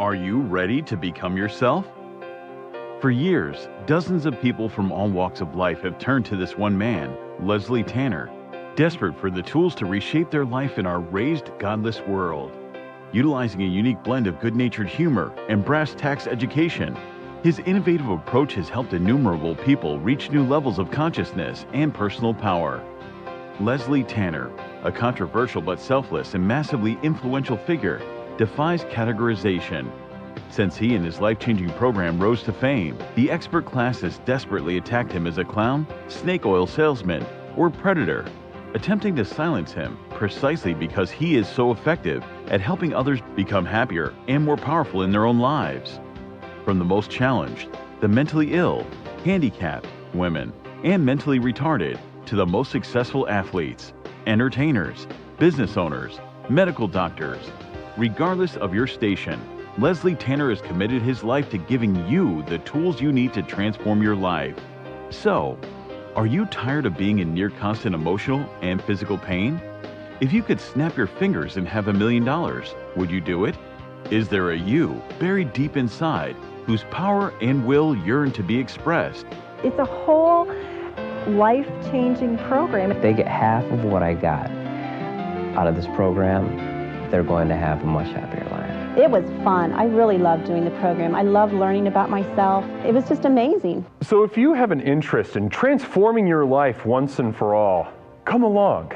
Are you ready to become yourself? For years, dozens of people from all walks of life have turned to this one man, Leslie Tanner, desperate for the tools to reshape their life in our raised, godless world. Utilizing a unique blend of good-natured humor and brass tacks education, his innovative approach has helped innumerable people reach new levels of consciousness and personal power. Leslie Tanner, a controversial but selfless and massively influential figure, defies categorization. Since he and his life-changing program rose to fame, the expert class has desperately attacked him as a clown, snake oil salesman, or predator, attempting to silence him precisely because he is so effective at helping others become happier and more powerful in their own lives. From the most challenged, the mentally ill, handicapped, women, and mentally retarded, to the most successful athletes, entertainers, business owners, medical doctors. Regardless of your station, Leslie Tanner has committed his life to giving you the tools you need to transform your life. So, are you tired of being in near constant emotional and physical pain? If you could snap your fingers and have $1 million, would you do it? Is there a you buried deep inside whose power and will yearn to be expressed? It's a whole life-changing program. If they get half of what I got out of this program, they're going to have a much happier life. It was fun. I really loved doing the program. I loved learning about myself. It was just amazing. So if you have an interest in transforming your life once and for all, come along.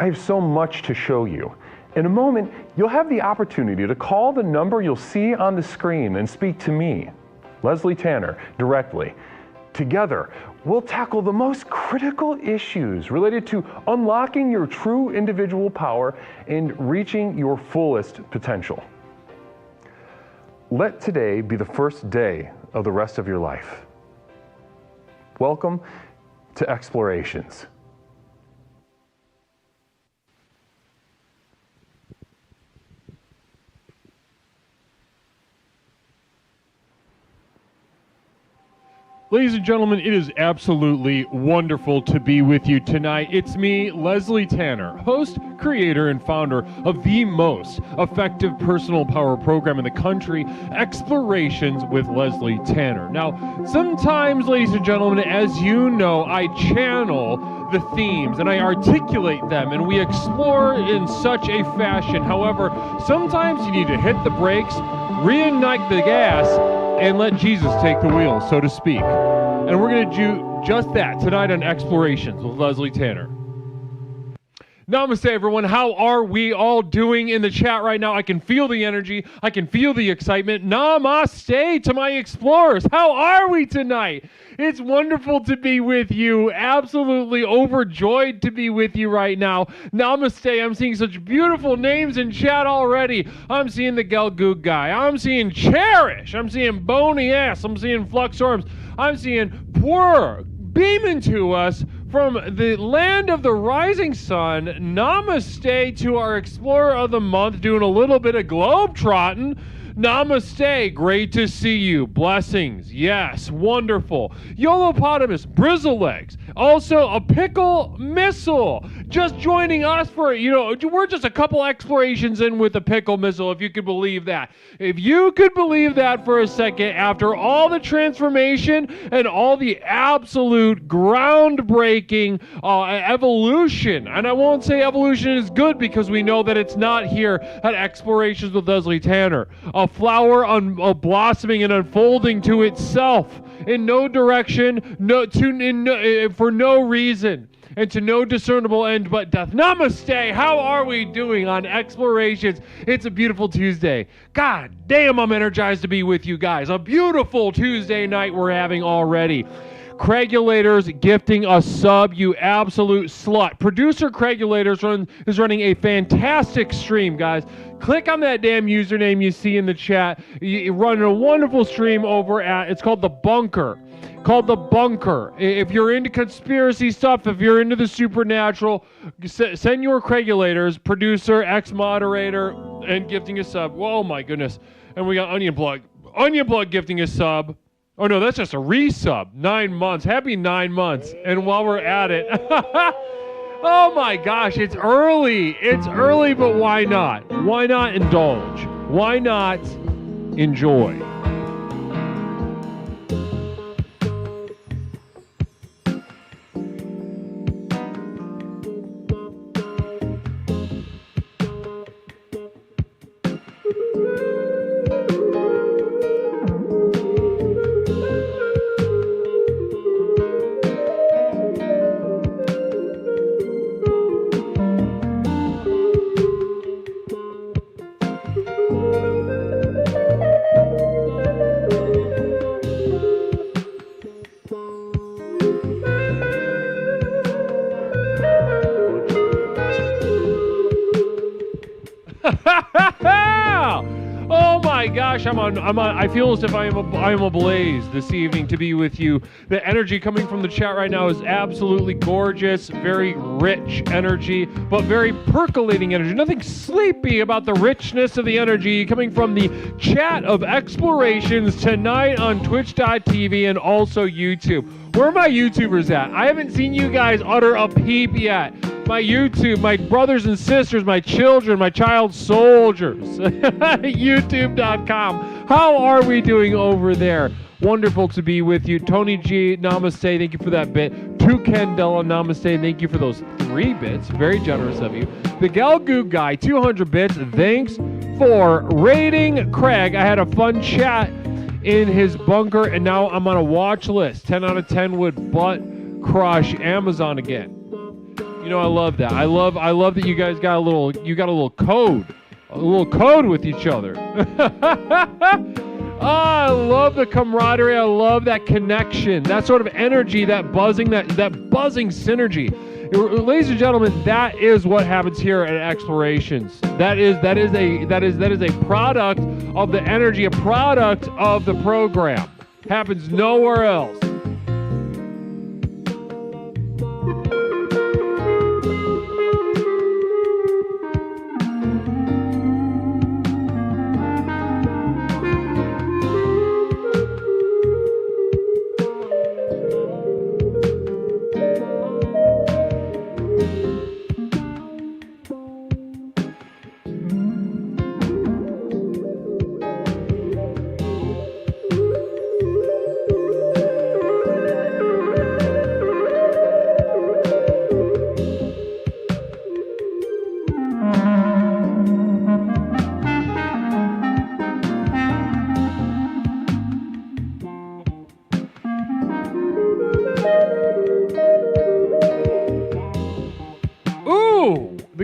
I have so much to show you. In a moment, you'll have the opportunity to call the number you'll see on the screen and speak to me, Leslie Tanner, directly. Together, we'll tackle the most critical issues related to unlocking your true individual power and reaching your fullest potential. Let today be the first day of the rest of your life. Welcome to Explorations. Ladies and gentlemen, it is absolutely wonderful to be with you tonight. It's me, Leslie Tanner, host, creator, and founder of the most effective personal power program in the country, Explorations with Leslie Tanner. Now, sometimes, ladies and gentlemen, as you know, I channel the themes and I articulate them and we explore in such a fashion. However, sometimes you need to hit the brakes, reignite the gas, and let Jesus take the wheel, so to speak. And we're going to do just that tonight on Explorations with Leslie Tanner. Namaste, everyone. How are we all doing in the chat right now? I can feel the energy. I can feel the excitement. Namaste to my explorers. How are we tonight? It's wonderful to be with you. Absolutely overjoyed to be with you right now. Namaste. I'm seeing such beautiful names in chat already. I'm seeing the Gelgoog guy. I'm seeing Cherish. I'm seeing Bony Ass. I'm seeing Fluxorms. I'm seeing Purr beaming to us from the land of the rising sun. Namaste to our Explorer of the Month, doing a little bit of globe trotting. Namaste, great to see you. Blessings, yes, wonderful. Yolopotamus, Brizzlelegs, also a pickle missile, just joining us for, we're just a couple explorations in with a pickle missile, if you could believe that. If you could believe that for a second, after all the transformation and all the absolute groundbreaking evolution, and I won't say evolution is good because we know that it's not here at Explorations with Leslie Tanner. A flower blossoming and unfolding to itself in no direction, for no reason, and to no discernible end but death. Namaste! How are we doing on Explorations? It's a beautiful Tuesday. God damn, I'm energized to be with you guys. A beautiful Tuesday night we're having already. Craigulators gifting a sub, you absolute slut. Producer Craigulators is running a fantastic stream, guys. Click on that damn username you see in the chat. You're running a wonderful stream over at, it's called The Bunker. If you're into conspiracy stuff, if you're into the supernatural, send your Craigulators, producer, ex-moderator, and gifting a sub. Oh my goodness. And we got Onion Blood gifting a sub. Oh no, that's just a resub. 9 months. Happy 9 months. And while we're at it, oh my gosh, it's early. It's early, but why not? Why not indulge? Why not Enjoy. Oh my gosh, I feel as if I am ablaze this evening to be with you. The energy coming from the chat right now is absolutely gorgeous, very rich energy, but very percolating energy. Nothing sleepy about the richness of the energy coming from the chat of Explorations tonight on Twitch.tv and also YouTube. Where are my YouTubers at? I haven't seen you guys utter a peep yet. My YouTube, my brothers and sisters, my children, my child soldiers. YouTube.com. How are we doing over there? Wonderful to be with you. Tony G, namaste. Thank you for that bit. To Candela, namaste. Thank you for those 3 bits. Very generous of you. The Galgoo guy, 200 bits. Thanks for rating Craig. I had a fun chat in his bunker, and now I'm on a watch list. 10 out of 10 would butt crush Amazon again. You know, I love that. I love that you guys got a little code with each other. I love the camaraderie. I love that connection, that sort of energy, that buzzing synergy. Ladies and gentlemen, that is what happens here at Explorations. That is a product of the energy, a product of the program. Happens nowhere else.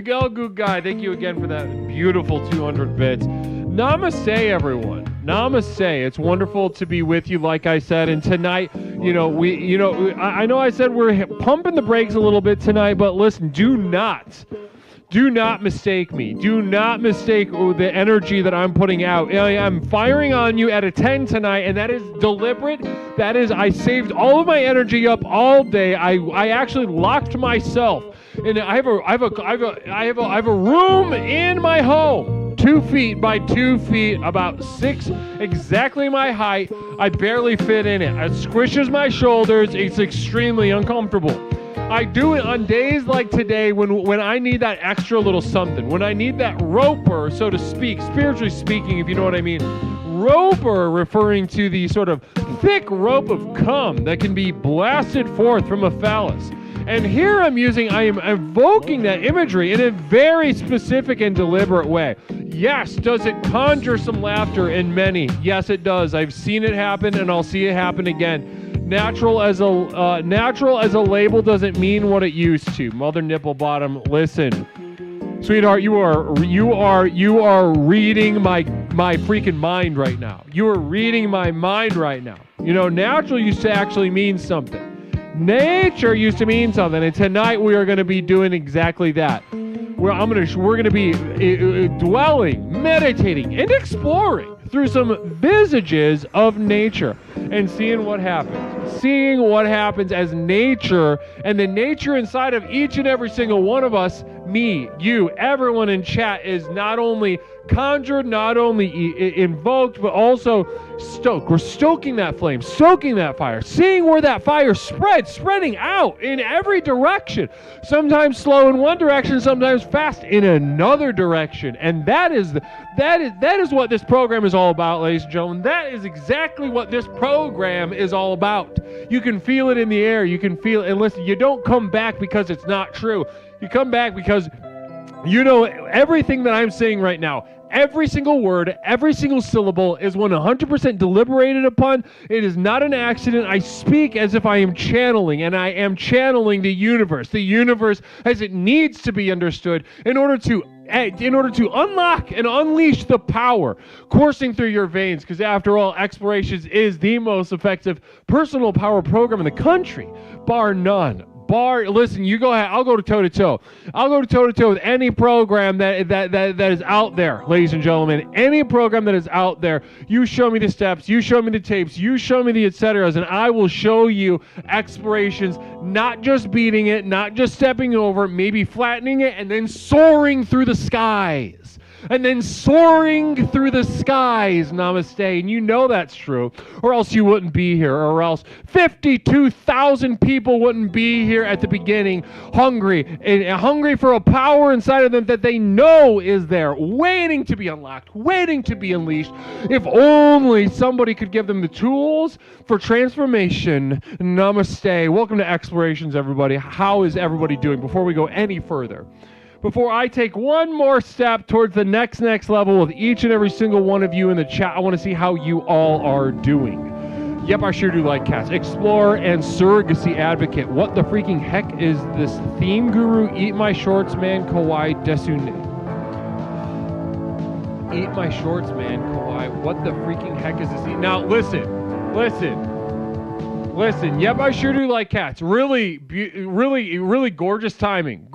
Galgoo guy, thank you again for that beautiful 200 bits. Namaste, everyone. Namaste. It's wonderful to be with you, like I said. And tonight, I know I said we're pumping the brakes a little bit tonight, but listen, do not mistake me. Do not mistake the energy that I'm putting out. I'm firing on you at a 10 tonight, and that is deliberate. That is, I saved all of my energy up all day. I actually locked myself. And I have a room in my home, 2 feet by 2 feet, about 6 exactly my height. I barely fit in it. It squishes my shoulders. It's extremely uncomfortable. I do it on days like today when I need that extra little something, when I need that roper, so to speak, spiritually speaking, if you know what I mean. Roper referring to the sort of thick rope of cum that can be blasted forth from a phallus. And here I am evoking that imagery in a very specific and deliberate way. Yes, does it conjure some laughter in many? Yes, it does. I've seen it happen, and I'll see it happen again. Natural as a label doesn't mean what it used to. Mother Nipple Bottom, listen, sweetheart, you are reading my freaking mind right now. You are reading my mind right now. You know, natural used to actually mean something. Nature used to mean something, and tonight we are going to be doing exactly that. We're going to be dwelling, meditating, and exploring through some visages of nature and seeing what happens as nature and the nature inside of each and every single one of us me, you, everyone in chat is not only conjured, not only invoked, but also stoked. We're stoking that flame, stoking that fire, seeing where that fire spreading out in every direction. Sometimes slow in one direction, sometimes fast in another direction. And that is what this program is all about, ladies and gentlemen. That is exactly what this program is all about. You can feel it in the air. You can feel it. And listen, you don't come back because it's not true. You come back because you know everything that I'm saying right now. Every single word, every single syllable is 100% deliberated upon. It is not an accident. I speak as if I am channeling, and I am channeling the universe as it needs to be understood in order to unlock and unleash the power coursing through your veins, because after all, Explorations is the most effective personal power program in the country, bar none. Listen, you go ahead. I'll go toe-to-toe. I'll go toe-to-toe with any program that is out there, ladies and gentlemen. Any program that is out there. You show me the steps. You show me the tapes. You show me the et ceteras, and I will show you Explorations, not just beating it, not just stepping over, maybe flattening it, and then soaring through the skies. Namaste. And you know that's true, or else you wouldn't be here, or else 52,000 people wouldn't be here at the beginning, hungry for a power inside of them that they know is there, waiting to be unlocked, waiting to be unleashed. If only somebody could give them the tools for transformation. Namaste. Welcome to Explorations, everybody. How is everybody doing? Before we go any further, before I take one more step towards the next level with each and every single one of you in the chat, I want to see how you all are doing. Yep, I sure do like cats. Explorer and surrogacy advocate. What the freaking heck is this theme, Guru? Eat my shorts, man. Kawaii desune. Eat my shorts, man. Kawaii. What the freaking heck is this? Now, listen. Yep, I sure do like cats. Really gorgeous timing.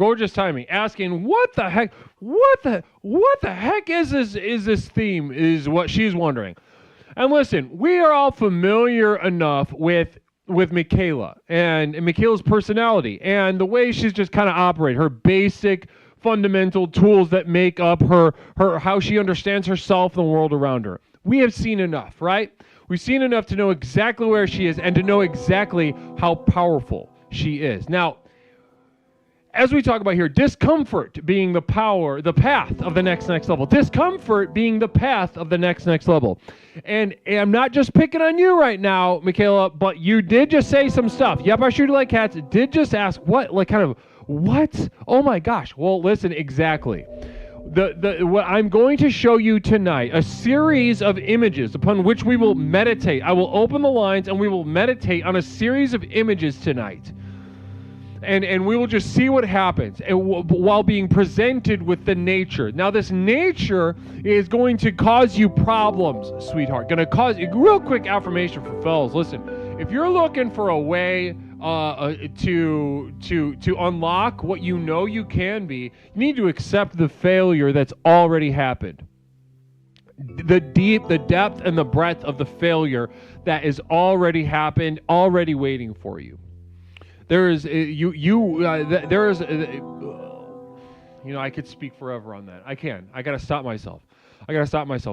Asking, what the heck is this theme, is what she's wondering. And listen, we are all familiar enough with Michaela and Michaela's personality and the way she's just kind of operate, her basic fundamental tools that make up her how she understands herself and the world around her. We have seen enough, right? We've seen enough to know exactly where she is and to know exactly how powerful she is. Now, as we talk about here, discomfort being the path of the next level. Discomfort being the path of the next level. And I'm not just picking on you right now, Michaela, but you did just say some stuff. Yep, I sure do like cats. Did just ask what? Oh my gosh. Well, listen, exactly. What I'm going to show you tonight, a series of images upon which we will meditate. I will open the lines and we will meditate on a series of images tonight. And we will just see what happens while being presented with the nature. Now, this nature is going to cause you problems, sweetheart. Going to cause you, real quick affirmation for fellas. Listen, if you're looking for a way to unlock what you know you can be, you need to accept the failure that's already happened. The depth and the breadth of the failure that is already happened, already waiting for you. There is I could speak forever on that. I gotta stop myself.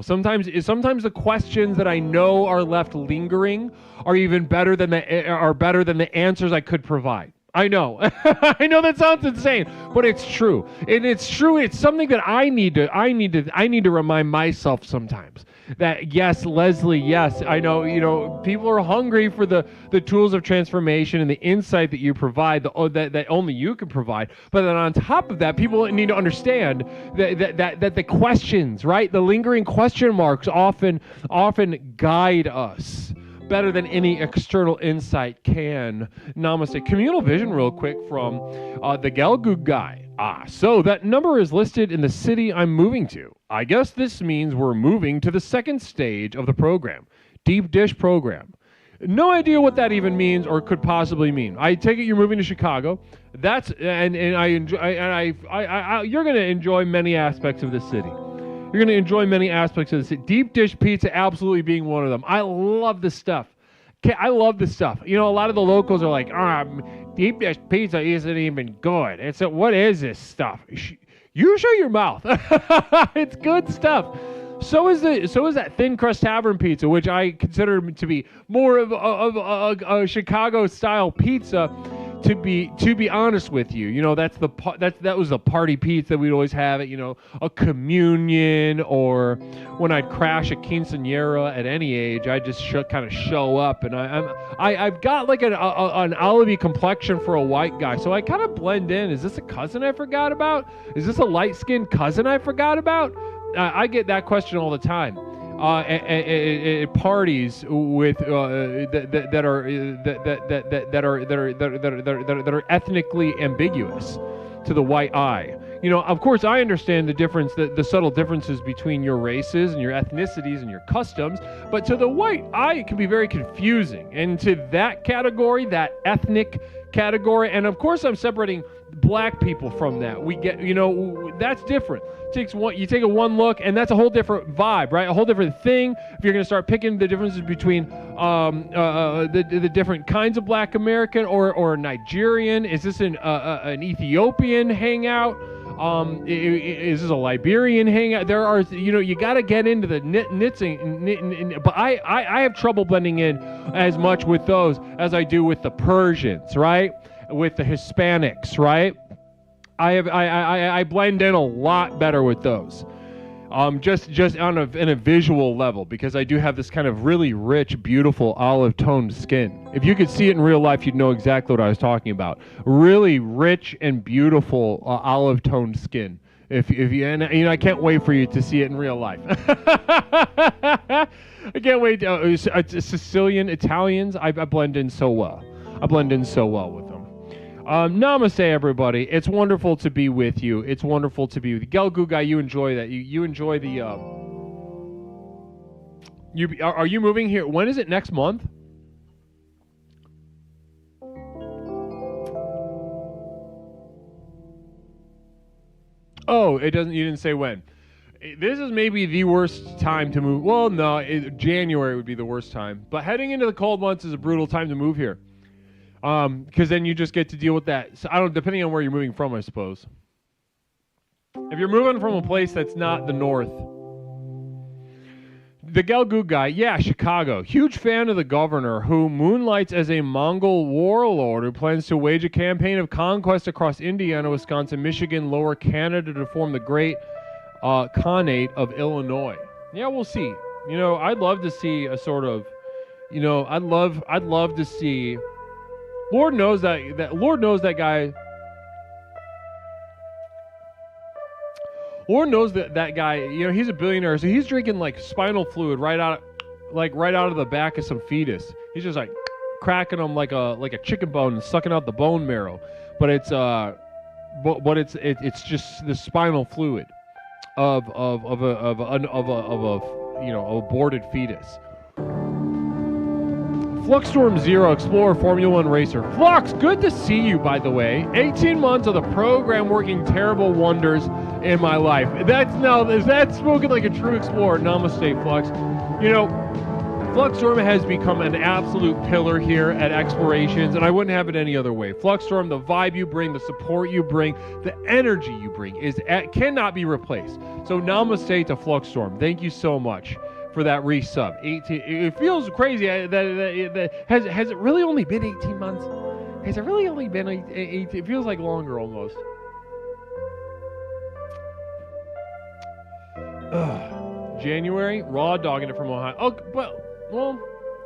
Sometimes the questions that I know are left lingering are even better than the answers I could provide. I know. I know that sounds insane, but it's true. And it's true. It's something that I need to remind myself sometimes that yes, Leslie, yes, I know, people are hungry for the tools of transformation and the insight that you provide, that only you can provide. But then on top of that, people need to understand that the questions, right? The lingering question marks often guide us better than any external insight can. Namaste. Communal vision real quick from the Gelgoog guy. So that number is listed in the city I'm moving to. I guess this means we're moving to the second stage of the program. Deep dish program. No idea what that even means or could possibly mean. I take it you're moving to Chicago. That's and I enjoy. You're going to enjoy many aspects of the city. You're going to enjoy many aspects of the city. Deep dish pizza absolutely being one of them. I love this stuff. A lot of the locals are like, deep dish pizza isn't even good. What is this stuff? You shut your mouth. It's good stuff. So is that thin crust tavern pizza, which I consider to be more of a Chicago style pizza. To be honest with you, that was the party pizza we'd always have at a communion, or when I'd crash a quinceañera at any age, I just kind of show up, and I've got like an olivey complexion for a white guy, so I kind of blend in. Is this a cousin I forgot about? Is this a light skinned cousin I forgot about? I get that question all the time. At parties with that are ethnically ambiguous to the white eye. Of course, I understand the difference, the subtle differences between your races and your ethnicities and your customs, but to the white eye, it can be very confusing. And to that category, that ethnic category, and of course, I'm separating black people from that. We get, that's different. You take a one look, and that's a whole different vibe, right? A whole different thing. If you're going to start picking the differences between the different kinds of Black American or Nigerian, is this an Ethiopian hangout? Is this a Liberian hangout? There are, you got to get into the knitting, but I have trouble blending in as much with those as I do with the Persians, right? With the Hispanics, right? I blend in a lot better with those, just in a visual level, because I do have this kind of really rich, beautiful olive toned skin. If you could see it in real life, you'd know exactly what I was talking about. Really rich and beautiful olive toned skin. If you, and I can't wait for you to see it in real life. I can't wait. Sicilian, Italians, I blend in so well. I blend in so well with them. Namaste, everybody. It's wonderful to be with you. It's wonderful to be with you. Gelgu guy, you enjoy that. You enjoy the... Are you moving here? When is it? Next month? Oh, it doesn't. You didn't say when. This is maybe the worst time to move. Well, no, January would be the worst time. But heading into the cold months is a brutal time to move here. Because then you just get to deal with that. So depending on where you're moving from, I suppose. If you're moving from a place that's not the north. The Gelgu guy, yeah, Chicago. Huge fan of the governor, who moonlights as a Mongol warlord who plans to wage a campaign of conquest across Indiana, Wisconsin, Michigan, Lower Canada to form the great Khanate of Illinois. Yeah, we'll see. I'd love to see a sort of, I'd love to see. Lord knows that guy. Lord knows that guy. He's a billionaire, so he's drinking like spinal fluid right out of the back of some fetus. He's just like cracking them like a chicken bone and sucking out the bone marrow. But it's it's just the spinal fluid of a aborted fetus. Fluxstorm Zero, Explorer, Formula One racer. Flux, good to see you, by the way. 18 months of the program working terrible wonders in my life. Is that spoken like a true explorer? Namaste, Flux. Fluxstorm has become an absolute pillar here at Explorations, and I wouldn't have it any other way. Fluxstorm, the vibe you bring, the support you bring, the energy you bring cannot be replaced. So namaste to Fluxstorm. Thank you so much for that resub. 18. It feels crazy that has it really only been 18 months? Has it really only been 18? It feels like longer almost. January, raw dogging it from Ohio. Oh, well,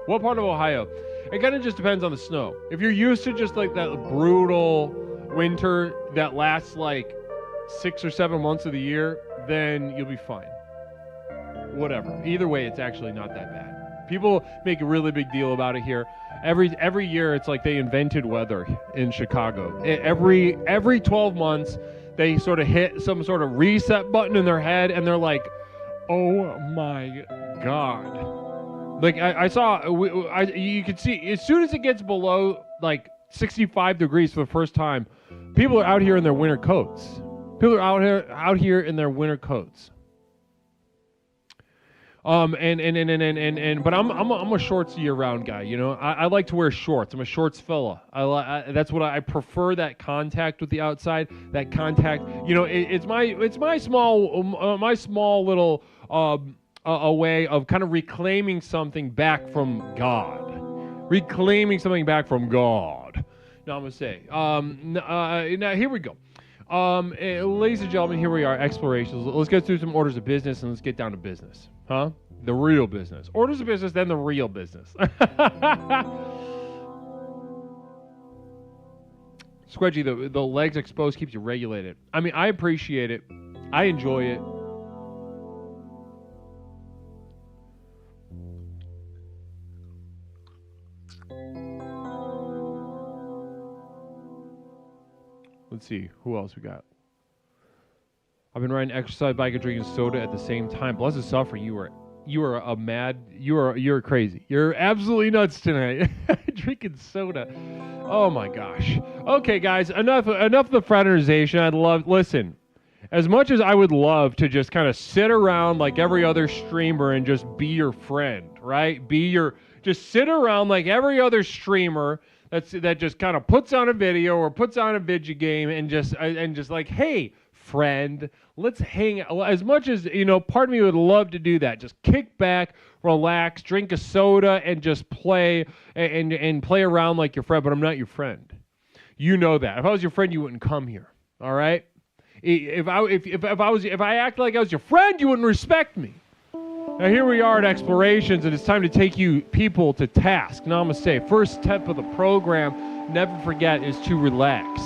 what part of Ohio? It kind of just depends on the snow. If you're used to just like that brutal winter that lasts like 6 or 7 months of the year, then you'll be fine. Whatever. Either way, it's actually not that bad. People make a really big deal about it here. Every year, it's like they invented weather in Chicago. Every 12 months, they sort of hit some sort of reset button in their head, and they're like, "Oh my God!" Like I saw, you could see as soon as it gets below like 65 degrees for the first time, people are out here in their winter coats. People are out here in their winter coats. But I'm a shorts year-round guy. You know, I like to wear shorts. I'm a shorts fella. That's what I prefer, that contact with the outside. That contact. You know, it's my small little a way of kind of reclaiming something back from God. Reclaiming something back from God. Namaste. Now here we go. Ladies and gentlemen, here we are, explorations. Let's get through some orders of business and let's get down to business. Huh? The real business. Orders of business, then the real business. Squedgy, the legs exposed keeps you regulated. I mean, I appreciate it. I enjoy it. Let's see, who else we got? I've been riding exercise bike and drinking soda at the same time. Blessed suffering, you're crazy. You're absolutely nuts tonight. Drinking soda. Oh my gosh. Okay, guys, enough of the fraternization. Listen, as much as I would love to just kind of sit around like every other streamer and just be your friend, right? Just sit around like every other streamer that just kind of puts on a video or puts on a video game and just like, hey, friend, let's hang out. As much as, you know, part of me would love to do that. Just kick back, relax, drink a soda, and just play and play around like your friend. But I'm not your friend. You know that. If I was your friend, you wouldn't come here. All right? If I acted like I was your friend, you wouldn't respect me. Now here we are at Explorations, and it's time to take you people to task. Namaste. First step of the program, never forget, is to relax.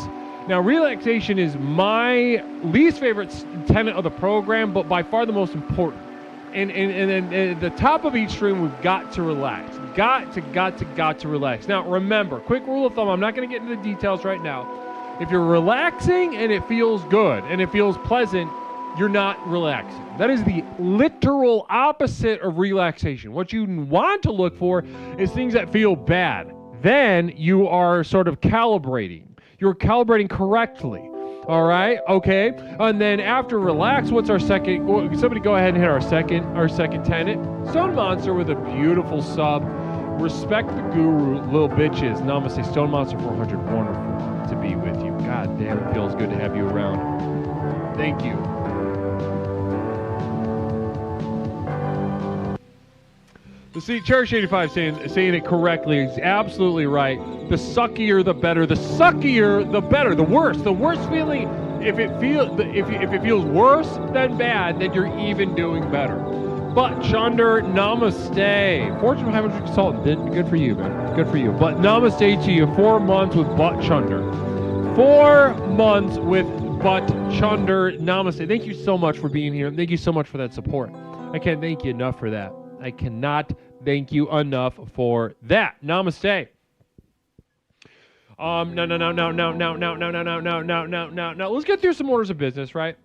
Now, relaxation is my least favorite tenet of the program, but by far the most important. And at the top of each stream, we've got to relax. Got to relax. Now, remember, quick rule of thumb, I'm not going to get into the details right now. If you're relaxing and it feels good and it feels pleasant, you're not relaxing. That is the literal opposite of relaxation. What you want to look for is things that feel bad. Then you are sort of calibrating. You're calibrating correctly. All right? Okay. And then after relax, what's our second? Somebody go ahead and hit our second tenet. Stone Monster with a beautiful sub. Respect the guru, little bitches. Namaste. Stone Monster 400. Wonderful to be with you. God damn, it feels good to have you around. Thank you. See, Cherish85 saying it correctly is absolutely right. The suckier, the better. The suckier, the better. The worst feeling. If it feels worse than bad, then you're even doing better. But Chunder, namaste. Fortune 500 consultant. Good for you, man. Good for you. But namaste to you. 4 months with Butt Chunder. 4 months with Butt Chunder. Namaste. Thank you so much for being here. Thank you so much for that support. I can't thank you enough for that. I cannot thank you enough for that. Namaste. Now, let's get through some orders of business, right?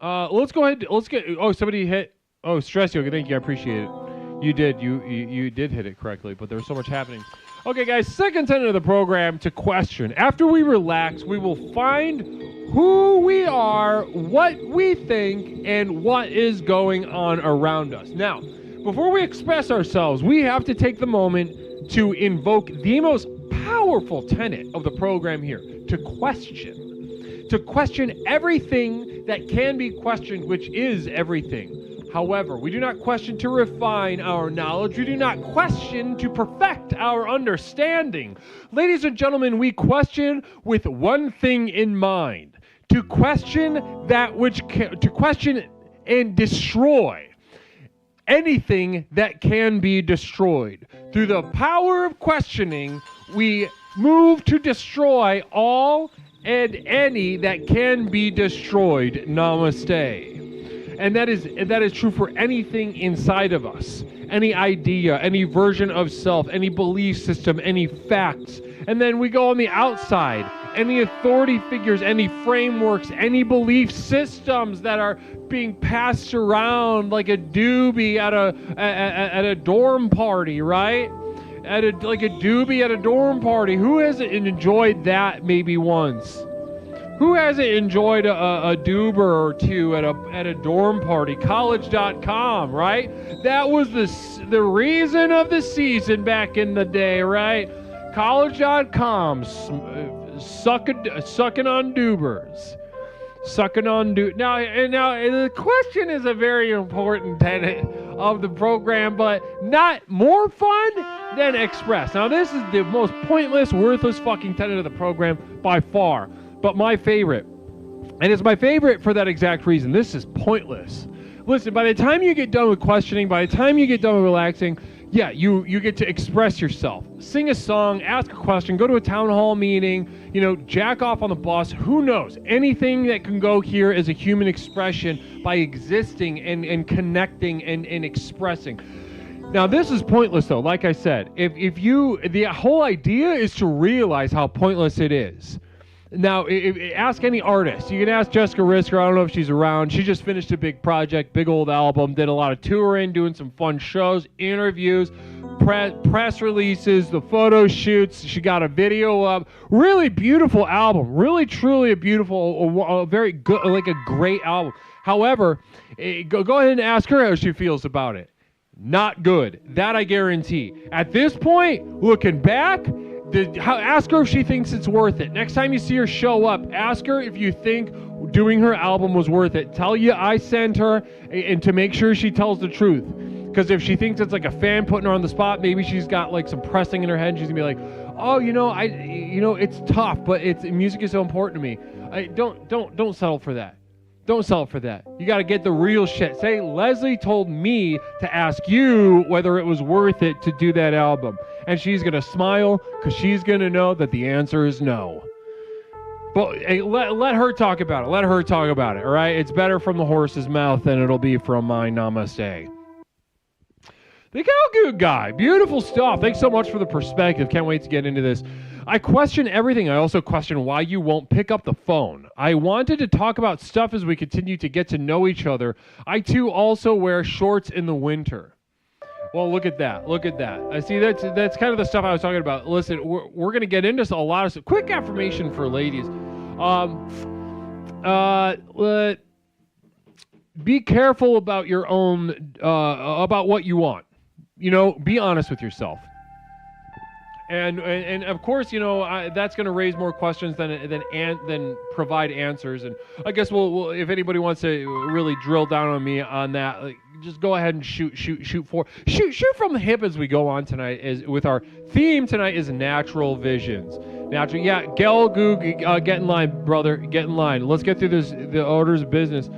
Let's go ahead. Let's get. Oh, somebody hit. Oh, stress yoga. Thank you. I appreciate it. You did. You did hit it correctly, but there's so much happening. Okay, guys. Second tenet of the program: to question. After we relax, we will find who we are, what we think, and what is going on around us. Now, before we express ourselves, we have to take the moment to invoke the most powerful tenet of the program here, to question. To question everything that can be questioned, which is everything. However, we do not question to refine our knowledge. We do not question to perfect our understanding. Ladies and gentlemen, we question with one thing in mind. To question and destroy anything that can be destroyed. Through the power of questioning, we move to destroy all and any that can be destroyed. Namaste. And that is true for anything inside of us. Any idea, any version of self, any belief system, any facts. And then we go on the outside. Any authority figures, any frameworks, any belief systems that are being passed around like a doobie at a dorm party, right? Like a doobie at a dorm party. Who hasn't enjoyed that maybe once? Who hasn't enjoyed a doober or two at a dorm party? College.com, right? That was the reason of the season back in the day, right? College.com, sucking on doobers. Now the question is a very important tenet of the program, but not more fun than Express. Now this is the most pointless, worthless fucking tenet of the program by far, but my favorite. And it's my favorite for that exact reason. This is pointless. Listen, by the time you get done with questioning, by the time you get done with relaxing, yeah, you get to express yourself. Sing a song, ask a question, go to a town hall meeting, jack off on the bus. Who knows? Anything that can go here is a human expression by existing and connecting and expressing. Now, this is pointless, though. Like I said, the whole idea is to realize how pointless it is. Now, ask any artist. You can ask Jessica Risker. I don't know if she's around. She just finished a big project, big old album, did a lot of touring, doing some fun shows, interviews, press releases, the photo shoots. She got a video up. Really beautiful album. Really, truly a very good, like a great album. However, go ahead and ask her how she feels about it. Not good. That I guarantee. At this point, looking back, ask her if she thinks it's worth it. Next time you see her show up, ask her if you think doing her album was worth it. Tell you I sent her, and to make sure she tells the truth. Because if she thinks it's like a fan putting her on the spot, maybe she's got like some pressing in her head. And she's gonna be like, "Oh, it's tough, but music is so important to me." Don't settle for that. Don't settle for that. You got to get the real shit. Say, Leslie told me to ask you whether it was worth it to do that album. And she's going to smile because she's going to know that the answer is no. But hey, let her talk about it. Let her talk about it, all right? It's better from the horse's mouth than it'll be from my namaste. The Calgood guy. Beautiful stuff. Thanks so much for the perspective. Can't wait to get into this. I question everything. I also question why you won't pick up the phone. I wanted to talk about stuff as we continue to get to know each other. I, too, also wear shorts in the winter. Well, look at that. Look at that. I see that's kind of the stuff I was talking about. Listen, we're going to get into a lot of stuff. Quick affirmation for ladies. Be careful about your own, about what you want. Be honest with yourself. And of course, that's going to raise more questions than provide answers. And I guess we'll if anybody wants to really drill down on me on that, just go ahead and shoot from the hip as we go on tonight. With our theme tonight is natural visions. Natural, yeah. Gail Goog, get in line, brother. Get in line. Let's get through the orders of business.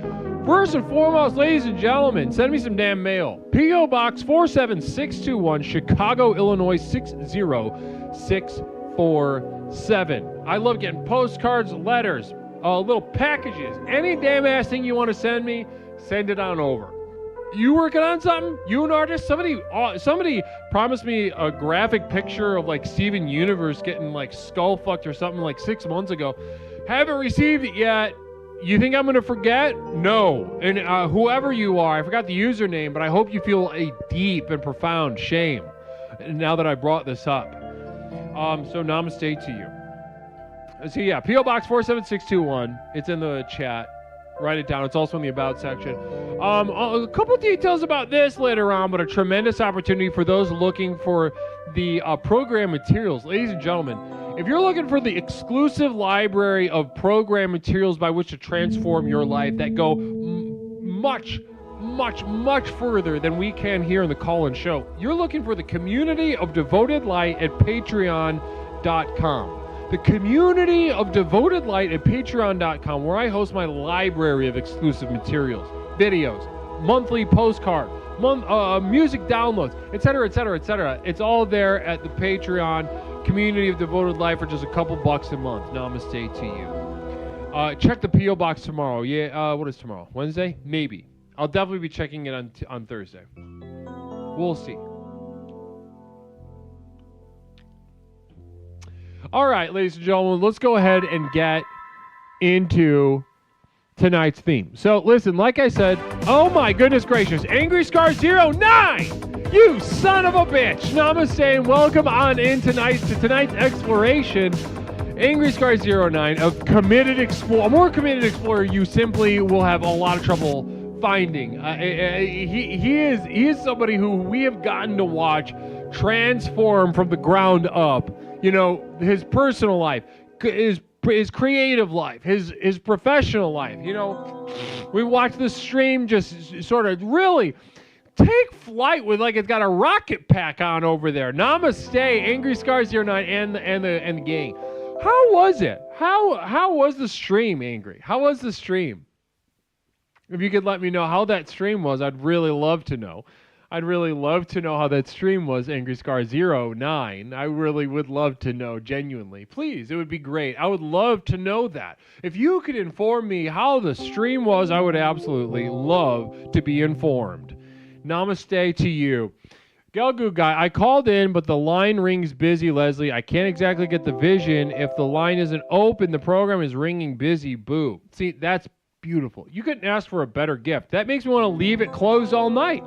First and foremost, ladies and gentlemen, send me some damn mail. P.O. Box 47621, Chicago, Illinois 60647. I love getting postcards, letters, little packages. Any damn ass thing you want to send me, send it on over. You working on something? You an artist? Somebody promised me a graphic picture of like Steven Universe getting like skull fucked or something like 6 months ago. Haven't received it yet. You think I'm going to forget? No. And whoever you are, I forgot the username, but I hope you feel a deep and profound shame now that I brought this up. So namaste to you. So yeah, P.O. Box 47621. It's in the chat. Write it down. It's also in the About section. A couple details about this later on, but a tremendous opportunity for those looking for the program materials. Ladies and gentlemen, if you're looking for the exclusive library of program materials by which to transform your life that go much further than we can here in the call-in show, you're looking for the Community of Devoted Light at Patreon.com. The Community of Devoted Light at Patreon.com, where I host my library of exclusive materials, videos, monthly postcard, music downloads, etc., etc., etc. It's all there at the Patreon Community of Devoted Life for just a couple bucks a month. Namaste to you. Check the P.O. Box tomorrow. Yeah, what is tomorrow? Wednesday? Maybe. I'll definitely be checking it on Thursday. We'll see. All right, ladies and gentlemen, let's go ahead and get into tonight's theme. So, listen, like I said, oh my goodness gracious, Angry Scar 09, you son of a bitch. Namaste and welcome on in tonight's exploration. Angry Scar 09, a committed explorer, a more committed explorer you simply will have a lot of trouble finding. He is somebody who we have gotten to watch transform from the ground up. You know, his personal life, his creative life, his professional life. You know, we watched the stream just sort of really take flight with like it's got a rocket pack on over there. Namaste, Angry Scar 09 and the gang. How was it? How was the stream, Angry? How was the stream? If you could let me know how that stream was, I'd really love to know. I'd really love to know how that stream was, Angry Scar 09. I really would love to know, genuinely. Please, it would be great. I would love to know that. If you could inform me how the stream was, I would absolutely love to be informed. Namaste to you. Galgoo guy, I called in, but the line rings busy, Leslie. I can't exactly get the vision. If the line isn't open, the program is ringing busy. Boo. See, that's beautiful. You couldn't ask for a better gift. That makes me want to leave it closed all night.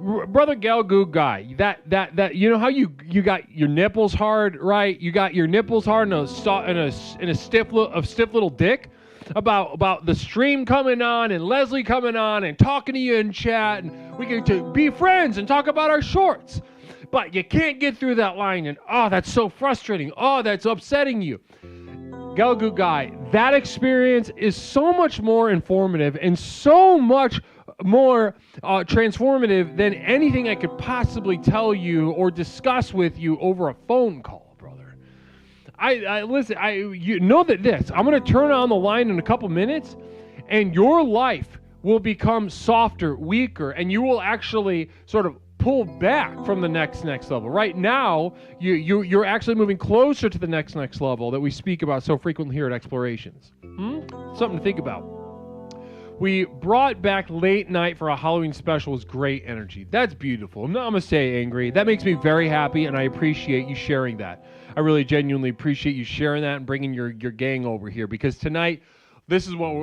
Brother Galgoo guy, that you know how you got your nipples hard, right? You got your nipples hard in a stiff little dick about the stream coming on and Leslie coming on and talking to you in chat, and we get to be friends and talk about our shorts. But you can't get through that line, and oh, that's so frustrating. Oh, that's upsetting you. Galgoo guy, that experience is so much more informative and so much more transformative than anything I could possibly tell you or discuss with you over a phone call, brother. I listen, you know that this, I'm going to turn on the line in a couple minutes, and your life will become softer, weaker, and you will actually sort of pull back from the next level. Right now, you're actually moving closer to the next level that we speak about so frequently here at Explorations. Something to think about. We brought back late night for a Halloween special with great energy. That's beautiful. Namaste, Angry. That makes me very happy, and I appreciate you sharing that. I really genuinely appreciate you sharing that and bringing your gang over here, because tonight, this is what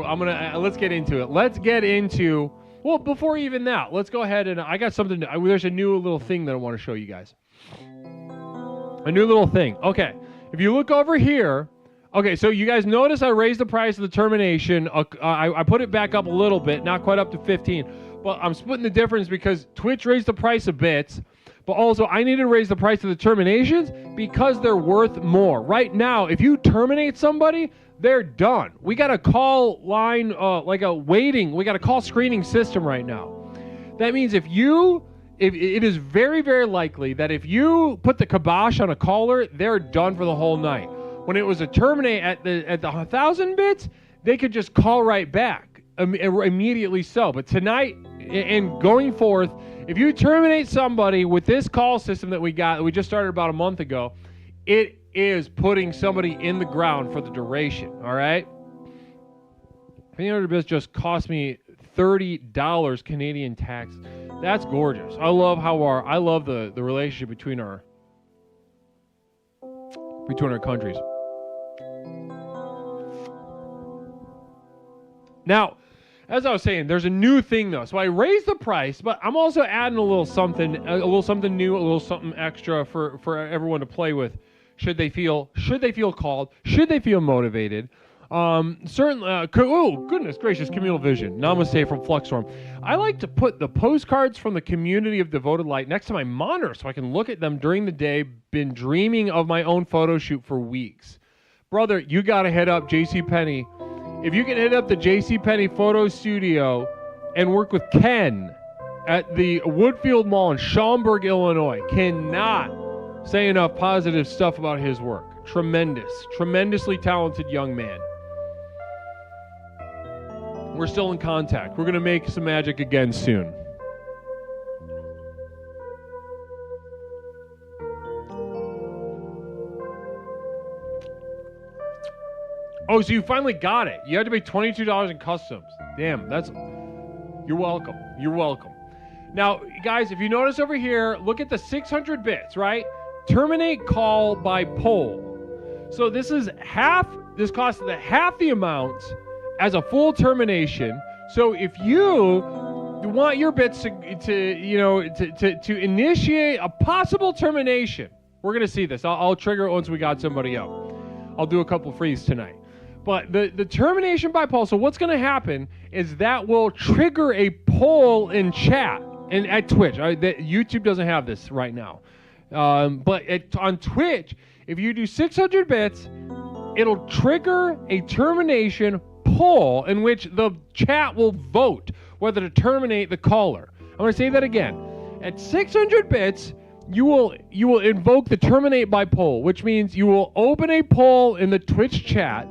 let's get into it. Let's get into, well, before even that, let's go ahead and I got something. There's a new little thing that I want to show you guys. A new little thing. Okay, if you look over here. Okay, so you guys notice I raised the price of the termination. I put it back up a little bit, not quite up to 15. But I'm splitting the difference because Twitch raised the price of bits. But also, I need to raise the price of the terminations because they're worth more. Right now, if you terminate somebody, they're done. We got a call line, we got a call screening system right now. That means if it is very, very likely that if you put the kibosh on a caller, they're done for the whole night. When it was a terminate at the 1,000 bits, they could just call right back immediately so. But tonight and going forth, if you terminate somebody with this call system that we just started about a month ago, it is putting somebody in the ground for the duration. All right. 300 bits just cost me $30 Canadian tax. That's gorgeous. I love the relationship between our countries. Now, as I was saying, there's a new thing though. So I raised the price, but I'm also adding a little something new, a little something extra for everyone to play with. Should they feel called? Should they feel motivated? Certainly. Oh goodness gracious, communal vision. Namaste from Fluxstorm. I like to put the postcards from the community of Devoted Light next to my monitor so I can look at them during the day. Been dreaming of my own photo shoot for weeks. Brother, you gotta head up JCPenney. If you can hit up the JCPenney photo studio and work with Ken at the Woodfield Mall in Schaumburg, Illinois, cannot say enough positive stuff about his work. Tremendously talented young man. We're still in contact. We're going to make some magic again soon. Oh, so you finally got it. You had to pay $22 in customs. Damn, you're welcome. You're welcome. Now, guys, if you notice over here, look at the 600 bits, right? Terminate call by poll. So this is this costs half the amount as a full termination. So if you want your bits to initiate a possible termination, we're going to see this. I'll trigger it once we got somebody out. I'll do a couple frees tonight. But the termination by poll, so what's going to happen is that will trigger a poll in chat and at Twitch. YouTube doesn't have this right now. But on Twitch, if you do 600 bits, it'll trigger a termination poll in which the chat will vote whether to terminate the caller. I'm going to say that again. At 600 bits, you will invoke the terminate by poll, which means you will open a poll in the Twitch chat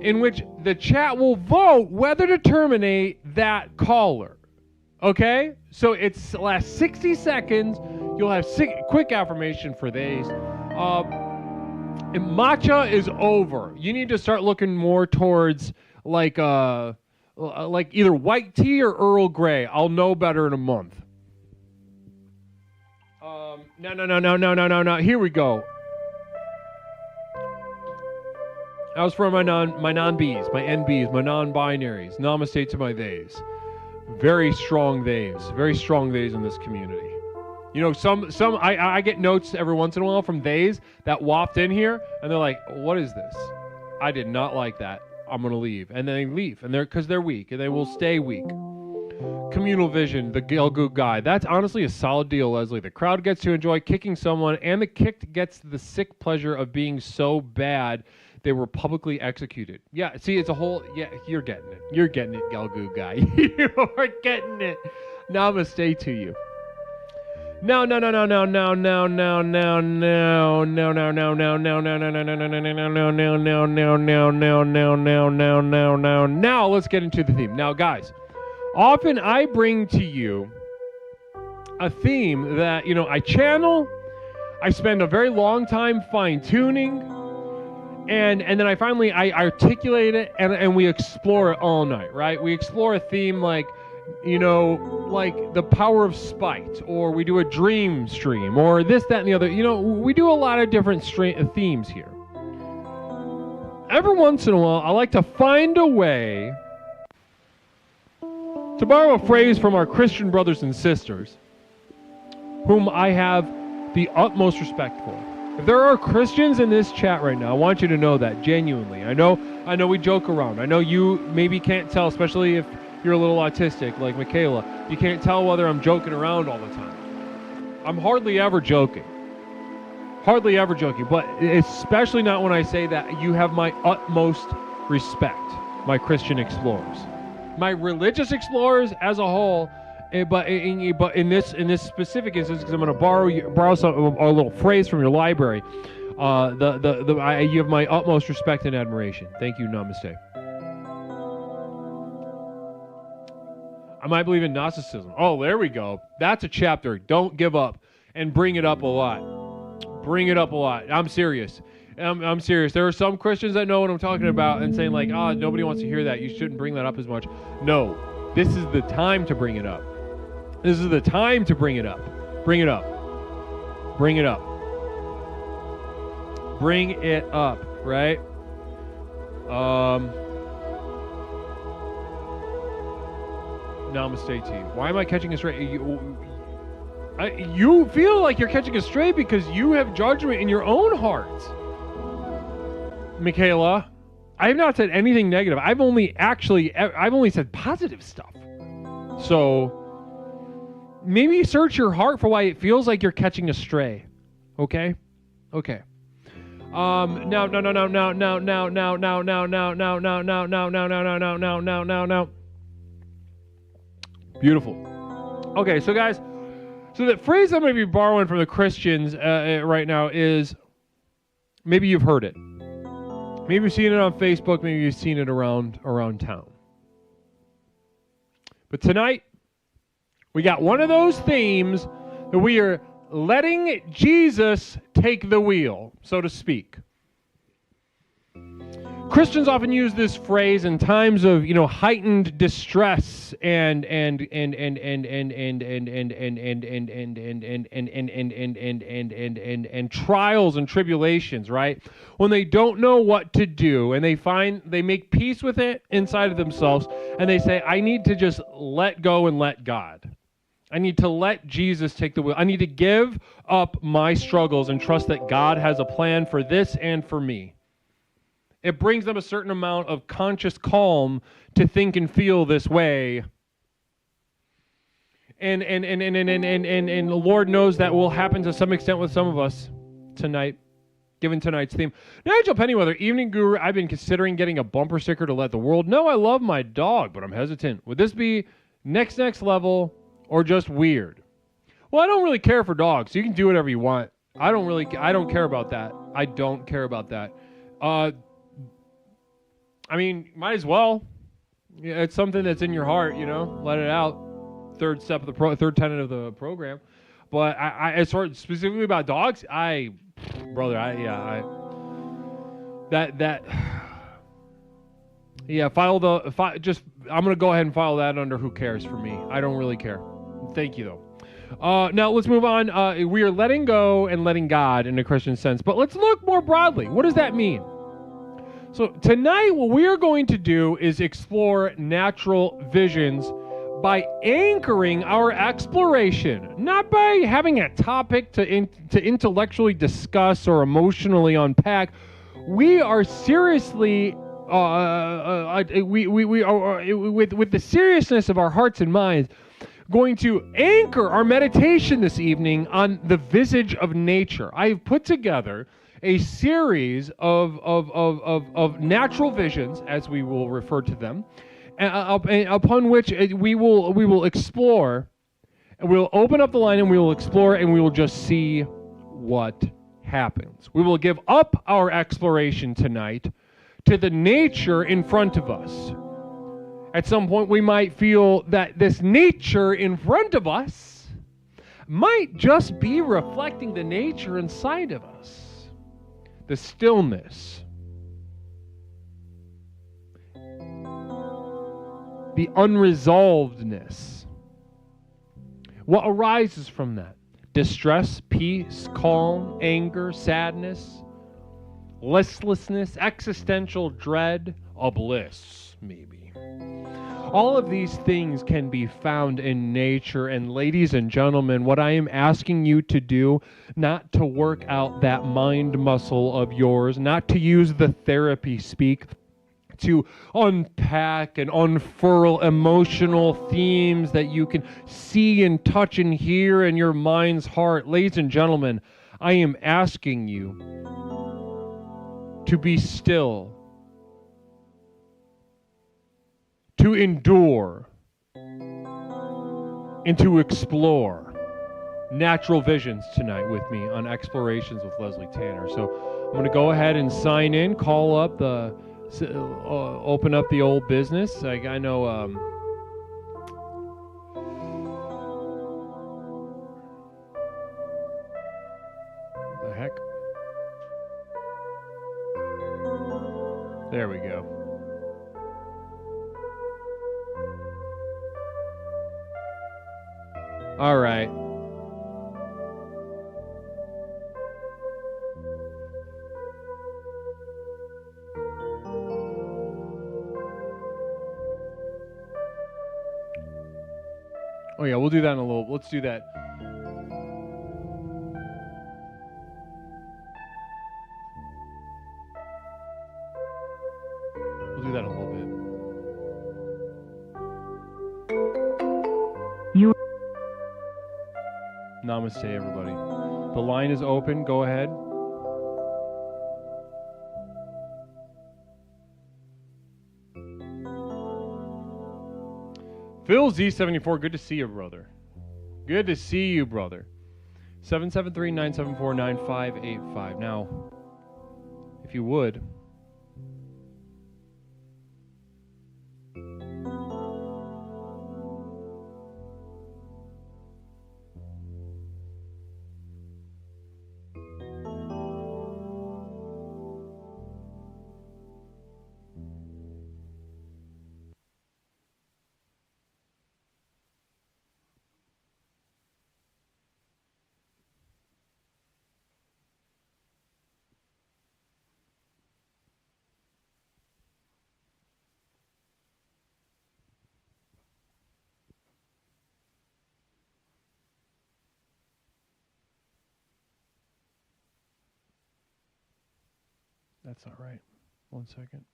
in which the chat will vote whether to terminate that caller. Okay? So it's lasts 60 seconds. You'll have quick affirmation for these. Matcha is over. You need to start looking more towards like either white tea or Earl Grey. I'll know better in a month. No. Here we go. That was for my non-Bs, my NBs, my non-binaries. Namaste to my theys. Very strong theys. Very strong theys in this community. You know, I get notes every once in a while from theys that waft in here, and they're like, "What is this? I did not like that. I'm gonna leave," and then they leave, and because they're weak, and they will stay weak. Communal vision, the Gelgoog guy. That's honestly a solid deal, Leslie. The crowd gets to enjoy kicking someone, and the kicked gets the sick pleasure of being so bad they were publicly executed. Yeah, see, it's a whole... Yeah, you're getting it. You're getting it, Gelgoog guy. You are getting it. Namaste to you. No. Now let's get into the theme. Now, guys, often I bring to you a theme that, you know, I channel, I spend a very long time fine-tuning, and then I finally articulate it, and we explore it all night, right? We explore a theme like, you know, like the power of spite, or we do a dream stream, or this, that, and the other. You know, we do a lot of different themes here. Every once in a while, I like to find a way to borrow a phrase from our Christian brothers and sisters, whom I have the utmost respect for. If there are Christians in this chat right now, I want you to know that, genuinely. I know we joke around. I know you maybe can't tell, especially if you're a little autistic like Michaela. You can't tell whether I'm joking around all the time. I'm hardly ever joking. Hardly ever joking, but especially not when I say that you have my utmost respect, my Christian explorers. My religious explorers as a whole, but in this specific instance, because I'm going to borrow a little phrase from your library, you have my utmost respect and admiration. Thank you, namaste. I might believe in Gnosticism. Oh, there we go. That's a chapter. Don't give up, and bring it up a lot. Bring it up a lot. I'm serious. I'm serious. There are some Christians that know what I'm talking about and saying like, nobody wants to hear that. You shouldn't bring that up as much. No, this is the time to bring it up. This is the time to bring it up. Bring it up. Bring it up. Bring it up, right? Namaste to you. Why am I catching a stray? You feel like you're catching a stray because you have judgment in your own heart. Michaela, I have not said anything negative. I've only said positive stuff. So maybe search your heart for why it feels like you're catching a stray. Okay? Okay. No. Beautiful. Okay, so guys, so the phrase I'm going to be borrowing from the Christians right now is, maybe you've heard it. Maybe you've seen it on Facebook, maybe you've seen it around town. But tonight, we got one of those themes that we are letting Jesus take the wheel, so to speak. Christians often use this phrase in times of, you know, heightened distress and trials and tribulations, right? When they don't know what to do and they make peace with it inside of themselves and they say, I need to just let go and let God. I need to let Jesus take the wheel. I need to give up my struggles and trust that God has a plan for this and for me. It brings them a certain amount of conscious calm to think and feel this way. And the Lord knows that will happen to some extent with some of us tonight, given tonight's theme. Nigel Pennyweather, Evening Guru, I've been considering getting a bumper sticker to let the world know I love my dog, but I'm hesitant. Would this be next level or just weird? Well, I don't really care for dogs. You can do whatever you want. I don't care about that. I don't care about that. I mean, might as well. Yeah, it's something that's in your heart, let it out. Third tenet of the program. But I as far specifically about dogs, I'm gonna go ahead and file that under who cares for me. I don't really care. Thank you though. Now let's move on. We are letting go and letting God in a Christian sense, but let's look more broadly. What does that mean? So tonight, what we are going to do is explore natural visions by anchoring our exploration, not by having a topic to intellectually discuss or emotionally unpack. We are seriously, we are with the seriousness of our hearts and minds, going to anchor our meditation this evening on the visage of nature. I have put together a series of natural visions, as we will refer to them, upon which we will explore, and we'll open up the line and we will explore and we will just see what happens. We will give up our exploration tonight to the nature in front of us. At some point we might feel that this nature in front of us might just be reflecting the nature inside of us. The stillness, the unresolvedness. What arises from that? Distress, peace, calm, anger, sadness, listlessness, existential dread, a bliss, maybe. All of these things can be found in nature, and ladies and gentlemen, what I am asking you to do, not to work out that mind muscle of yours, not to use the therapy speak, to unpack and unfurl emotional themes that you can see and touch and hear in your mind's heart. Ladies and gentlemen, I am asking you to be still, to endure, and to explore natural visions tonight with me on Explorations with Leslie Tanner. So I'm going to go ahead and sign in, call up the open up the old business. I know the heck. There we go. All right. Oh yeah, we'll do that in a little. Let's do that. We'll do that in a little bit. Namaste, everybody. The line is open. Go ahead. Phil Z74, good to see you, brother. Good to see you, brother. 773-974-9585. Now, if you would, that's all right. 1 second.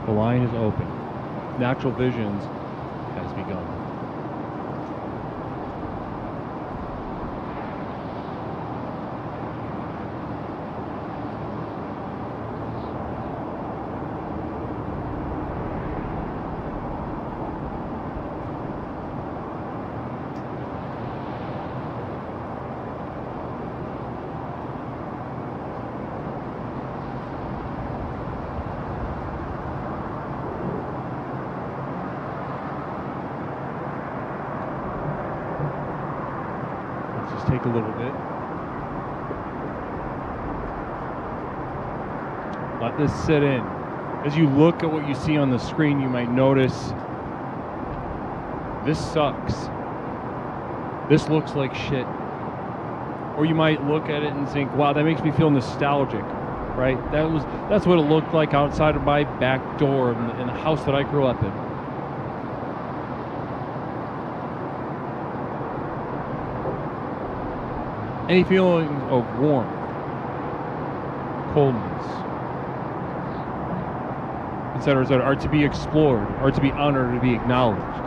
The line is open. Natural Visions has begun. Take a little bit. Let this sit in. As you look at what you see on the screen, you might notice this sucks. This looks like shit. Or you might look at it and think, wow, that makes me feel nostalgic, right? That's what it looked like outside of my back door in the house that I grew up in. Any feelings of warmth, coldness, etc., are to be explored, are to be honored, to be acknowledged.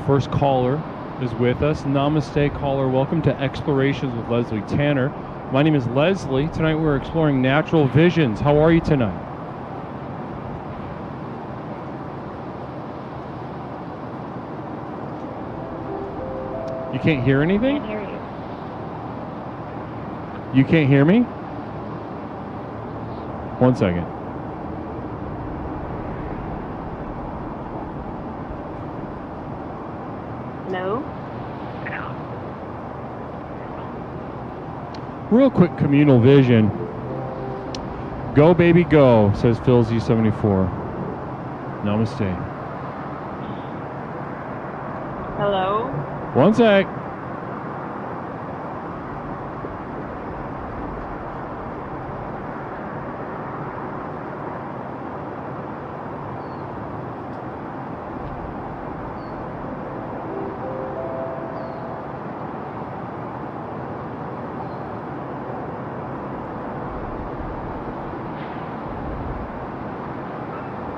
First caller is with us. Namaste, caller. Welcome to Explorations with Leslie Tanner. My name is Leslie. Tonight we're exploring natural visions. How are you tonight? You can't hear anything? I can't hear you. You can't hear me? 1 second. No. Real quick communal vision. Go, baby, go, says Phil Z74. Namaste. Hello? 1 sec.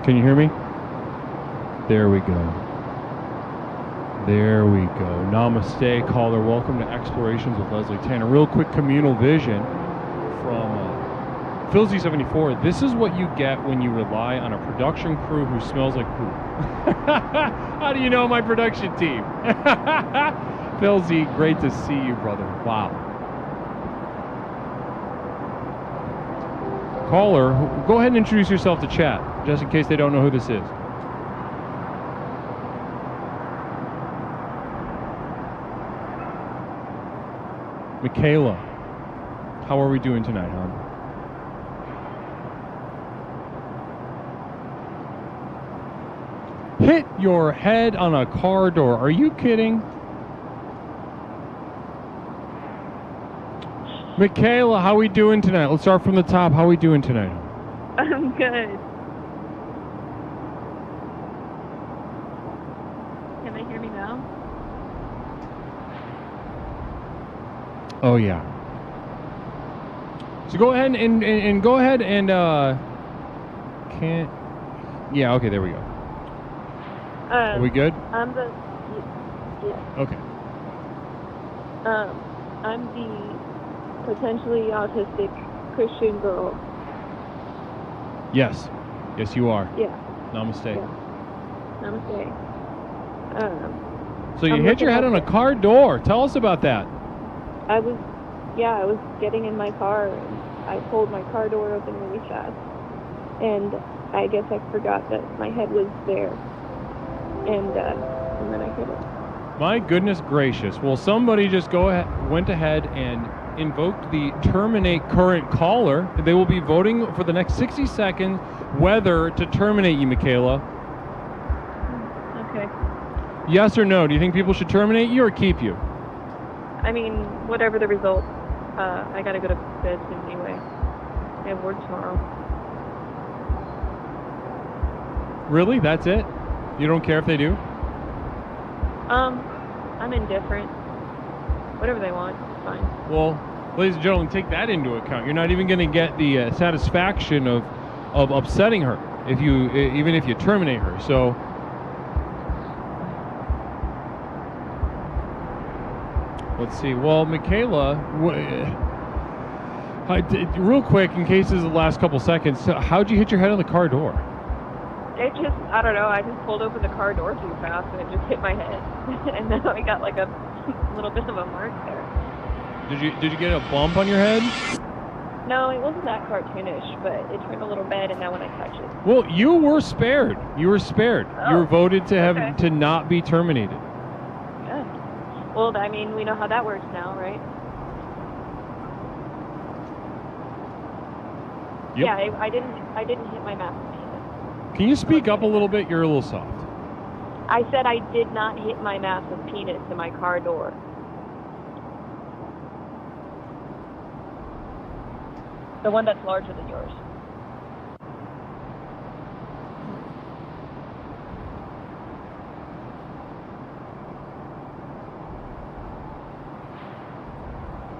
Can you hear me? There we go. There we go. Namaste, caller. Welcome to Explorations with Leslie Tanner. Real quick communal vision from Phil Z74. This is what you get when you rely on a production crew who smells like poop. How do you know my production team? Phil Z, great to see you, brother. Wow. Caller, go ahead and introduce yourself to chat, just in case they don't know who this is. Michaela, how are we doing tonight, hon? Hit your head on a car door. Are you kidding? Michaela, how we doing tonight? Let's start from the top. How we doing tonight? I'm good. Can they hear me now? Oh yeah. So go ahead and go ahead and can't. Yeah. Okay. There we go. Are we good? I'm the. Yeah. Okay. I'm the potentially autistic Christian girl. Yes. Yes, you are. Yeah. Namaste. Yeah. Namaste. So you I'm hit your head looking on at a car door. Tell us about that. I was getting in my car and I pulled my car door open really fast. And I guess I forgot that my head was there. And then I hit it. My goodness gracious. Well, somebody just went ahead and invoked the terminate current caller. They will be voting for the next 60 seconds whether to terminate you, Michaela. Okay. Yes or no? Do you think people should terminate you or keep you? I mean, whatever the result, I gotta go to bed soon anyway. I have work tomorrow. Really? That's it? You don't care if they do? I'm indifferent. Whatever they want, it's fine. Well, ladies and gentlemen, take that into account. You're not even going to get the satisfaction of upsetting her even if you terminate her. So, let's see. Well, Michaela, real quick, in case this is the last couple seconds, how'd you hit your head on the car door? It just, I don't know, I just pulled open the car door too fast and it just hit my head. And now I got like a little bit of a mark there. Did you get a bump on your head? No, it wasn't that cartoonish, but it turned a little red and now when I touch it. Well, you were spared. You were spared. Oh, you were voted to have okay. to not be terminated. Good. Well, I mean, we know how that works now, right? Yep. Yeah, I didn't hit my massive penis. Can you speak up a little bit? You're a little soft. I said I did not hit my massive penis in my car door. The one that's larger than yours.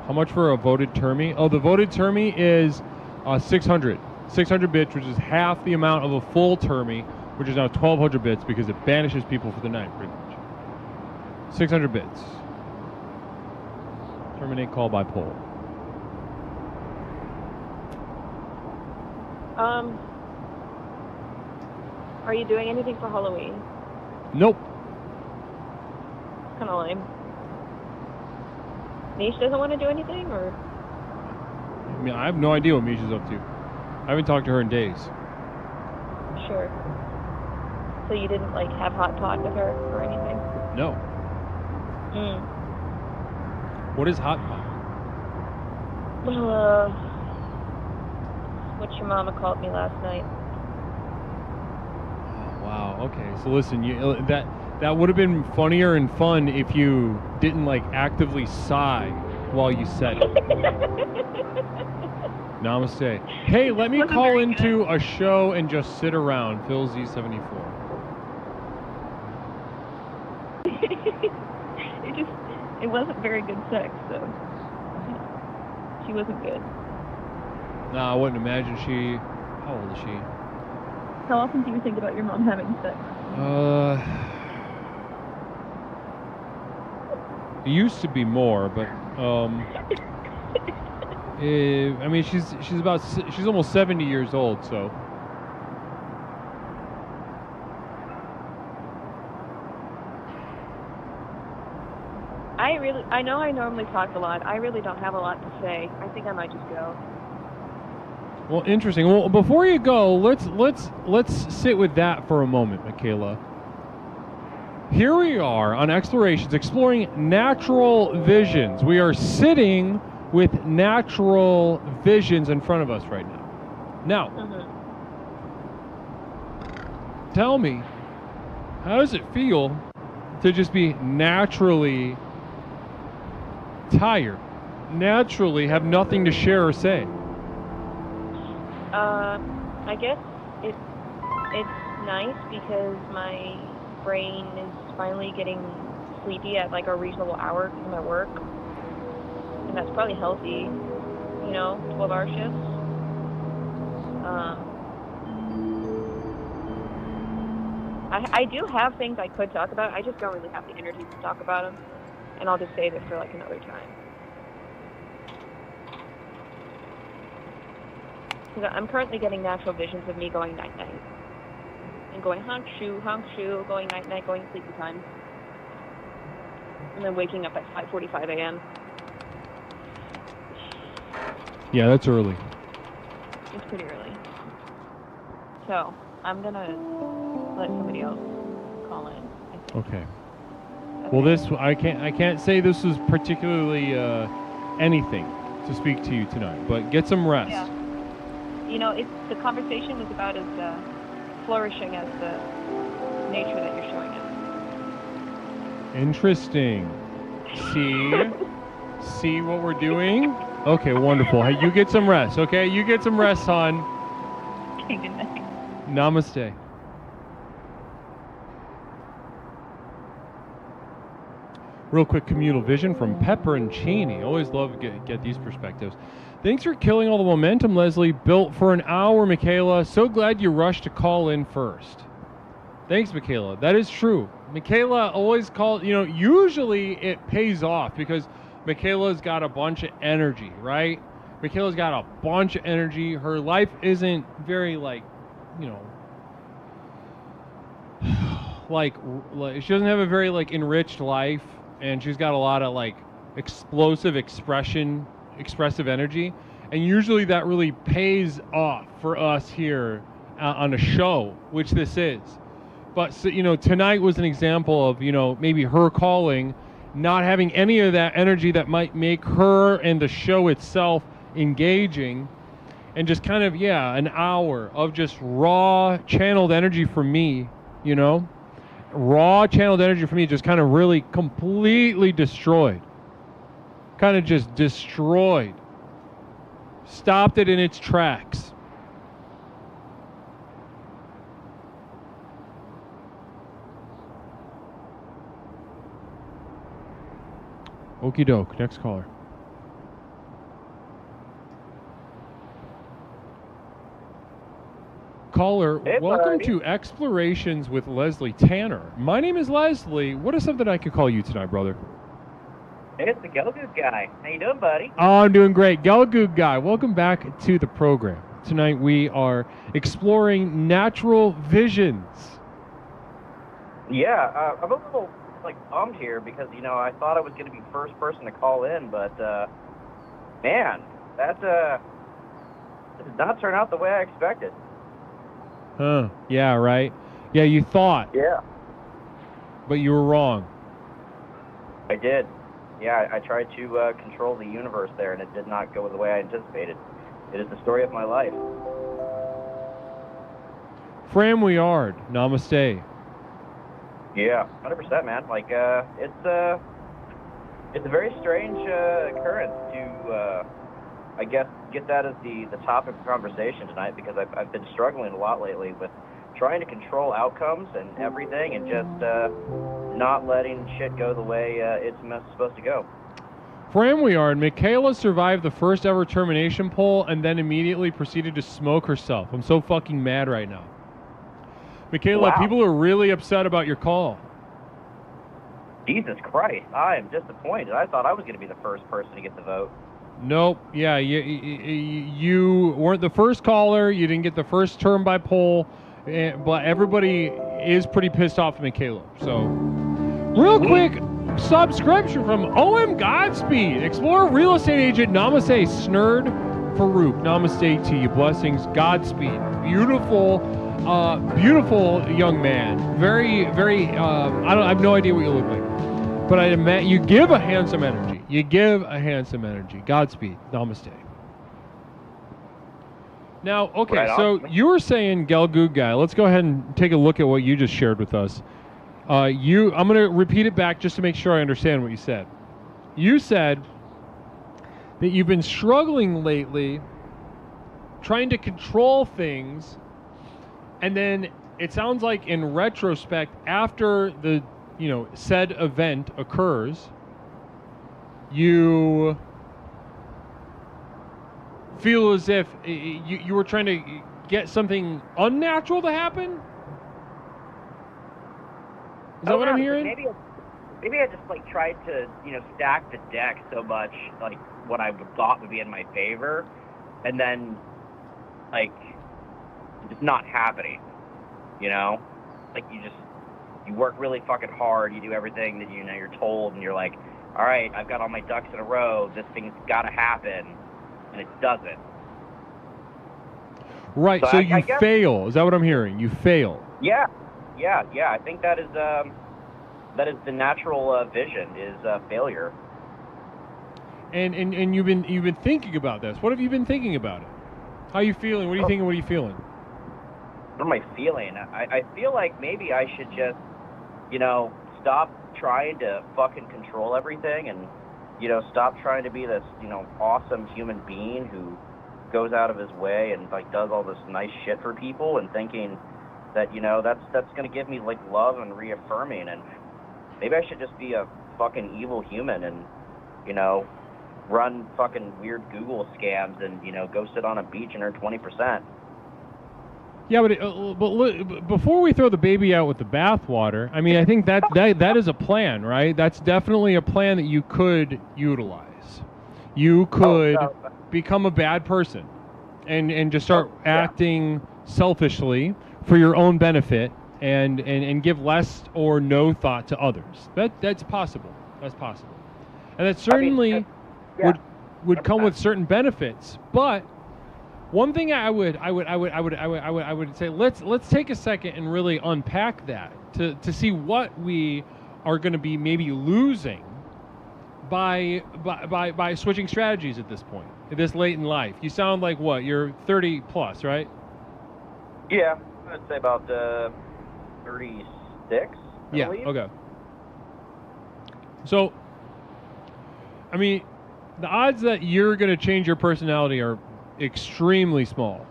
How much for a voted termie? Oh, the voted termie is 600. 600 bits, which is half the amount of a full termie, which is now 1200 bits because it banishes people for the night, pretty much. 600 bits. Terminate call by poll. Are you doing anything for Halloween? Nope. It's kind of lame. Niche doesn't want to do anything, or? I mean, I have no idea what Misha's up to. I haven't talked to her in days. Sure. So you didn't, like, have hot talk with her or anything? No. What is hot pot? What your mama called me last night. Oh, wow. Okay. So listen, that would have been funnier and fun if you didn't like actively sigh while you said it. Namaste. Hey, let me call into a show and just sit around. Phil Z74. It wasn't very good sex, so she wasn't good. Nah, I wouldn't imagine she. How old is she? How often do you think about your mom having sex? It used to be more, but I mean, she's almost 70 years old, so. I know I normally talk a lot. I really don't have a lot to say. I think I might just go. Well, interesting. Well, before you go, let's sit with that for a moment, Michaela. Here we are on Explorations, exploring natural visions. We are sitting with natural visions in front of us right now. Now, tell me, how does it feel to just be naturally tired, naturally have nothing to share or say? I guess it's nice because my brain is finally getting sleepy at like a reasonable hour because of my work, and that's probably healthy, 12-hour shifts. I do have things I could talk about. I just don't really have the energy to talk about them. and I'll just save it for like another time. I'm currently getting natural visions of me going night-night. And going honk shoo, going night-night, going sleepy time. And then waking up at 5:45 a.m. Yeah, that's early. It's pretty early. So, I'm gonna let somebody else call in, I think. Okay. Well, I can't say this is particularly anything to speak to you tonight, but get some rest. Yeah. You know, the conversation was about as flourishing as the nature that you're showing us. Interesting. See what we're doing? Okay, wonderful. Hey, you get some rest, okay? You get some rest, hon. Okay, good night. Namaste. Real quick communal vision from Pepper and Cheney. Always love to get these perspectives. Thanks for killing all the momentum, Leslie. Built for an hour, Michaela. So glad you rushed to call in first. Thanks, Michaela. That is true. Michaela always calls, usually it pays off because Michaela's got a bunch of energy, right? Michaela's got a bunch of energy. Her life isn't very like she doesn't have a very enriched life, and she's got a lot of explosive expressive energy, and usually that really pays off for us here on a show, which this is. But tonight was an example of maybe her calling, not having any of that energy that might make her and the show itself engaging, and just kind of an hour of just raw channeled energy from me, raw channeled energy from me, just kind of really completely destroyed. Kind of just destroyed. Stopped it in its tracks. Okie doke. Next caller. Caller, hey, welcome buddy. to Explorations with Leslie Tanner. My name is Leslie. What is something I could call you tonight, brother? It's the Gelgoog guy. How you doing, buddy? Oh, I'm doing great. Gelgoog guy, welcome back to the program. Tonight we are exploring natural visions. Yeah, I'm a little bummed here because I thought I was going to be first person to call in, but man, that did not turn out the way I expected. Huh? Yeah, right. Yeah, you thought. Yeah, But you were wrong. I did. Yeah, I tried to control the universe there, and it did not go the way I anticipated. It is the story of my life. Fram we are. Namaste. Yeah, 100%, man. It's a very strange occurrence to, I guess, get that as the topic of conversation tonight, because I've been struggling a lot lately with trying to control outcomes and everything, and just not letting shit go the way it's supposed to go. Fram we are. Michaela survived the first ever termination poll and then immediately proceeded to smoke herself. I'm so fucking mad right now. Michaela, Wow. People are really upset about your call. Jesus Christ, I am disappointed. I thought I was going to be the first person to get the vote. Nope. Yeah, you weren't the first caller. You didn't get the first term by poll. But everybody is pretty pissed off at Michaela. So, real quick, subscription from OM Godspeed. Explorer Real Estate Agent Namaste Snurd Farouk. Namaste to you. Blessings. Godspeed. Beautiful, beautiful young man. Very, very, I have no idea what you look like. But you give a handsome energy. You give a handsome energy. Godspeed. Namaste. Now, okay, Right so on. you were saying Gelgoog guy. Let's go ahead and take a look at what you just shared with us. I'm going to repeat it back just to make sure I understand what you said. You said that you've been struggling lately trying to control things, and then it sounds like in retrospect, after the said event occurs, you feel as if you were trying to get something unnatural to happen? Is that what I'm hearing? maybe I just like tried to, stack the deck so much, like what I thought would be in my favor, and then like it's not happening. Like you work really fucking hard, you do everything that you're told, and you're like, all right, I've got all my ducks in a row, this thing's got to happen, and it doesn't. Right. So you guess, fail. Is that what I'm hearing? You fail. Yeah. I think that is the natural vision is failure. And you've been thinking about this. What have you been thinking about it? How are you feeling? What are you thinking? What are you feeling? What am I feeling? I feel like maybe I should just, stop trying to fucking control everything and, stop trying to be this, awesome human being who goes out of his way and like does all this nice shit for people and thinking that, that's going to give me like love and reaffirming, and maybe I should just be a fucking evil human and, run fucking weird Google scams and, go sit on a beach and earn 20%. Yeah, but before we throw the baby out with the bathwater, I mean, I think that is a plan, right? That's definitely a plan that you could utilize. You could become a bad person and just start acting selfishly for your own benefit and give less or no thought to others. That's possible. That's possible. And that certainly would come with certain benefits. But one thing I would say, let's take a second and really unpack that to see what we are going to be maybe losing by switching strategies at this point, this late in life. You sound like what? You're 30 plus, right? Yeah, I'd say about 36. I believe. Okay. So, I mean, the odds that you're going to change your personality are extremely small.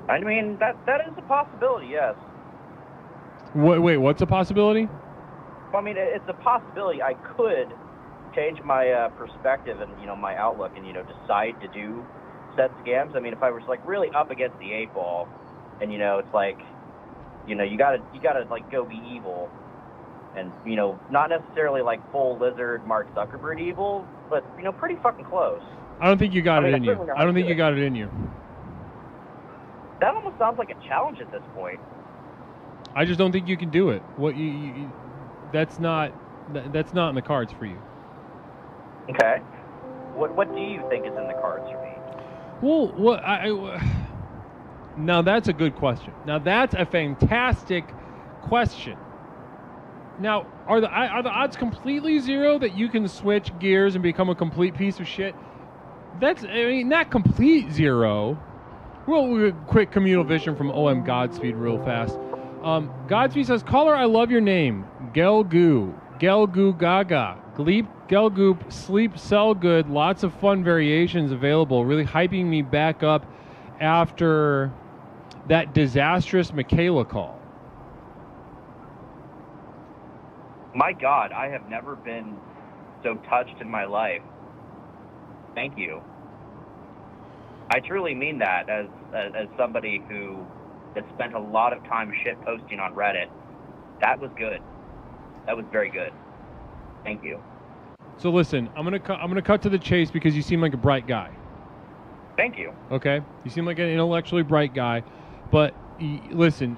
I mean, that is a possibility, yes. Wait, what's a possibility? Well, I mean, it's a possibility I could change my perspective and, my outlook and, decide to do said scams. I mean, if I was, like, really up against the 8 ball and, it's like, you gotta, like, go be evil and, not necessarily, like, full lizard Mark Zuckerberg evil, but, pretty fucking close. I don't think you got it in you. I don't think you got it in you. That almost sounds like a challenge at this point. I just don't think you can do it. That's not in the cards for you. Okay. What do you think is in the cards for me? Well, now that's a good question. Now that's a fantastic question. Now, are the odds completely zero that you can switch gears and become a complete piece of shit? Not complete zero. Well, quick communal vision from OM Godspeed real fast. Godspeed says, caller, I love your name. Gelgoo Gaga. Gleep, Gelgoop, Sleep, Sell Good. Lots of fun variations available. Really hyping me back up after that disastrous Michaela call. My God, I have never been so touched in my life. Thank you. I truly mean that as somebody who has spent a lot of time shit posting on Reddit. That was good. That was very good. Thank you. So listen, I'm gonna cut to the chase because you seem like a bright guy. Thank you. Okay, you seem like an intellectually bright guy, but listen.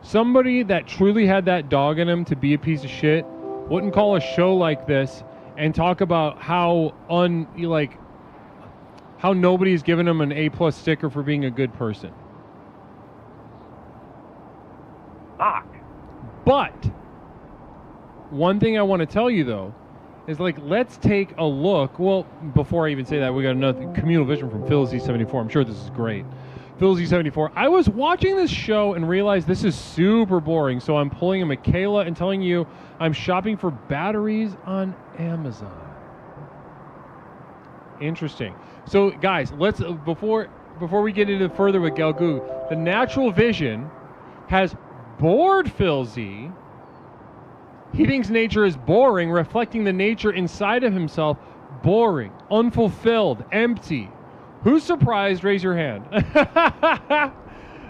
Somebody that truly had that dog in him to be a piece of shit wouldn't call a show like this and talk about how nobody's given him an A+ sticker for being a good person. Fuck. But one thing I want to tell you though is let's take a look. Well, before I even say that, we got another communal vision from Phil Z74. I'm sure this is great. Phil Z74. I was watching this show and realized this is super boring, so I'm pulling a Michaela and telling you I'm shopping for batteries on Amazon. Interesting. So, guys, let's before we get into further with Gelgoo, the natural vision has bored Phil Z. He thinks nature is boring, reflecting the nature inside of himself. Boring, unfulfilled, empty. Who's surprised? Raise your hand.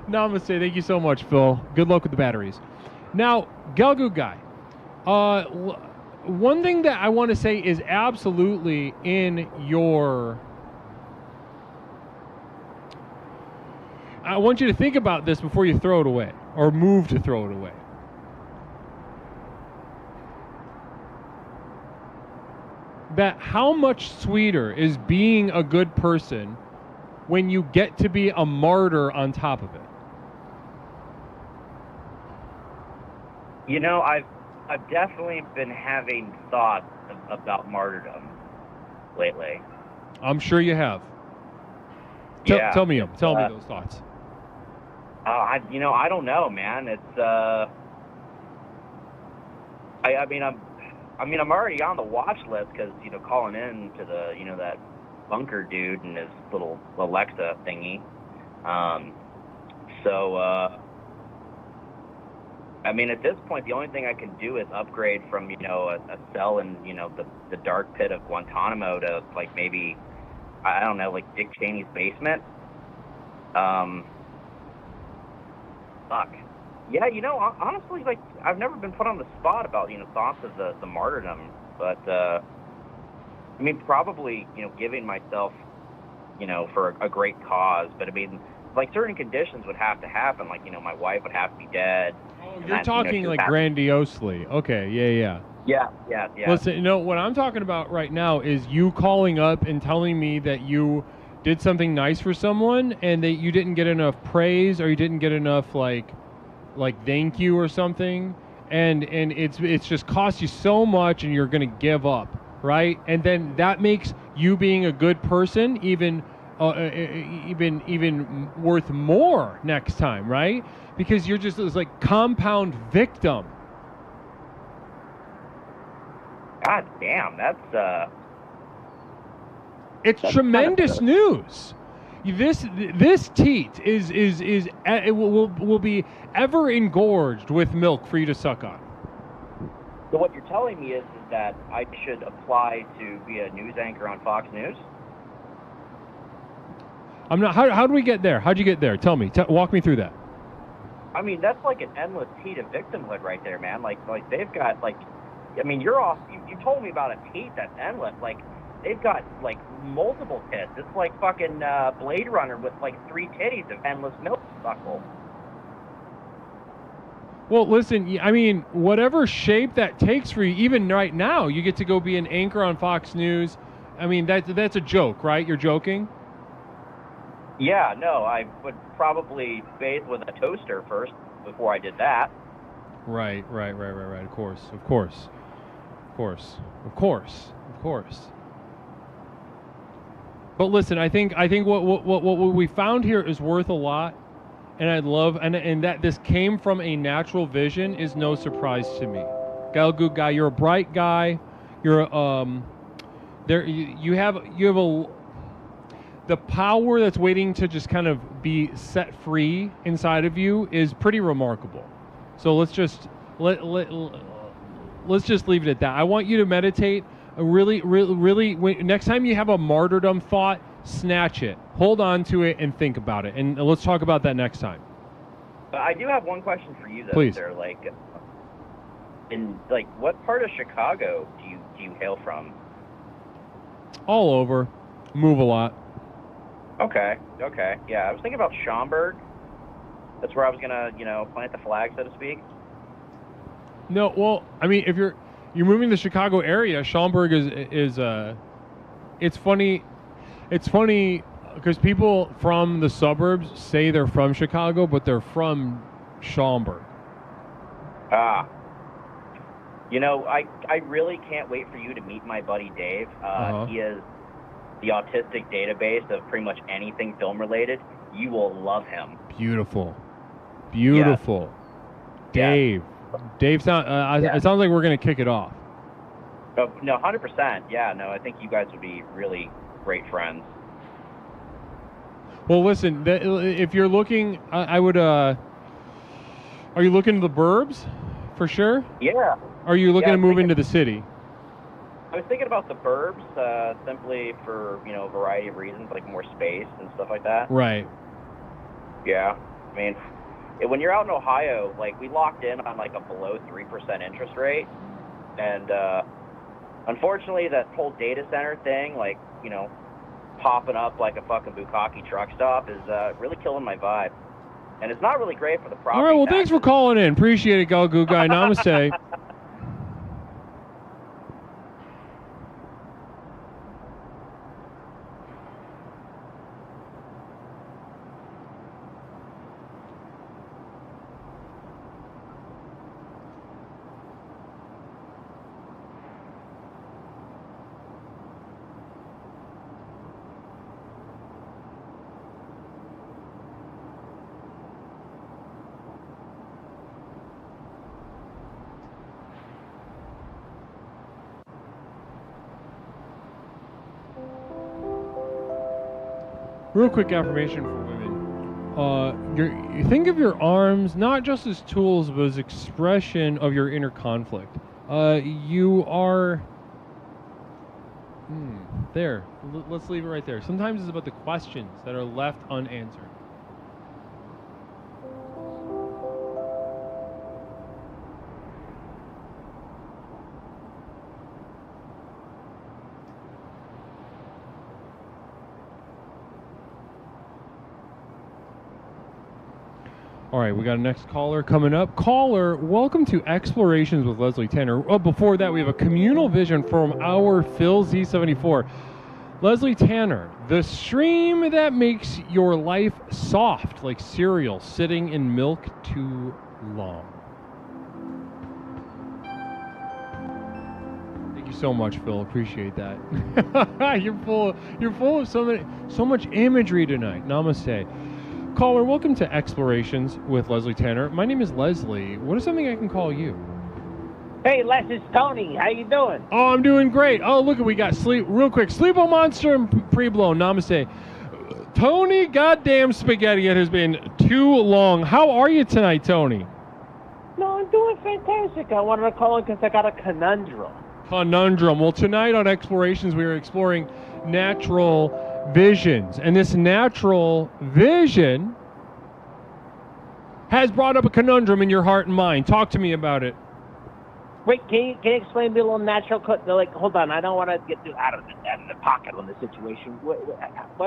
Namaste. Thank you so much, Phil. Good luck with the batteries. Now, Galgood guy, one thing that I want to say is absolutely in your... I want you to think about this before you throw it away or move to throw it away. That how much sweeter is being a good person when you get to be a martyr on top of it? You know, I've definitely been having thoughts about martyrdom lately. I'm sure you have. Yeah. Tell me those thoughts. I don't know, man. It's I'm already on the watch list because calling in to the that bunker dude and his little Alexa thingy. At this point, the only thing I can do is upgrade from a cell in the dark pit of Guantanamo to like maybe I don't know, like Dick Cheney's basement. Fuck. Yeah, honestly, like I've never been put on the spot about thoughts of the martyrdom, but probably giving myself for a great cause, but like certain conditions would have to happen, like my wife would have to be dead. Oh, you're talking like grandiosely. Okay, yeah. Yeah. Listen, what I'm talking about right now is you calling up and telling me that you did something nice for someone and that you didn't get enough praise or you didn't get enough like thank you or something, and it's just cost you so much and you're gonna give up, right? And then that makes you being a good person even worth more next time, right? Because you're just this like compound victim. God damn, that's it's tremendous news. This teat it will be ever engorged with milk for you to suck on. So what you're telling me is that I should apply to be a news anchor on Fox News? I'm not. How do we get there? How'd you get there? Tell me. Walk me through that. That's like an endless teat of victimhood right there, man. Like they've got you're off. You told me about a teat that's endless. Like they've got like multiple tits. It's like fucking Blade Runner with like 3 titties of endless milk buckle. Well, listen. Whatever shape that takes for you, even right now, you get to go be an anchor on Fox News. That's a joke, right? You're joking. Yeah, no, I would probably bathe with a toaster first before I did that. Right. Of course. But listen, I think what we found here is worth a lot, and I'd love and that this came from a natural vision is no surprise to me. Galgood guy, you're a bright guy. You're you have the power that's waiting to just kind of be set free inside of you is pretty remarkable. So let's just leave it at that. I want you to meditate. Really, next time you have a martyrdom thought, snatch it, hold on to it, and think about it. And let's talk about that next time. I do have one question for you, though. Please. Sir. In what part of Chicago do you hail from? All over, move a lot. Okay. Yeah, I was thinking about Schaumburg. That's where I was gonna, plant the flag, so to speak. No, well, if you're moving to the Chicago area, Schaumburg is it's funny because people from the suburbs say they're from Chicago, but they're from Schaumburg. I really can't wait for you to meet my buddy Dave. He is the autistic database of pretty much anything film related. You will love him. Beautiful. Yes. Dave. Dave, it sounds like we're going to kick it off. Oh, no, 100%. Yeah, no, I think you guys would be really great friends. Well, listen, if you're looking, I would, are you looking to the burbs for sure? Yeah. Or are you looking to move into the city? I was thinking about the burbs simply for, a variety of reasons, like more space and stuff like that. Right. Yeah. mean, when you're out in Ohio, like, we locked in on like a below 3% interest rate, and unfortunately, that whole data center thing, like, you know, popping up like a fucking bukkake truck stop is really killing my vibe. And it's not really great for the property. All right, well, taxes. thanks for calling in. Appreciate it, Galgoo Guy. Namaste. Real quick affirmation for women. You think of your arms not just as tools, but as expression of your inner conflict. You are... there. Let's leave it right there. Sometimes it's about the questions that are left unanswered. All right, we got a next caller coming up. Caller, welcome to Explorations with Leslie Tanner. Oh, before that, we have a communal vision from our Phil Z74. Leslie Tanner, the stream that makes your life soft like cereal sitting in milk too long. Thank you so much, Phil. Appreciate that. You're full of so much imagery tonight. Namaste. Caller, welcome to Explorations with Leslie Tanner. My name is Leslie. What is something I can call you? Hey, Les, it's Tony. How you doing? Oh, I'm doing great. Oh, look, we got sleep. Real quick, Sleepo Monster and Pre-Blown. Namaste. Tony, goddamn spaghetti. It has been too long. How are you tonight, Tony? No, I'm doing fantastic. I wanted to call in because I got a conundrum. Conundrum. Well, tonight on Explorations, we are exploring natural visions, and this natural vision has brought up a conundrum in your heart and mind. Talk to me about it. Wait, can you explain me a little natural? Like, hold on, I don't want to get out of the pocket on the situation. What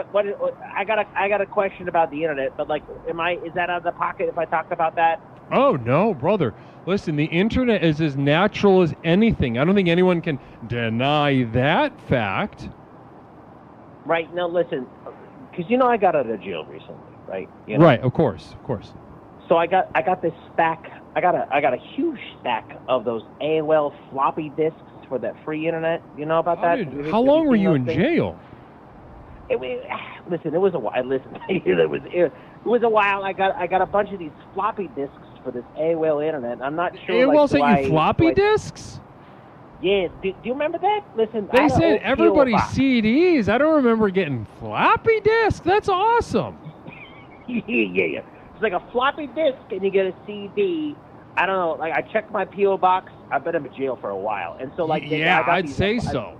I got a question about the internet, but like, is that out of the pocket if I talk about that? Oh no, brother. Listen, the internet is as natural as anything. I don't think anyone can deny that fact. Right, now listen, because I got out of jail recently, right? Right, of course. So I got this stack. I got a huge stack of those AOL floppy disks for that free internet. You know about that? How long were you in jail? Listen, it was a while. Listen, it was a while. I got a bunch of these floppy disks for this AOL internet. I'm not sure. AOL sent you floppy disks? Yeah, do you remember that? Listen, they said everybody's CDs. I don't remember getting floppy disks. That's awesome. Yeah. It's like a floppy disk, and you get a CD. I don't know. Like, I checked my PO box. I've been in jail for a while, and so like I'd say so.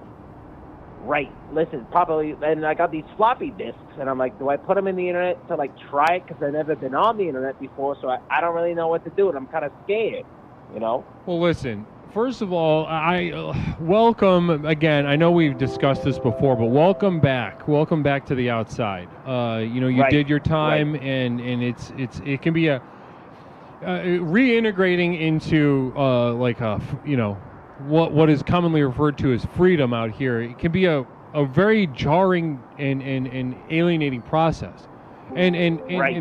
Right. Listen, probably, and I got these floppy disks, and I'm like, do I put them in the internet to like try it? Because I've never been on the internet before, so I don't really know what to do, and I'm kind of scared. Well, listen. First of all, I welcome again. I know we've discussed this before, but welcome back. Welcome back to the outside. You did your time, and it can be a reintegrating into what is commonly referred to as freedom out here. It can be a very jarring and alienating process. And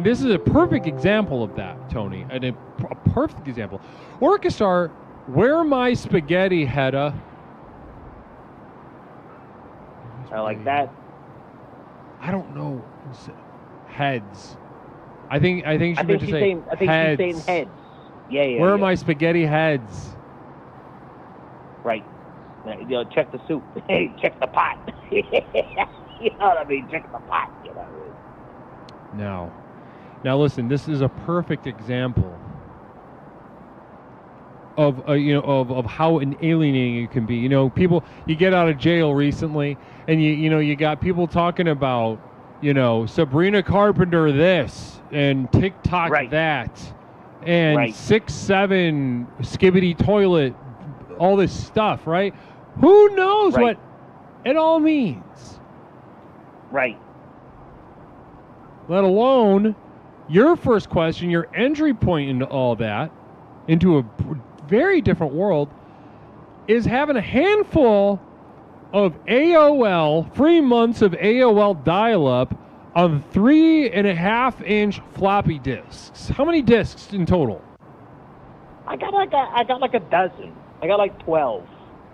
this is a perfect example of that, Tony. And a perfect example. Orchestar. Where my spaghetti, Hedda? I like that. I don't know. Heads. I think she meant to say heads. I think she's saying heads. Yeah. Where are my spaghetti heads? Right. Check the soup. Hey, check the pot. You know what I mean? Check the pot. You know what I mean? Now listen. This is a perfect example of how alienating it can be. People, you get out of jail recently, and you got people talking about you know, Sabrina Carpenter this and TikTok Right. that and Right. 6'7" skibbity toilet, all this stuff, right? Who knows Right. what it all means? Right. Let alone your first question, your entry point into all that, into a very different world, is having a handful of AOL, 3 months of AOL dial-up on 3.5-inch floppy disks. How many disks in total? I got like a dozen. I got like 12.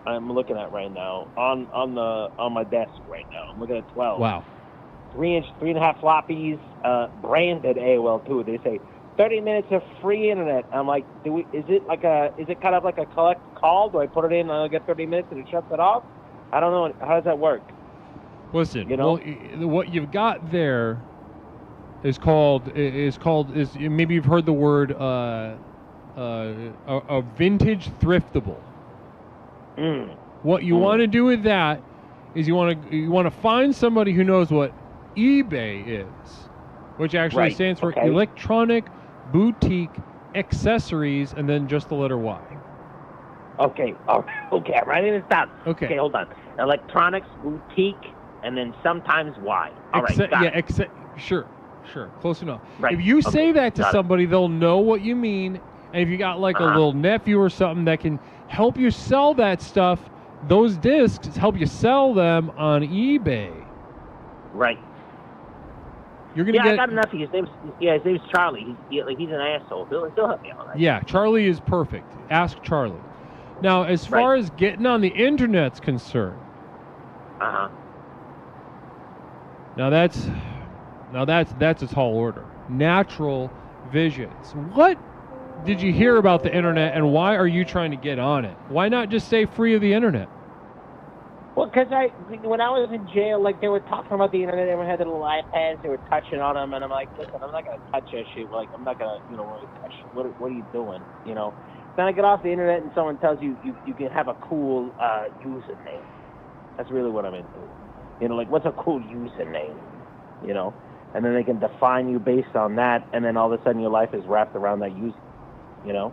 I'm looking at right now on my desk right now. I'm looking at 12. Wow. 3-inch, 3.5 floppies, branded AOL too. They say 30 minutes of free internet. I'm like, is it kind of like a collect call? Do I put it in and I'll get 30 minutes and it shuts it off? I don't know. How does that work? Listen, You know? well, what you've got there is maybe you've heard the word a vintage thriftable. What you want to do with that is you want to find somebody who knows what eBay is, which actually Right. stands for Okay. Electronic Boutique Accessories, and then just the letter Y. Okay. All right. Okay. I'm writing this down. Okay. Okay. Hold on. Electronics boutique, and then sometimes Y. All right. Got it. Sure, close enough. Right. If you say Okay, that to got it. somebody, they'll know what you mean. And if you got like a little nephew or something that can help you sell that stuff, those discs help you sell them on eBay. Right. You're gonna Yeah, get. I got enough. His name's Charlie. He's an asshole. He'll help me out. Right? Yeah, Charlie is perfect. Ask Charlie. Now, as far Right. as getting on the internet's concerned, now that's a tall order. Natural visions. What did you hear about the internet, and why are you trying to get on it? Why not just stay free of the internet? Well, because when I was in jail, like they were talking about the internet, everyone had their little iPads, they were touching on them, and I'm like, listen, I'm not gonna touch that shit. Like, I'm not gonna, really touch. What are you doing? Then I get off the internet and someone tells you can have a cool username. That's really what I'm into. Like what's a cool username? And then they can define you based on that, and then all of a sudden your life is wrapped around that user. Does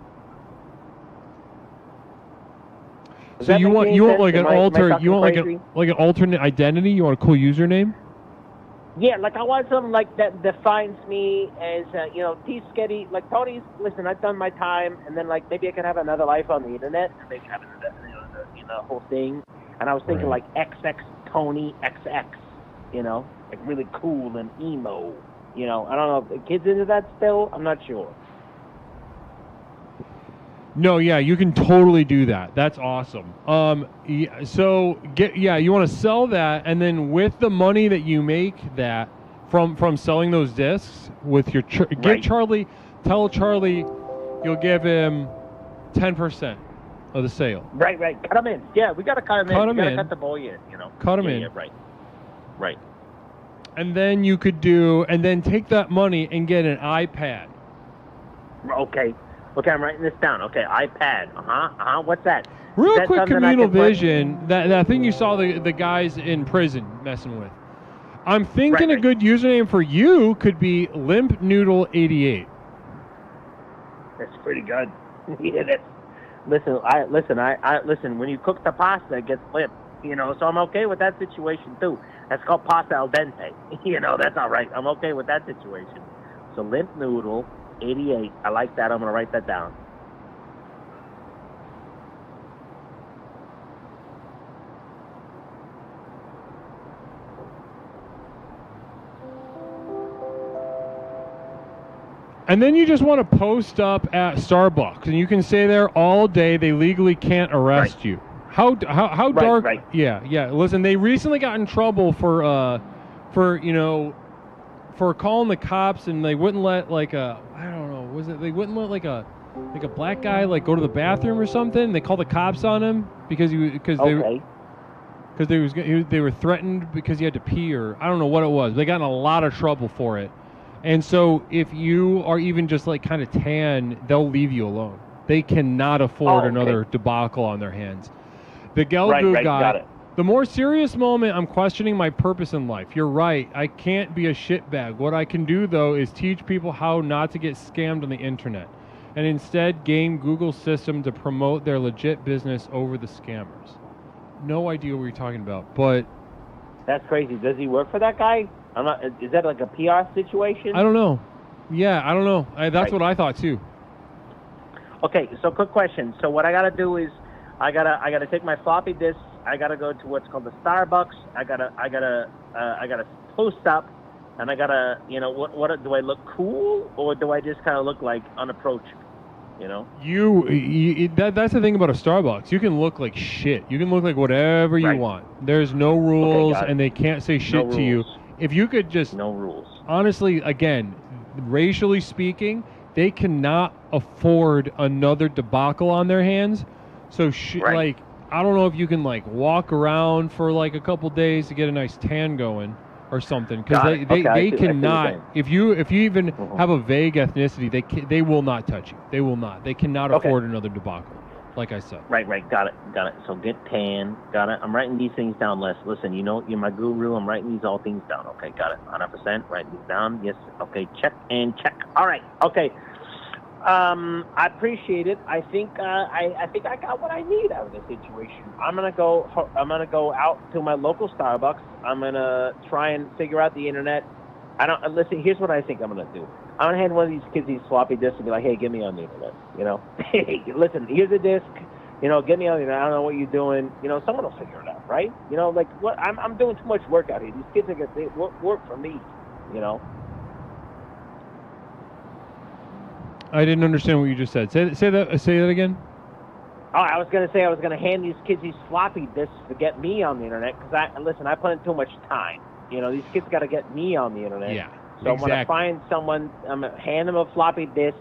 So that you make want any you want sense? like an Am I alter talking you want crazy? like an alternate identity? You want a cool username? Yeah, like I want something like that defines me as, T Sketty. Like Tony's, listen, I've done my time, and then like maybe I can have another life on the internet, and maybe have the whole thing. And I was thinking Right. like XX Tony XX, like really cool and emo. I don't know if the kids into that still. I'm not sure. No, yeah, you can totally do that. That's awesome. So you want to sell that, and then with the money that you make that from selling those discs, with your Right. tell Charlie, you'll give him 10% of the sale. Right. Cut them in. Yeah, we gotta cut them in. Cut We 'em gotta in. cut the boy in. Cut 'em Yeah, in. Yeah, right. And then you could then take that money and get an iPad. Okay, I'm writing this down. Okay, iPad. What's that? Real Is that quick something I communal can put- vision, that thing you saw the guys in prison messing with. I'm thinking Right. a good username for you could be Limp Noodle 88. That's pretty good. Yeah, that's. Listen. When you cook the pasta, it gets limp. So I'm okay with that situation too. That's called pasta al dente. That's all right. I'm okay with that situation. So Limp Noodle 88. I like that. I'm gonna write that down. And then you just want to post up at Starbucks, and you can stay there all day. They legally can't arrest you. How dark? Right. Yeah. Listen, they recently got in trouble for calling the cops, and they wouldn't let they wouldn't let like a black guy go to the bathroom or something. They called the cops on him because they were threatened because he had to pee, or I don't know what it was. They got in a lot of trouble for it. And so if you are even just kind of tan, they'll leave you alone. They cannot afford another debacle on their hands. The Gelgu Right, guy, got it. The more serious moment, I'm questioning my purpose in life. You're right. I can't be a shitbag. What I can do, though, is teach people how not to get scammed on the internet and instead game Google's system to promote their legit business over the scammers. No idea what you're talking about, but... That's crazy. Does he work for that guy? I'm not. Is that like a PR situation? I don't know. Yeah, I don't know. That's what I thought, too. Okay, so quick question. So what I got to do is I gotta take my floppy disk. I gotta go to what's called the Starbucks. I gotta post up, and I gotta, what do I look cool, or do I just kind of look like unapproachable? That's the thing about a Starbucks. You can look like shit. You can look like whatever you want. There's no rules, and they can't say shit to you. If you could just... No rules. Honestly, again, racially speaking, they cannot afford another debacle on their hands. So, like, I don't know if you can, like, walk around for, like, a couple days to get a nice tan going or something. Because they cannot... If you even have a vague ethnicity, they will not touch you. They will not. They cannot afford another debacle, like I said. Right. Got it. So get tan. Got it. I'm writing these things down, Les. Listen, you're my guru. I'm writing these all things down. Okay, got it. 100%. Write these down. Yes. Okay, check and check. All right. Okay. I appreciate it. I think I got what I need out of this situation. I'm gonna go out to my local Starbucks. I'm gonna try and figure out the internet. Listen. Here's what I think I'm gonna do. I'm gonna hand one of these kids these floppy disks and be like, "Hey, get me on the internet." Hey, listen. Here's a disk. Get me on the internet. I don't know what you're doing. Someone will figure it out, right? Like what? I'm doing too much work out here. These kids they work for me. I didn't understand what you just said. Say that again. Oh, I was going to say I was going to hand these kids these floppy disks to get me on the internet because I put in too much time. These kids got to get me on the internet. Yeah, so when I find someone, I'm going to hand them a floppy disk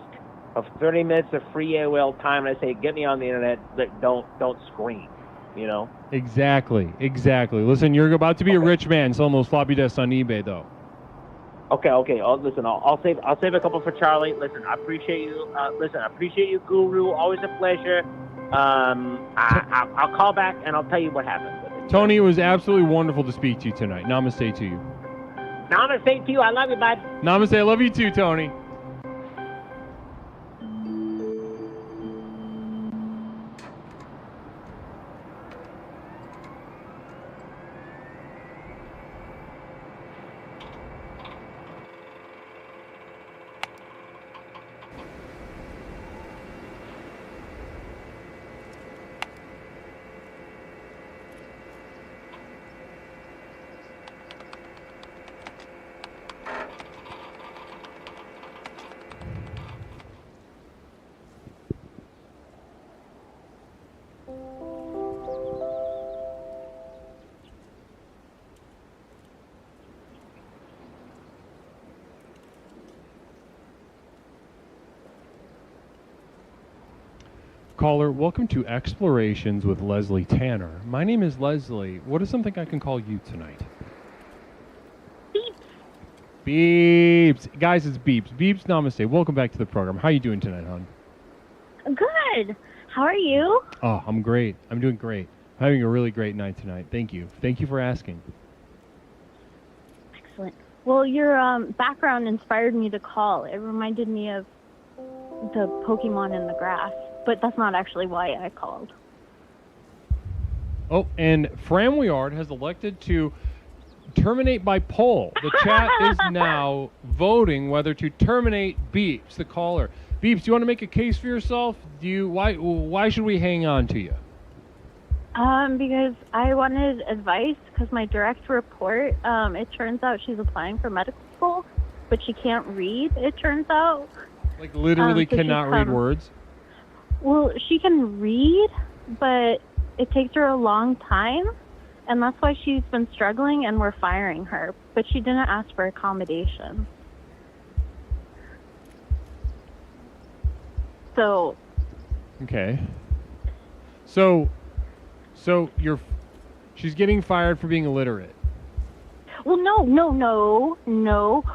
of 30 minutes of free AOL time, and I say, get me on the internet, but don't scream. Exactly. Listen, you're about to be a rich man selling those floppy disks on eBay, though. Okay. Listen, I'll save a couple for Charlie. Listen, I appreciate you. I appreciate you, Guru. Always a pleasure. I'll call back and I'll tell you what happened with it. Tony, it was absolutely wonderful to speak to you tonight. Namaste to you. Namaste to you. I love you, bud. Namaste. I love you too, Tony. Caller, welcome to Explorations with Leslie Tanner. My name is Leslie. What is something I can call you tonight? Beeps. Guys, it's Beeps. Beeps, namaste. Welcome back to the program. How are you doing tonight, hon? Good. How are you? Oh, I'm great. I'm doing great. I'm having a really great night tonight. Thank you. Thank you for asking. Excellent. Well, your background inspired me to call. It reminded me of the Pokemon in the grass, but that's not actually why I called. Oh, and Framwiard has elected to terminate by poll. The chat is now voting whether to terminate Beeps, the caller. Beeps, do you want to make a case for yourself? Why should we hang on to you? Because I wanted advice, because my direct report, it turns out she's applying for medical school, but she can't read, it turns out. Like literally so cannot read words? Well, she can read, but it takes her a long time, and that's why she's been struggling, and we're firing her. But she didn't ask for accommodation. So... Okay. So she's getting fired for being illiterate. Well, no.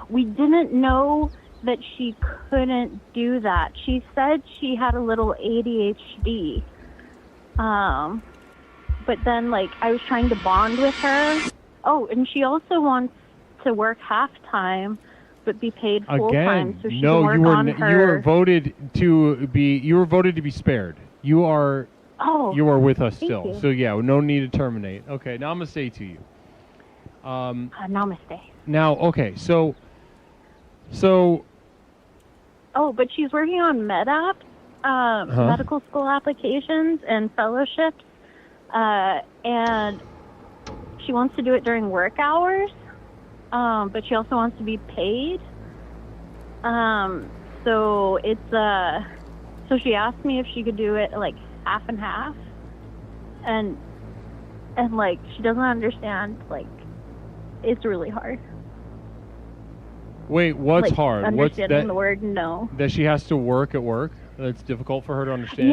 We didn't know that she couldn't do that. She said she had a little ADHD. but then like I was trying to bond with her. Oh, and she also wants to work half-time but be paid full-time. Again, So she no, can work on her... you were voted to be spared. You are with us still. You. So yeah, no need to terminate. Okay, now I'm gonna say to you. Namaste. Now, okay, so. Oh, but she's working on med-apps, medical school applications and fellowships, and she wants to do it during work hours, but she also wants to be paid. So it's so she asked me if she could do it like half and half, and like she doesn't understand, like it's really hard. Wait, what's like, hard? Understanding What's that? The word no. That she has to work at work? That's difficult for her to understand?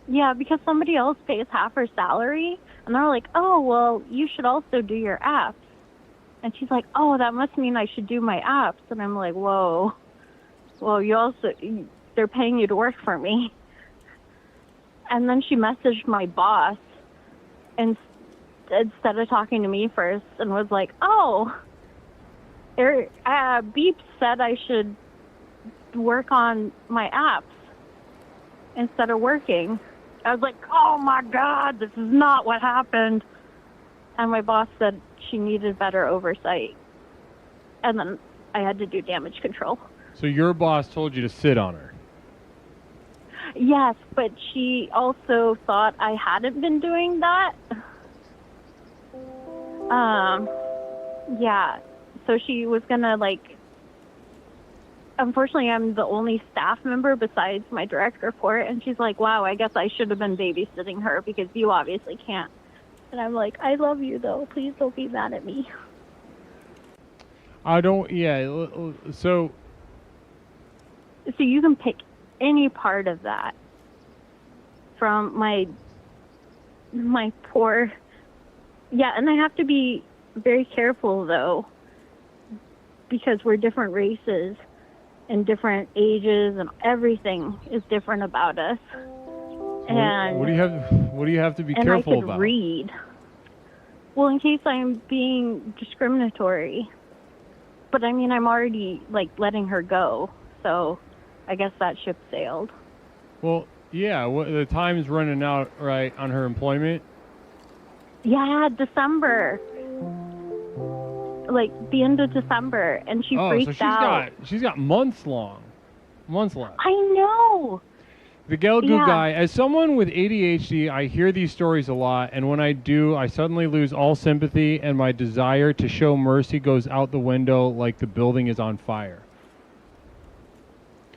Yeah, because somebody else pays half her salary, and they're like, oh, well, you should also do your apps. And she's like, oh, that must mean I should do my apps. And I'm like, whoa, well, they're paying you to work for me. And then she messaged my boss instead of talking to me first and was like, oh, Beep said I should work on my apps instead of working. I was like, oh my God, this is not what happened. And my boss said she needed better oversight. And then I had to do damage control. So your boss told you to sit on her? Yes, but she also thought I hadn't been doing that. Yeah. So she was gonna unfortunately I'm the only staff member besides my direct report, and she's like, wow, I guess I should have been babysitting her because you obviously can't. And I'm like, I love you though, please don't be mad at me. So you can pick any part of that from my poor, and I have to be very careful though, because we're different races and different ages, and everything is different about us. And what do you have to be careful about? And I could read. Well, in case I'm being discriminatory. But I mean, I'm already letting her go, so I guess that ship sailed. Well, yeah, the time's running out, right, on her employment? Yeah, December. The end of December, and she freaked out. She's got months left. I know. The Gelgu guy, as someone with ADHD, I hear these stories a lot, and when I do, I suddenly lose all sympathy, and my desire to show mercy goes out the window like the building is on fire.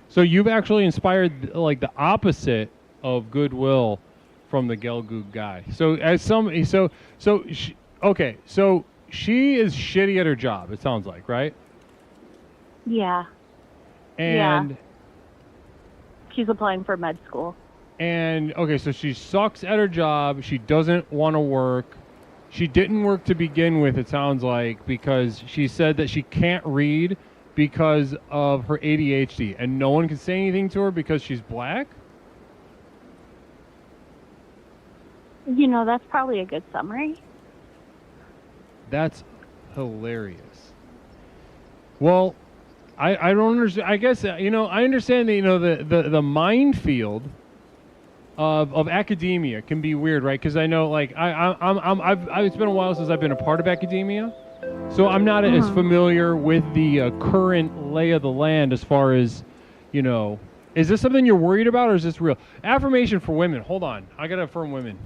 So you've actually inspired the opposite of goodwill from the Gelgu guy. So she is shitty at her job, it sounds like, right? Yeah. And she's applying for med school. And okay, so she sucks at her job. She doesn't want to work. She didn't work to begin with, it sounds like, because she said that she can't read because of her ADHD, and no one can say anything to her because she's black? That's probably a good summary. That's hilarious. Well, I don't understand. I guess I understand that the minefield of academia can be weird, right? Because I know it's been a while since I've been a part of academia, so I'm not as familiar with the current lay of the land as far as Is this something you're worried about, or is this real? Affirmation for women. Hold on, I gotta affirm women.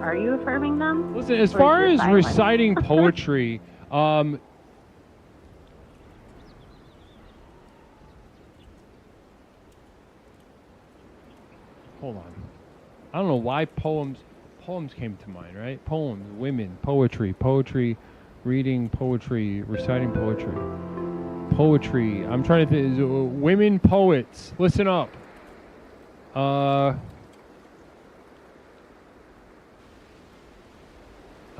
Are you affirming them? Listen, as far as reciting poetry, hold on. I don't know why poems came to mind, right? Poems, women, poetry, reading poetry, reciting poetry. Poetry. I'm trying to think. Women poets. Listen up.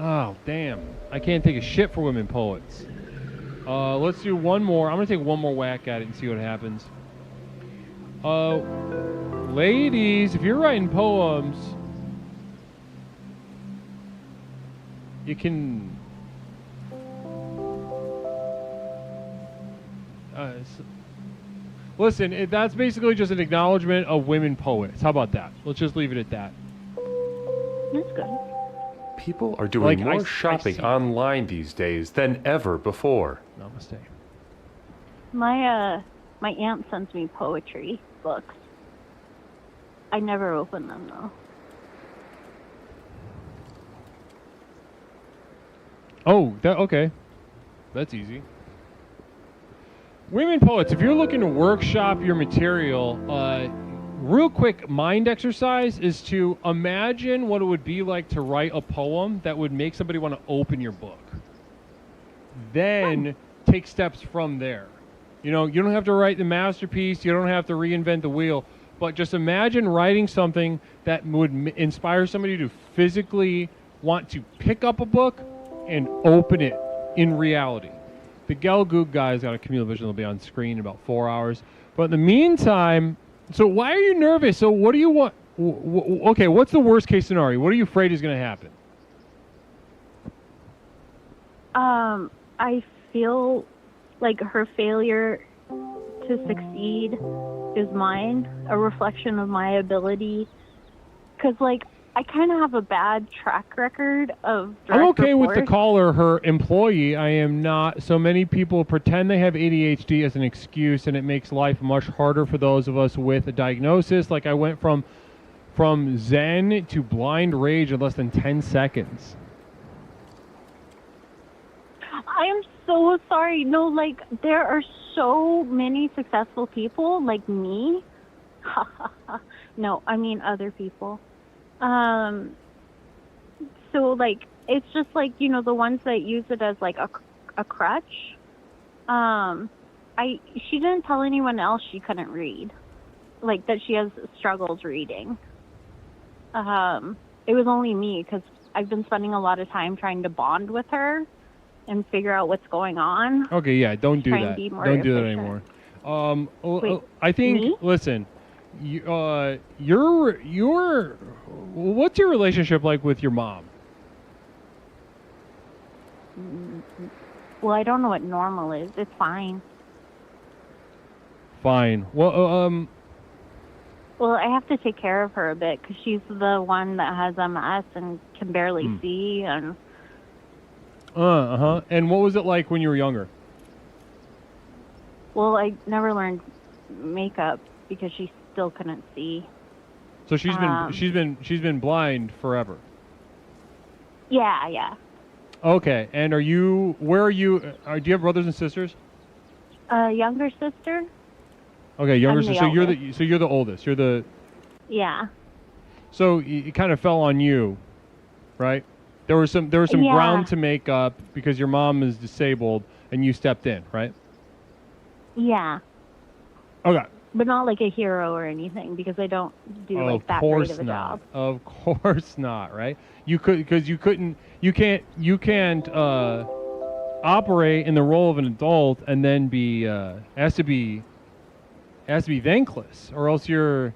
Oh, damn. I can't take a shit for women poets. Let's do one more. I'm going to take one more whack at it and see what happens. Ladies, if you're writing poems, you can... listen, that's basically just an acknowledgement of women poets. How about that? Let's just leave it at that. That's good. People are doing Like, more shopping online these days than ever before. Namaste. My aunt sends me poetry books. I never open them though. Oh, okay. That's easy. Women poets, if you're looking to workshop your material, real quick mind exercise is to imagine what it would be like to write a poem that would make somebody want to open your book. Then take steps from there. You know, you don't have to write the masterpiece, you don't have to reinvent the wheel, but just imagine writing something that would inspire somebody to physically want to pick up a book and open it in reality. The Gel Goog guy's got a Camille Vision that'll be on screen in about 4 hours. But in the meantime, so why are you nervous? So what do you want? Okay, what's the worst case scenario? What are you afraid is going to happen? I feel like her failure to succeed is mine, a reflection of my ability. Because, like, I kind of have a bad track record of direct I'm okay with the reports. caller, her employee. I am not. So many people pretend they have ADHD as an excuse, and it makes life much harder for those of us with a diagnosis. Like, I went from Zen to blind rage in less than 10 seconds. I am so sorry. No, like, there are so many successful people like me. No, I mean other people. So, like, it's just like, you know, the ones that use it as, like, a crutch. She didn't tell anyone else she couldn't read. Like, that she has struggles reading. It was only me, because I've been spending a lot of time trying to bond with her and figure out what's going on. Okay, yeah, don't do Try and that. be more Don't do that efficient. anymore. Wait, I think. me? Listen, what's your relationship like with your mom? Well, I don't know what normal is. It's fine. Fine. Well, Well, I have to take care of her a bit because she's the one that has MS and can barely see. And And what was it like when you were younger? well, I never learned makeup because she still couldn't see. So she's been blind forever. Yeah. Okay. And where are you? Do you have brothers and sisters? Younger sister. Okay, younger I'm the sister. oldest. You're the oldest. You're the. Yeah. So it kind of fell on you, right? There was some Yeah. ground to make up because your mom is disabled and you stepped in, right? Yeah. Okay. But not like a hero or anything because I don't do like that great of a job. Of course not, right? You can't operate in the role of an adult and then be has to be thankless, or else you're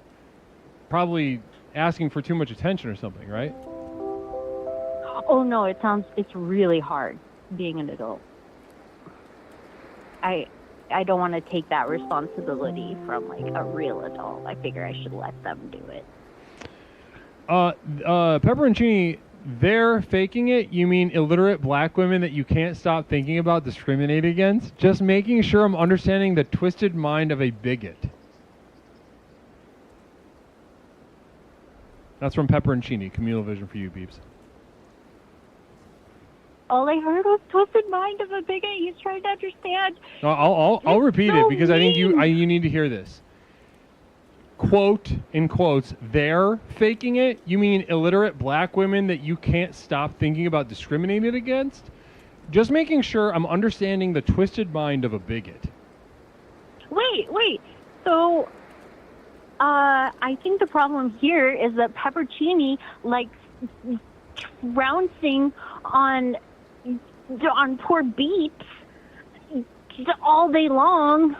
probably asking for too much attention or something, right? Oh no, it's really hard being an adult. I don't want to take that responsibility from like a real adult. I figure I should let them do it. Pepperoncini, they're faking it. You mean illiterate black women that you can't stop thinking about discriminating against? Just making sure I'm understanding the twisted mind of a bigot. That's from Pepperoncini, Camille Vision for you, beeps. All I heard was twisted mind of a bigot. He's trying to understand. I'll repeat so it because I think you mean. need to hear this. Quote, in quotes, they're faking it. You mean illiterate black women that you can't stop thinking about discriminating against? Just making sure I'm understanding the twisted mind of a bigot. Wait. So, I think the problem here is that Pepperoncini likes trouncing on poor Beeps all day long,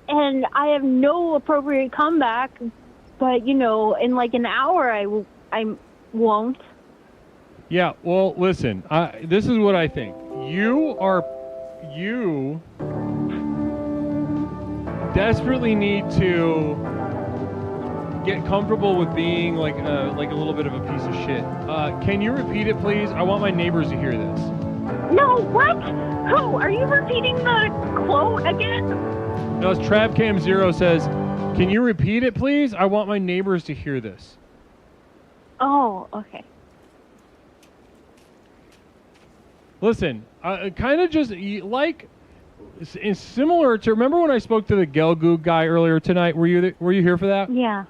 and I have no appropriate comeback. But in like an hour, I won't. Yeah. Well, listen. This is what I think. You desperately need to get comfortable with being like a little bit of a piece of shit. Can you repeat it, please? I want my neighbors to hear this. No, what? Who? Are you repeating the quote again? No, it's TravCam0 says, can you repeat it, please? I want my neighbors to hear this. Oh, okay. Listen, kind of just like, it's similar to, remember when I spoke to the Gelgoog guy earlier tonight? Were you here for that? Yeah.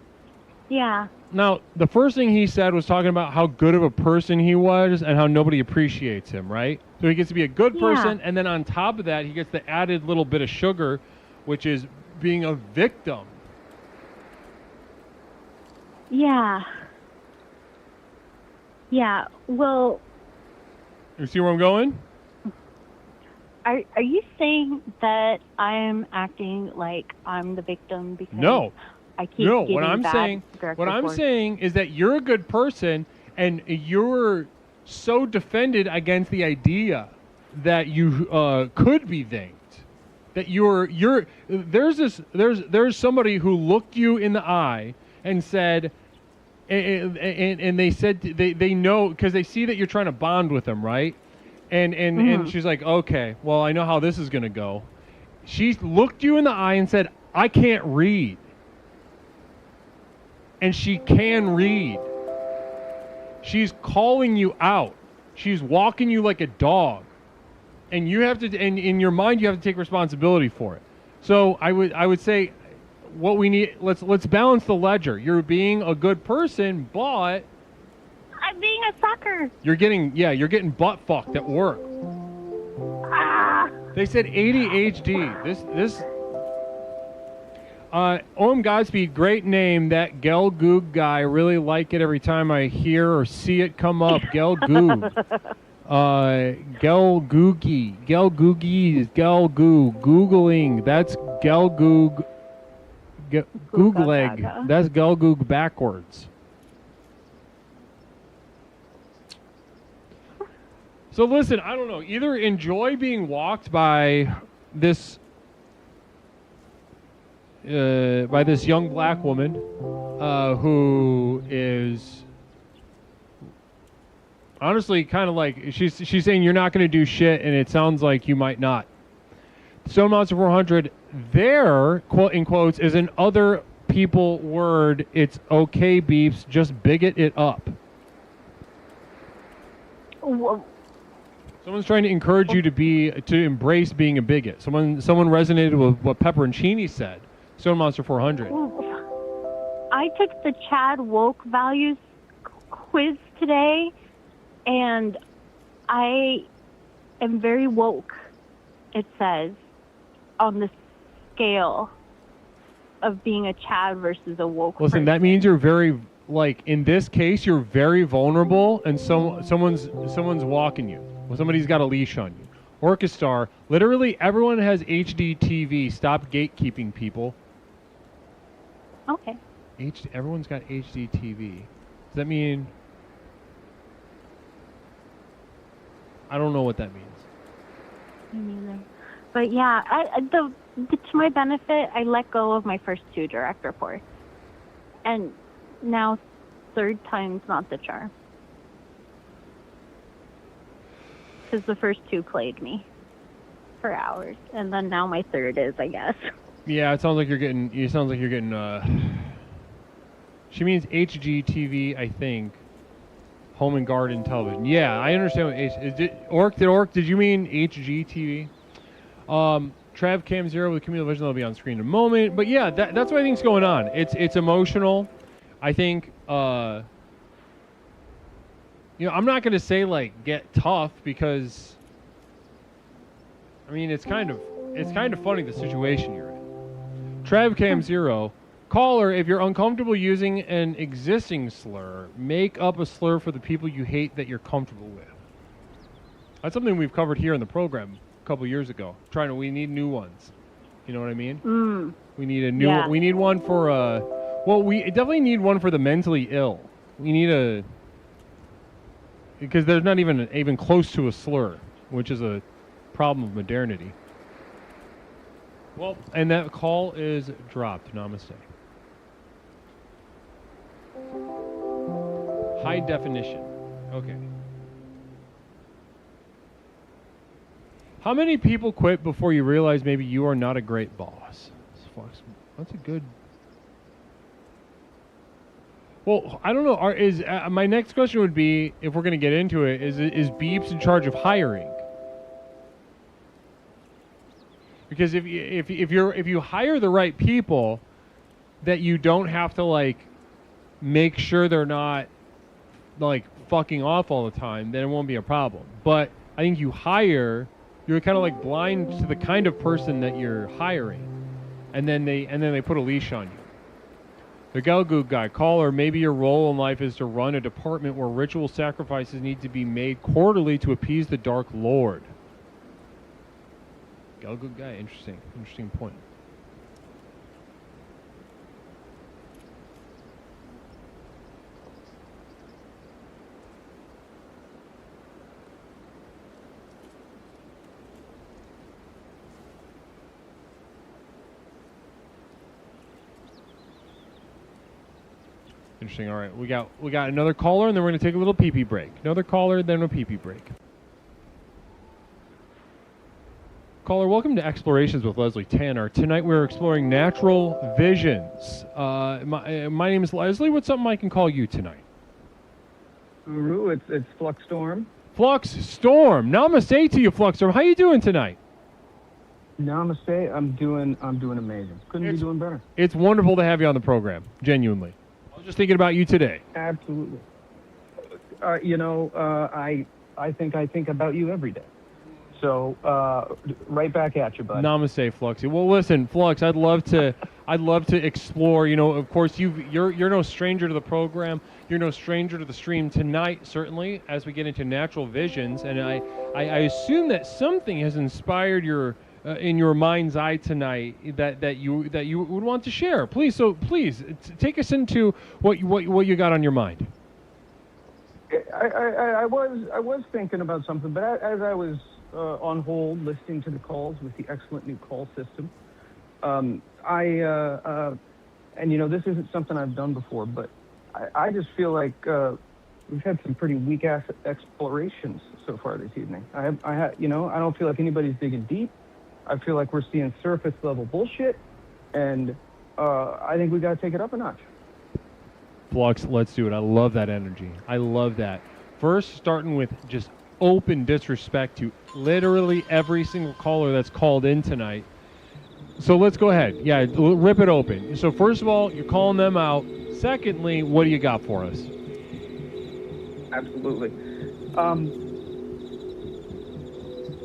Yeah. Now, the first thing he said was talking about how good of a person he was and how nobody appreciates him, right? So he gets to be a good person, and then on top of that, he gets the added little bit of sugar, which is being a victim. Yeah. Yeah. Well, you see where I'm going? Are you saying that I'm acting like I'm the victim because No. I keep getting what I'm saying is that you're a good person and you're so defended against the idea that you could be thanked. That there's somebody who looked you in the eye and said, and they said they know because they see that you're trying to bond with them, right? And she's like, okay, well, I know how this is gonna go. She looked you in the eye and said, I can't read. And she can read. She's calling you out. She's walking you like a dog. And you have to, and in your mind, you have to take responsibility for it. So I would say, what we need, let's balance the ledger. You're being a good person, but I'm being a sucker. you're getting butt fucked at work. They said ADHD. This. OM Godspeed, great name. That Gelgoog guy, really like it every time I hear or see it come up. Gelgoog. Gelgoogie. Gelgoogies. Gelgoog. Googling. That's Gelgoog. Googleg. That's Gelgoog backwards. So listen, I don't know. Either enjoy being walked by this young black woman who is honestly kind of like she's saying you're not going to do shit, and it sounds like you might not. Stone Monster 400 there, quote in quotes, is an other people word. It's okay, beeps. Just bigot it up. Whoa. Someone's trying to encourage you to embrace being a bigot. Someone resonated with what Pepper and Cheney said. Stone Monster 400. I took the Chad Woke Values quiz today, and I am very woke, it says, on the scale of being a Chad versus a woke person. That means you're very, like, in this case, you're very vulnerable, and someone's walking you. Well, somebody's got a leash on you. Orchestar, literally everyone has HD TV. Stop gatekeeping, people. Okay. Everyone's got HD TV. Does that mean? I don't know what that means. Me neither. But yeah, to my benefit, I let go of my first 2 direct reports, and now third time's not the charm. Because the first 2 played me for hours, and then now my third is, I guess. Yeah, it sounds like you're getting. She means HGTV, I think. Home and garden television. Yeah, I understand what did you mean HGTV? TravCam0 with Communal Vision, that'll be on screen in a moment. But yeah, that's what I think's going on. It's emotional. I think I'm not gonna say like get tough, because I mean it's kind of funny the situation you're in. TravCam0, caller, if you're uncomfortable using an existing slur, make up a slur for the people you hate that you're comfortable with. That's something we've covered here in the program couple years ago. We need new ones. You know what I mean? Mm. We need a new. Yeah. We need one for well, we definitely need one for the mentally ill. We need because there's not even close to a slur, which is a problem of modernity. Well, and that call is dropped. Namaste. High definition. Okay. How many people quit before you realize maybe you are not a great boss? That's a good. Well, I don't know. My next question would be, if we're going to get into it, is Beeps in charge of hiring? Because if you hire the right people, that you don't have to like make sure they're not like fucking off all the time, then it won't be a problem. But I think you're kind of like blind to the kind of person that you're hiring, and then they put a leash on you. The Galgoog guy, caller, maybe your role in life is to run a department where ritual sacrifices need to be made quarterly to appease the Dark Lord. Galgoog guy, interesting point. Interesting. All right, we got another caller, and then we're going to take a little pee-pee break. Another caller, then a pee-pee break. Caller, welcome to Explorations with Leslie Tanner. Tonight we're exploring natural visions. My name is Leslie. What's something I can call you tonight? Guru, it's Flux Storm. Flux Storm. Namaste to you, Flux Storm. How you doing tonight? Namaste. I'm doing amazing. Couldn't be doing better. It's wonderful to have you on the program. Genuinely. I was just thinking about you today. Absolutely. I think about you every day. So right back at you, bud. Namaste, Fluxy. Well, listen, Flux, I'd love to explore. Of course, you're no stranger to the program. You're no stranger to the stream tonight. Certainly, as we get into natural visions, and I assume that something has inspired your in your mind's eye tonight that you would want to share. Please take us into what you got on your mind. I was thinking about something, but as I was on hold listening to the calls with the excellent new call system, and this isn't something I've done before, but I just feel like we've had some pretty weak ass explorations so far this evening. I don't feel like anybody's digging deep. I feel like we're seeing surface level bullshit, and I think we got to take it up a notch. Flux, let's do it. I love that energy. I love that. First, starting with just open disrespect to literally every single caller that's called in tonight. So let's go ahead. Yeah, rip it open. So first of all, you're calling them out. Secondly, what do you got for us? Absolutely.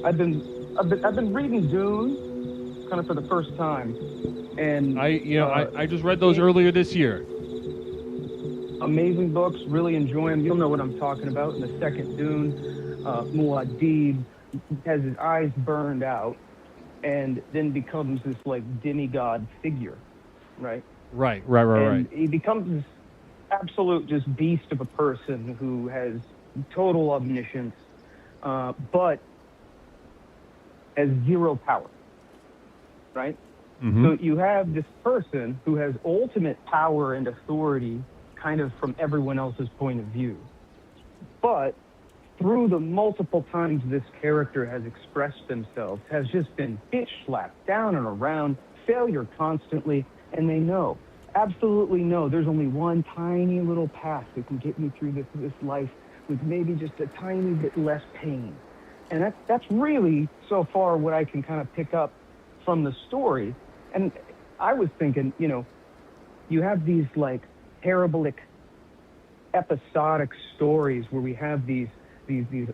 I've been reading Dune kind of for the first time, and I just read those earlier this year. Amazing books, really enjoy them. You'll know what I'm talking about. In the second Dune, Muad'Dib has his eyes burned out, and then becomes this like demigod figure, right? Right. And he becomes this absolute just beast of a person who has total omniscience, but has zero power, right? Mm-hmm. So you have this person who has ultimate power and authority kind of from everyone else's point of view. But through the multiple times this character has expressed themselves, has just been bitch slapped down and around, failure constantly, and they know, absolutely know, there's only one tiny little path that can get me through this life with maybe just a tiny bit less pain. And that's really, so far, what I can kind of pick up from the story. And I was thinking, you have these like parabolic, episodic stories where we have these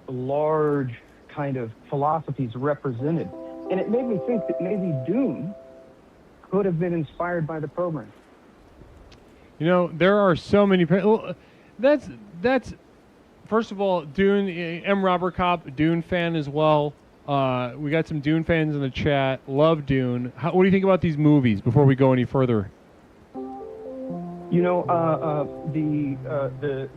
large kind of philosophies represented. And it made me think that maybe Dune could have been inspired by the program. There are so many. That's first of all, Dune. M. Robert Kopp, Dune fan as well. We got some Dune fans in the chat. Love Dune. What do you think about these movies before we go any further? You know, the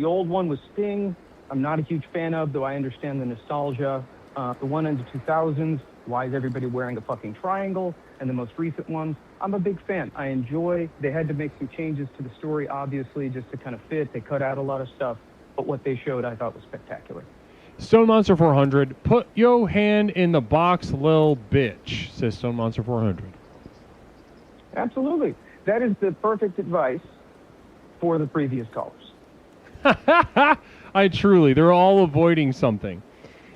old one was Sting. I'm not a huge fan of, though I understand the nostalgia. The one in the 2000s, why is everybody wearing a fucking triangle? And the most recent ones, I'm a big fan. I enjoy. They had to make some changes to the story, obviously, just to kind of fit. They cut out a lot of stuff, but what they showed I thought was spectacular. Stone Monster 400, put your hand in the box, lil bitch, says Stone Monster 400. Absolutely. That is the perfect advice for the previous callers. They're all avoiding something.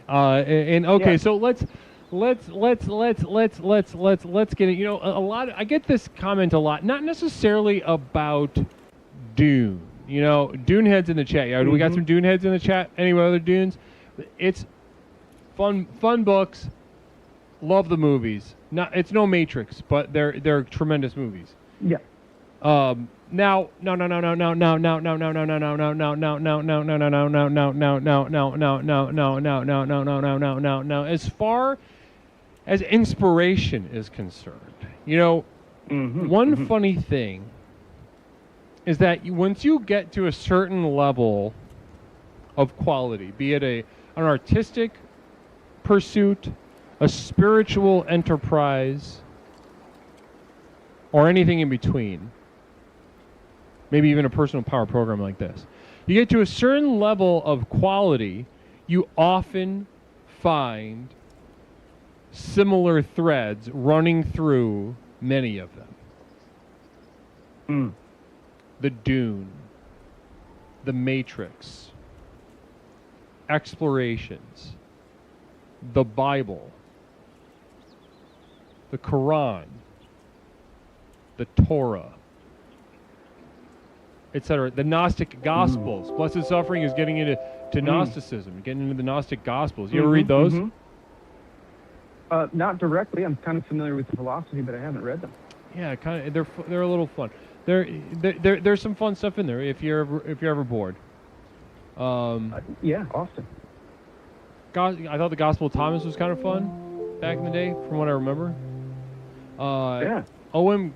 Okay, so let's get it. You know, I get this comment a lot, not necessarily about Dune. You know, Dune heads in the chat. Yeah, we got some Dune heads in the chat. Any other Dunes? It's fun books. Love the movies. It's no Matrix, but they're tremendous movies. Yeah. Now, as far as inspiration is concerned, you know, one funny thing is that once you get to a certain level of quality, be it an artistic pursuit, a spiritual enterprise, or anything in between, maybe even a personal power program like this, you get to a certain level of quality, you often find similar threads running through many of them. The Dune, the Matrix, explorations, the Bible, the Quran, the Torah, etc. The Gnostic Gospels. Blessed Suffering is getting into Gnosticism, getting into the Gnostic Gospels. You ever read those? Not directly. I'm kind of familiar with the philosophy, but I haven't read them. Yeah, kind of. They're a little fun. There's some fun stuff in there if you're ever bored. Yeah, often. I thought the Gospel of Thomas was kind of fun back in the day, from what I remember. Yeah. O.M.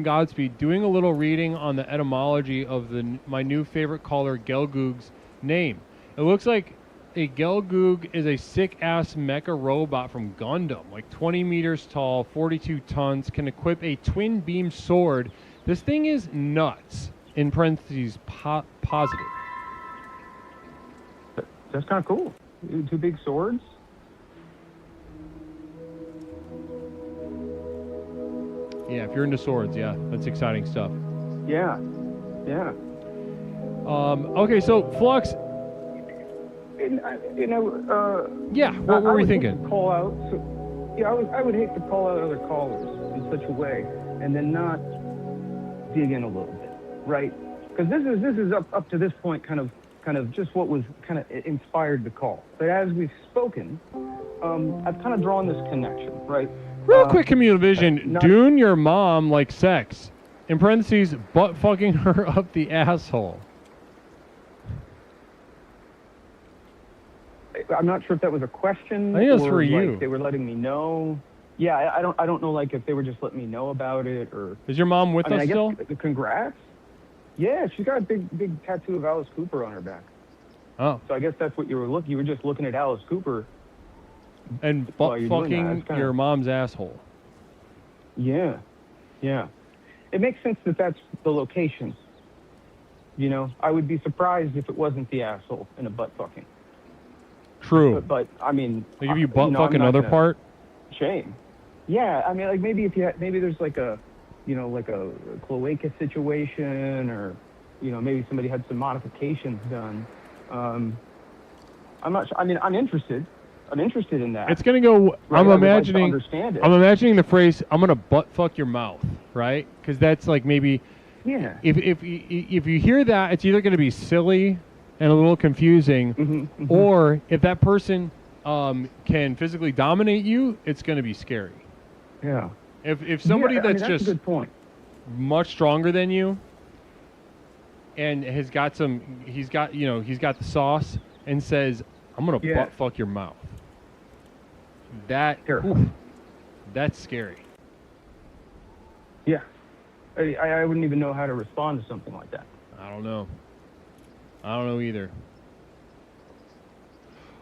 Godspeed, doing a little reading on the etymology of my new favorite caller, Gelgoog's name. It looks like a Gelgoog is a sick-ass mecha robot from Gundam, like 20 meters tall, 42 tons, can equip a twin-beam sword. This thing is nuts, in parentheses, positive. That's kind of cool. Two big swords. Yeah, if you're into swords, yeah, that's exciting stuff. Yeah, yeah. Okay, so Flux. Yeah, what were we thinking? Call out. I would hate to call out other callers in such a way, and then not dig in a little bit, right? Because this is up to this point kind of just what was kind of inspired the call. But as we've spoken, I've kind of drawn this connection, right? Real quick communal vision. Dune your mom like sex. In parentheses, butt fucking her up the asshole. I'm not sure if that was a question. I think that's for like you. They were letting me know. Yeah, I don't know, like if they were just letting me know about it or. Is your mom with us still? Congrats. Yeah, she's got a big tattoo of Alice Cooper on her back. Oh. So I guess that's what you were looking. You were just looking at Alice Cooper. And butt fucking your mom's asshole. Yeah, yeah. It makes sense that that's the location. You know, I would be surprised if it wasn't the asshole in a butt fucking. True. But I mean, they give you butt fuck another part. Shame. Yeah, I mean, like maybe maybe there's like a, you know, like a cloaca situation, or, you know, maybe somebody had some modifications done. I'm not sure. I mean, I'm interested in that. It's gonna go. Right? I'm imagining. Understand it. I'm imagining the phrase. I'm gonna butt fuck your mouth, right? Because that's like maybe. Yeah. If you hear that, it's either gonna be silly and a little confusing, or if that person can physically dominate you, it's gonna be scary. Yeah. If somebody that's a just good point. much stronger than you and he's got the sauce and says, I'm gonna butt fuck your mouth. That's scary. Yeah. I wouldn't even know how to respond to something like that. I don't know either.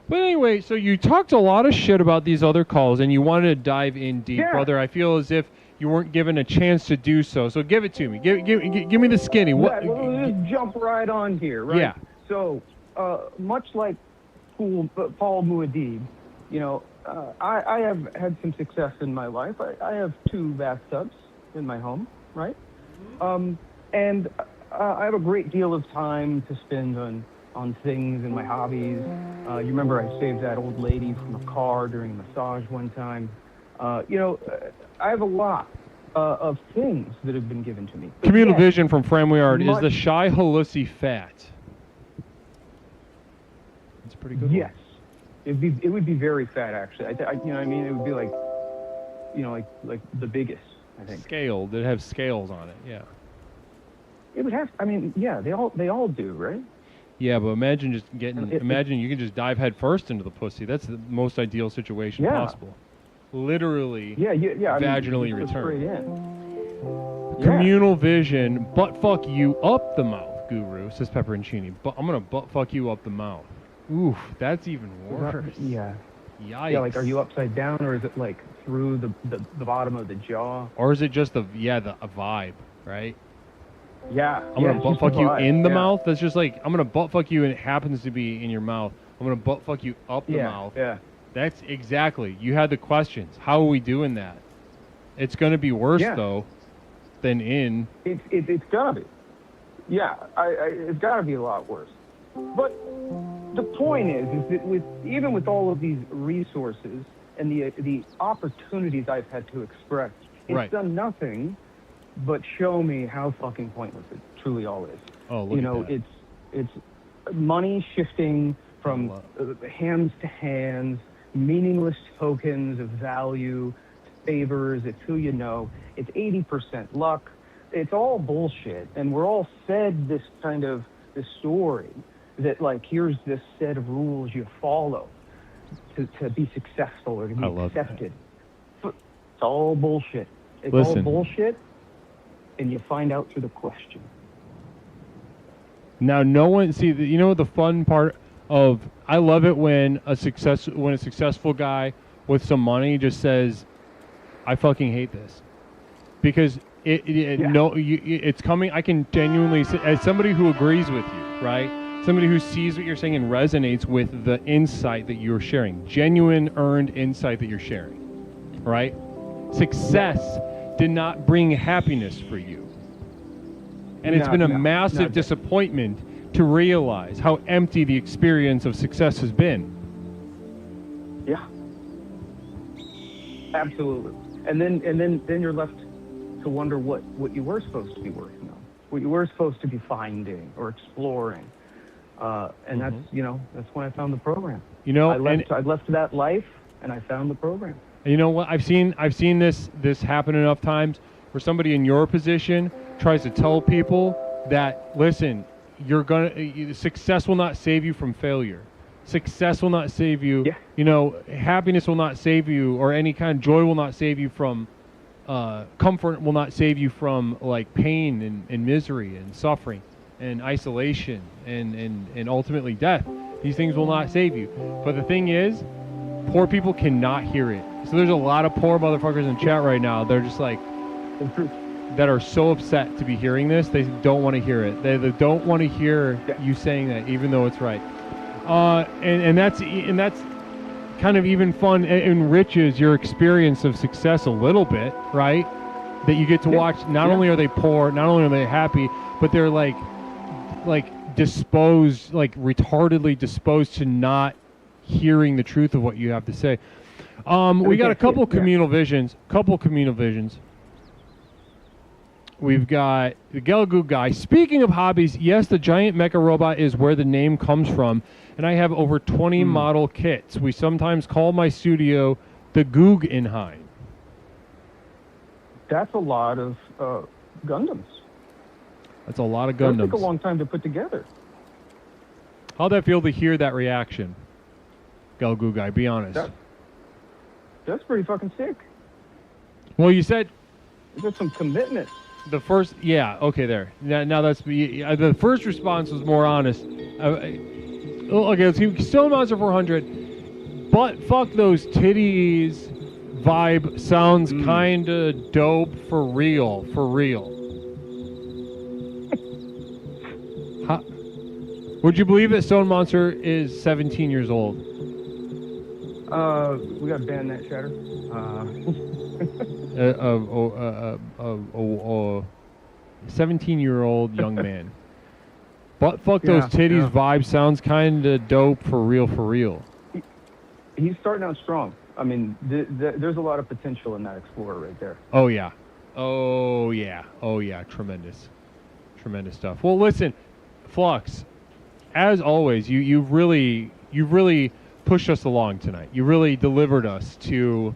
But anyway, so you talked a lot of shit about these other calls, and you wanted to dive in deep, brother. I feel as if you weren't given a chance to do so. So give it to me. Give me the skinny. Let's just jump right on here, right? Yeah. So, much like Paul Muad'Dib, you know, I have had some success in my life. I have 2 bathtubs in my home, right? And I have a great deal of time to spend on things and my hobbies. You remember I saved that old lady from a car during a massage one time. You know, I have a lot of things that have been given to me. Communal vision from Framwayard is the shy Halusi fat. It's pretty good. Yes. It would be very fat, actually. You know what I mean? It would be like, you know, like the biggest, I think. Scaled. It have scales on it, yeah. It would have, I mean, yeah, they all do, right? Yeah, but imagine just imagine you can just dive head first into the pussy. That's the most ideal situation possible. Literally, vaginally return. Communal vision, butt fuck you up the mouth, Guru, says Pepperoncini. But I'm gonna butt fuck you up the mouth. Oof, that's even worse. Yeah. Yikes. Yeah, like, are you upside down, or is it like through the bottom of the jaw? Or is it just a vibe, right? Yeah. I'm gonna butt fuck you in the mouth. That's just like, I'm gonna butt fuck you and it happens to be in your mouth. I'm gonna butt fuck you up the mouth. Yeah. That's exactly. You had the questions. How are we doing that? It's gonna be worse though than in. It's gotta be. Yeah, it's gotta be a lot worse. But the point is that even with all of these resources and the opportunities I've had to express, it's done nothing but show me how fucking pointless it truly all is. Oh, look at that. It's money shifting from hands to hands, meaningless tokens of value, favors. It's who you know. It's 80% luck. It's all bullshit, and we're all fed this kind of this story that, like, here's this set of rules you follow to be successful or to be accepted. But it's all bullshit. It's all bullshit. And you find out through the question. Now, no one you know the fun part of, I love it when a successful guy with some money just says, "I fucking hate this," because it's coming. I can genuinely say, as somebody who agrees with you, right? Somebody who sees what you're saying and resonates with the insight that you're sharing, genuine earned insight that you're sharing, right? Success did not bring happiness for you. And it's been a massive disappointment to realize how empty the experience of success has been. Yeah. Absolutely. And then you're left to wonder what you were supposed to be working on, what you were supposed to be finding or exploring. And that's when I found the program. You know, I left that life and I found the program. And you know what? I've seen this happen enough times where somebody in your position tries to tell people that, listen, success will not save you from failure. Success will not save you. Yeah. You know, happiness will not save you, or any kind of joy will not save you from comfort will not save you from, like, pain and misery and suffering and isolation and ultimately death. These things will not save you. But the thing is, poor people cannot hear it. So there's a lot of poor motherfuckers in chat right now. They're just like, that are so upset to be hearing this. They don't want to hear it. They don't want to hear you saying that, even though it's right. And that's kind of even fun. It enriches your experience of success a little bit, right? That you get to watch. Not only are they poor, not only are they happy, but they're like disposed, like retardedly disposed to not hearing the truth of what you have to say. We got a couple communal visions. We've got the Gelgoo guy. Speaking of hobbies, yes, the giant mecha robot is where the name comes from, and I have over 20 model kits. We sometimes call my studio the Guggenheim. That's a lot of Gundams. That's a lot of Gundams. That took a long time to put together. How'd that feel to hear that reaction, Gelgoo guy? Be honest. That's pretty fucking sick. Well, you said There's some commitment. the first, yeah, okay, there. Now that's the first response was more honest. Okay, let's see. Stone Monster 400, but fuck those titties. Vibe sounds kinda dope for real. Would you believe that Stone Monster is 17 years old? We gotta ban that chatter. 17-year-old young man. But fuck those titties. Vibe sounds kinda dope for real. He's starting out strong. I mean, there's a lot of potential in that Explorer right there. Oh yeah. Tremendous stuff. Well, listen, Flux, as always, you've really pushed us along tonight. You really delivered us to,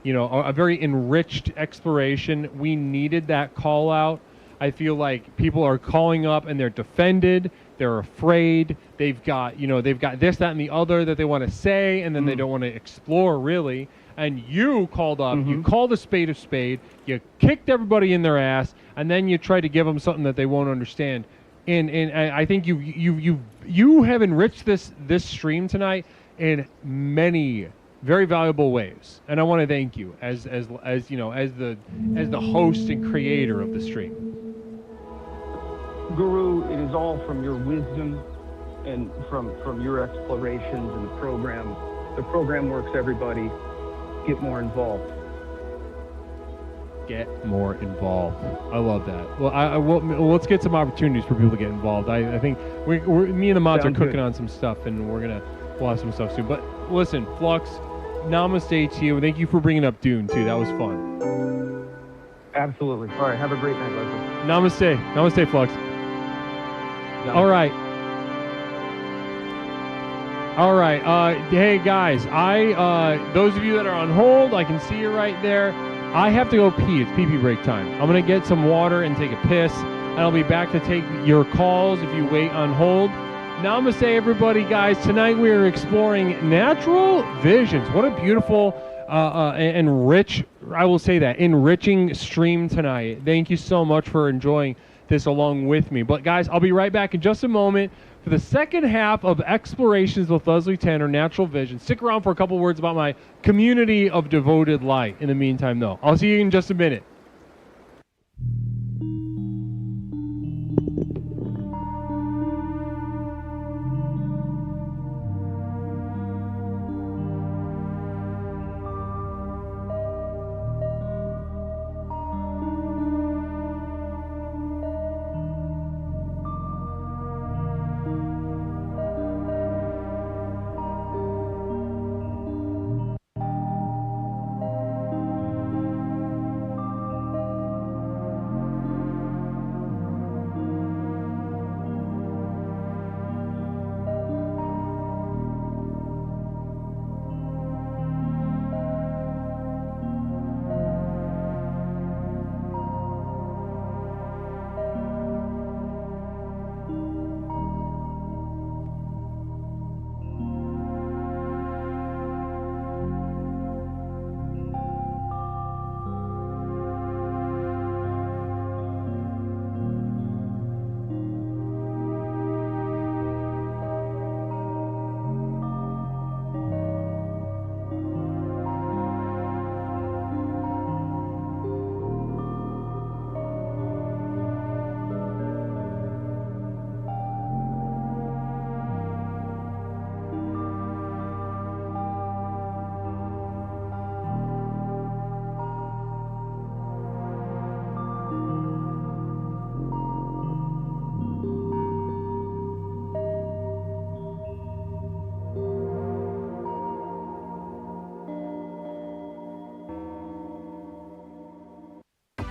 a very enriched exploration. We needed that call out. I feel like people are calling up and they're defended. They're afraid. They've got this, that, and the other that they want to say, and then they don't want to explore really. And you called up. You called a spade. You kicked everybody in their ass, and then you tried to give them something that they won't understand. And I think you have enriched this stream tonight in many very valuable ways. And I want to thank you as the host and creator of the stream. Guru, it is all from your wisdom and from your explorations and the program. The program works, everybody. Get more involved. Get more involved. I love that. Well, let's get some opportunities for people to get involved. I think me and the mods are cooking on some stuff, and we'll have some stuff soon. But listen, Flux, namaste to you. Thank you for bringing up Dune, too. That was fun. Absolutely. All right, have a great night, Leslie. Namaste, Flux. All right. Hey guys, those of you that are on hold, I can see you right there. I have to go pee. It's pee-pee break time. I'm gonna get some water and take a piss, and I'll be back to take your calls if you wait on hold. Namaste, everybody, guys. Tonight we are exploring natural visions. What a beautiful and rich, I will say that, enriching stream tonight. Thank you so much for enjoying this along with me. But guys, I'll be right back in just a moment for the second half of Explorations with Leslie Tanner, Natural Vision. Stick around for a couple words about my community of devoted light. In the meantime, though, I'll see you in just a minute.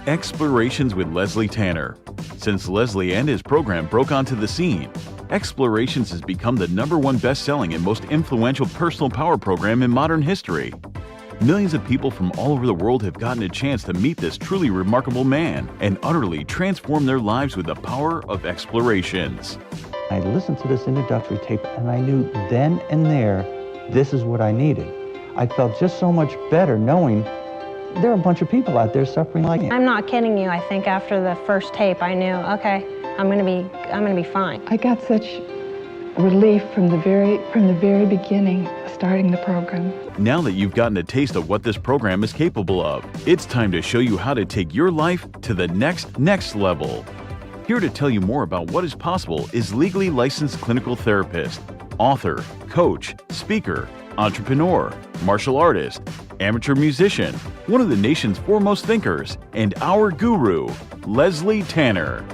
Explorations with Leslie Tanner. Since Leslie and his program broke onto the scene, Explorations has become the #1 best-selling and most influential personal power program in modern history. Millions of people from all over the world have gotten a chance to meet this truly remarkable man and utterly transform their lives with the power of Explorations. I listened to this introductory tape and I knew then and there, this is what I needed. I felt just so much better knowing there are a bunch of people out there suffering like me. I'm not kidding you. I think after the first tape, I knew, okay, I'm gonna be fine. I got such relief from the very beginning, starting the program. Now that you've gotten a taste of what this program is capable of, it's time to show you how to take your life to the next level. Here to tell you more about what is possible is legally licensed clinical therapist, author, coach, speaker, entrepreneur, martial artist, amateur musician, one of the nation's foremost thinkers, and our guru, Leslie Tanner.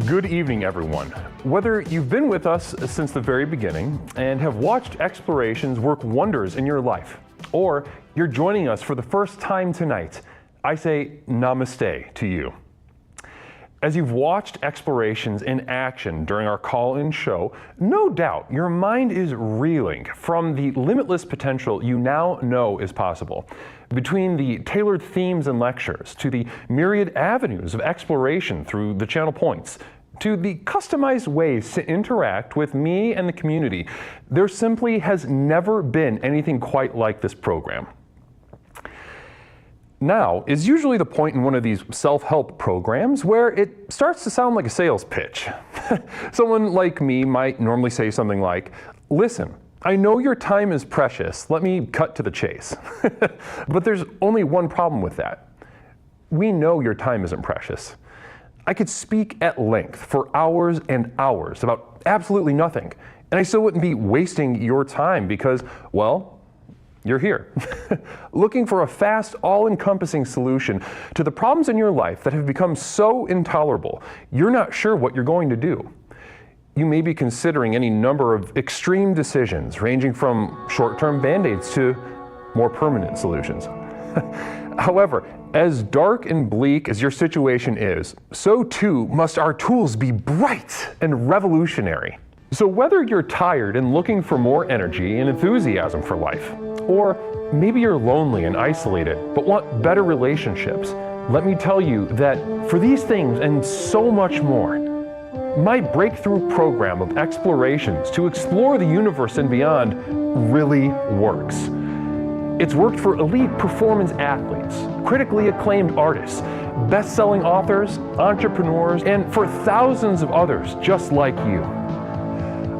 Good evening, everyone. Whether you've been with us since the very beginning and have watched explorations work wonders in your life, or you're joining us for the first time tonight, I say namaste to you. As you've watched explorations in action during our call-in show, no doubt your mind is reeling from the limitless potential you now know is possible. Between the tailored themes and lectures, to the myriad avenues of exploration through the channel points, to the customized ways to interact with me and the community, there simply has never been anything quite like this program. Now is usually the point in one of these self-help programs where it starts to sound like a sales pitch. Someone like me might normally say something like, "Listen, I know your time is precious. Let me cut to the chase." But there's only one problem with that. We know your time isn't precious. I could speak at length for hours and hours about absolutely nothing, and I still wouldn't be wasting your time because, well, you're here, looking for a fast, all-encompassing solution to the problems in your life that have become so intolerable, you're not sure what you're going to do. You may be considering any number of extreme decisions, ranging from short-term band-aids to more permanent solutions. However, as dark and bleak as your situation is, so too must our tools be bright and revolutionary. So whether you're tired and looking for more energy and enthusiasm for life, or maybe you're lonely and isolated but want better relationships, let me tell you that for these things and so much more, my breakthrough program of explorations to explore the universe and beyond really works. It's worked for elite performance athletes, critically acclaimed artists, best-selling authors, entrepreneurs, and for thousands of others just like you.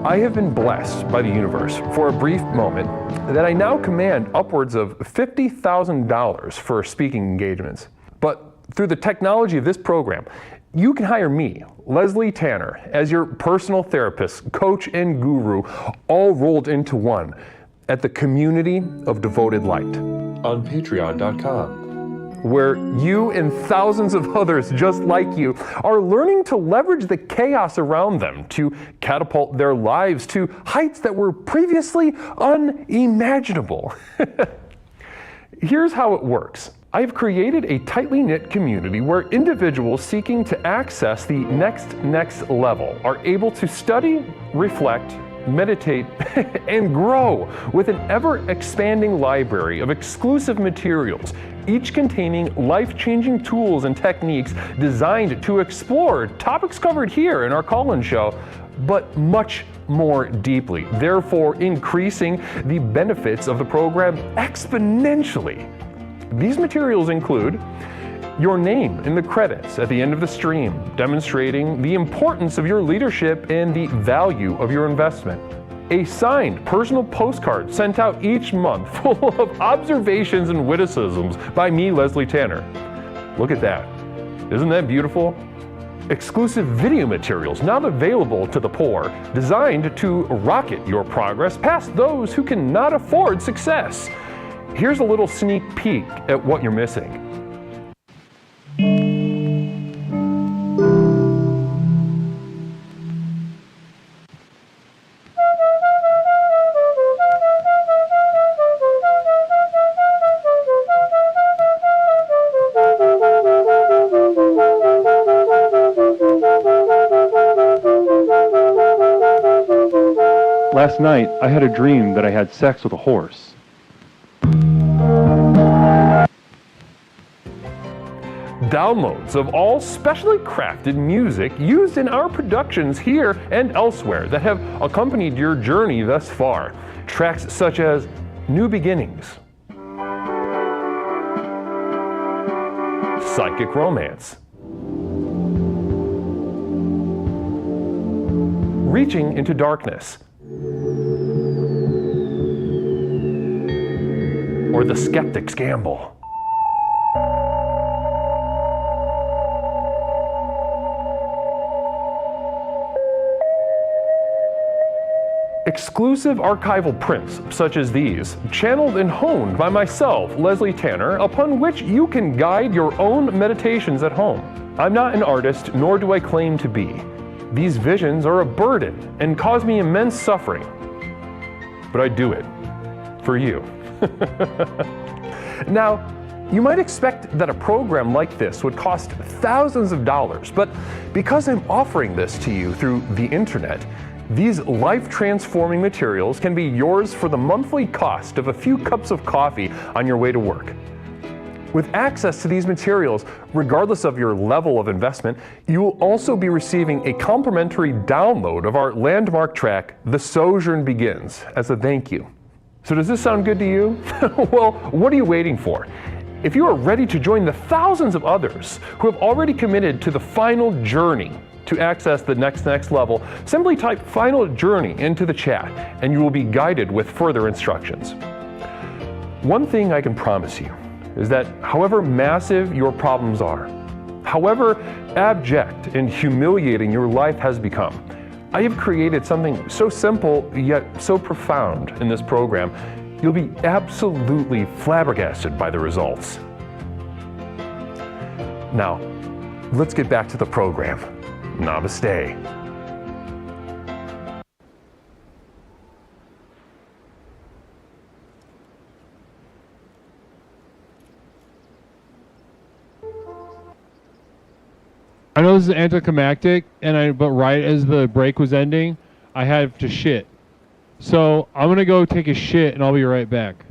I have been blessed by the universe for a brief moment that I now command upwards of $50,000 for speaking engagements. But through the technology of this program, you can hire me, Leslie Tanner, as your personal therapist, coach, and guru, all rolled into one at the Community of Devoted Light on patreon.com. where you and thousands of others just like you are learning to leverage the chaos around them to catapult their lives to heights that were previously unimaginable. Here's how it works. I've created a tightly knit community where individuals seeking to access the next level are able to study, reflect, meditate, and grow with an ever-expanding library of exclusive materials, each containing life-changing tools and techniques designed to explore topics covered here in our call-in show, but much more deeply, therefore increasing the benefits of the program exponentially. These materials include your name in the credits at the end of the stream, demonstrating the importance of your leadership and the value of your investment. A signed personal postcard sent out each month full of observations and witticisms by me, Leslie Tanner. Look at that. Isn't that beautiful? Exclusive video materials now available to the poor, designed to rocket your progress past those who cannot afford success. Here's a little sneak peek at what you're missing. Last night, I had a dream that I had sex with a horse. Downloads of all specially crafted music used in our productions here and elsewhere that have accompanied your journey thus far. Tracks such as New Beginnings, Psychic Romance, Reaching into Darkness, or The Skeptic's Gamble. Exclusive archival prints such as these, channeled and honed by myself, Leslie Tanner, upon which you can guide your own meditations at home. I'm not an artist, nor do I claim to be. These visions are a burden and cause me immense suffering. But I do it for you. Now, you might expect that a program like this would cost thousands of dollars, but because I'm offering this to you through the internet, these life-transforming materials can be yours for the monthly cost of a few cups of coffee on your way to work. With access to these materials, regardless of your level of investment, you will also be receiving a complimentary download of our landmark track, The Sojourn Begins, as a thank you. So does this sound good to you? Well, what are you waiting for? If you are ready to join the thousands of others who have already committed to the final journey to access the next level, simply type Final Journey into the chat and you will be guided with further instructions. One thing I can promise you is that however massive your problems are, however abject and humiliating your life has become, I have created something so simple yet so profound in this program, you'll be absolutely flabbergasted by the results. Now, let's get back to the program. Namaste. I know this is anticlimactic, but right as the break was ending, I had to shit. So I'm gonna go take a shit and I'll be right back.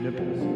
nipples.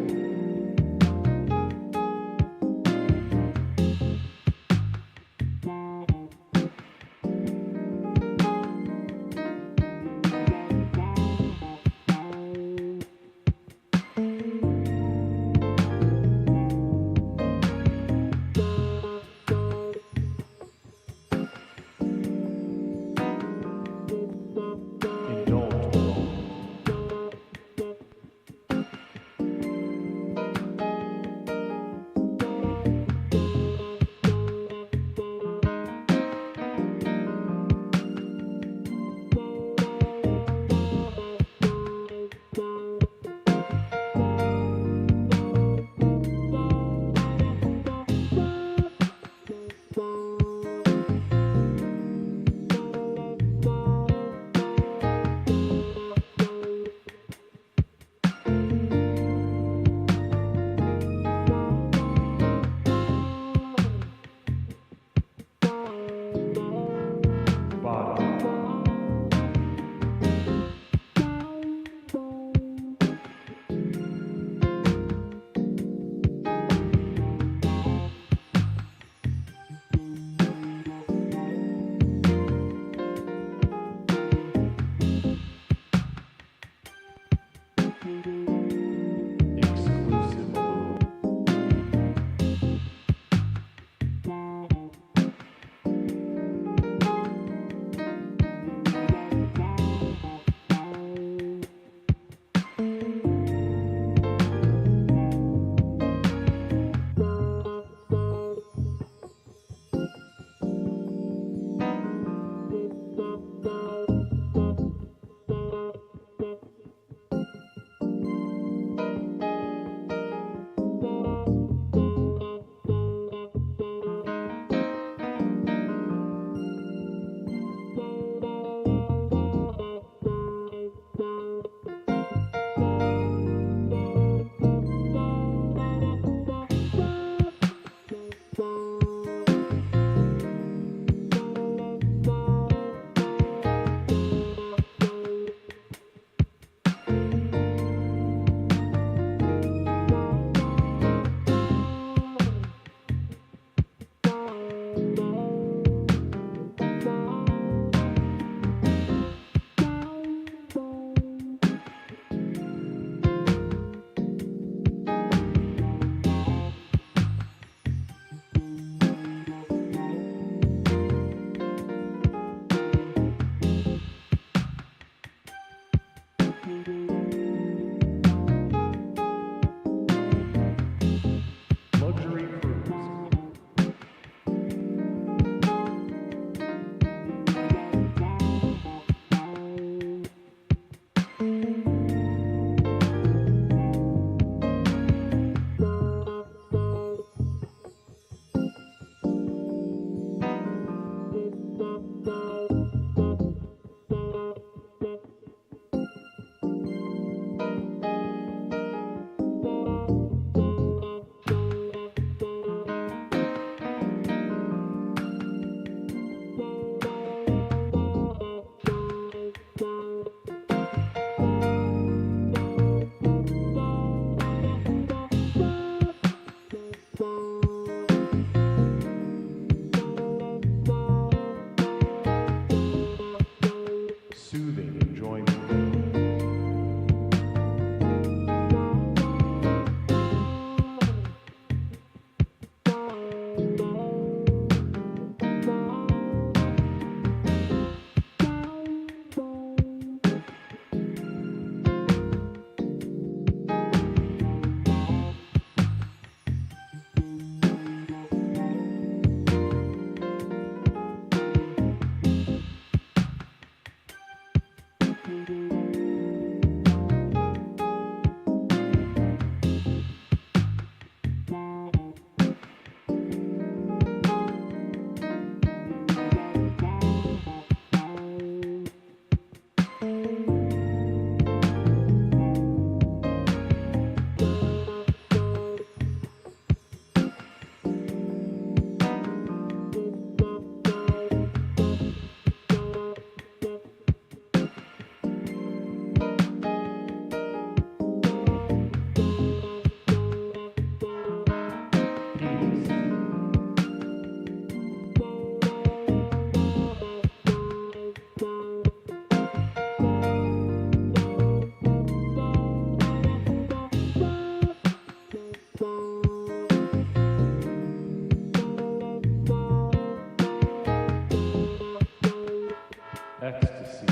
Ecstasy.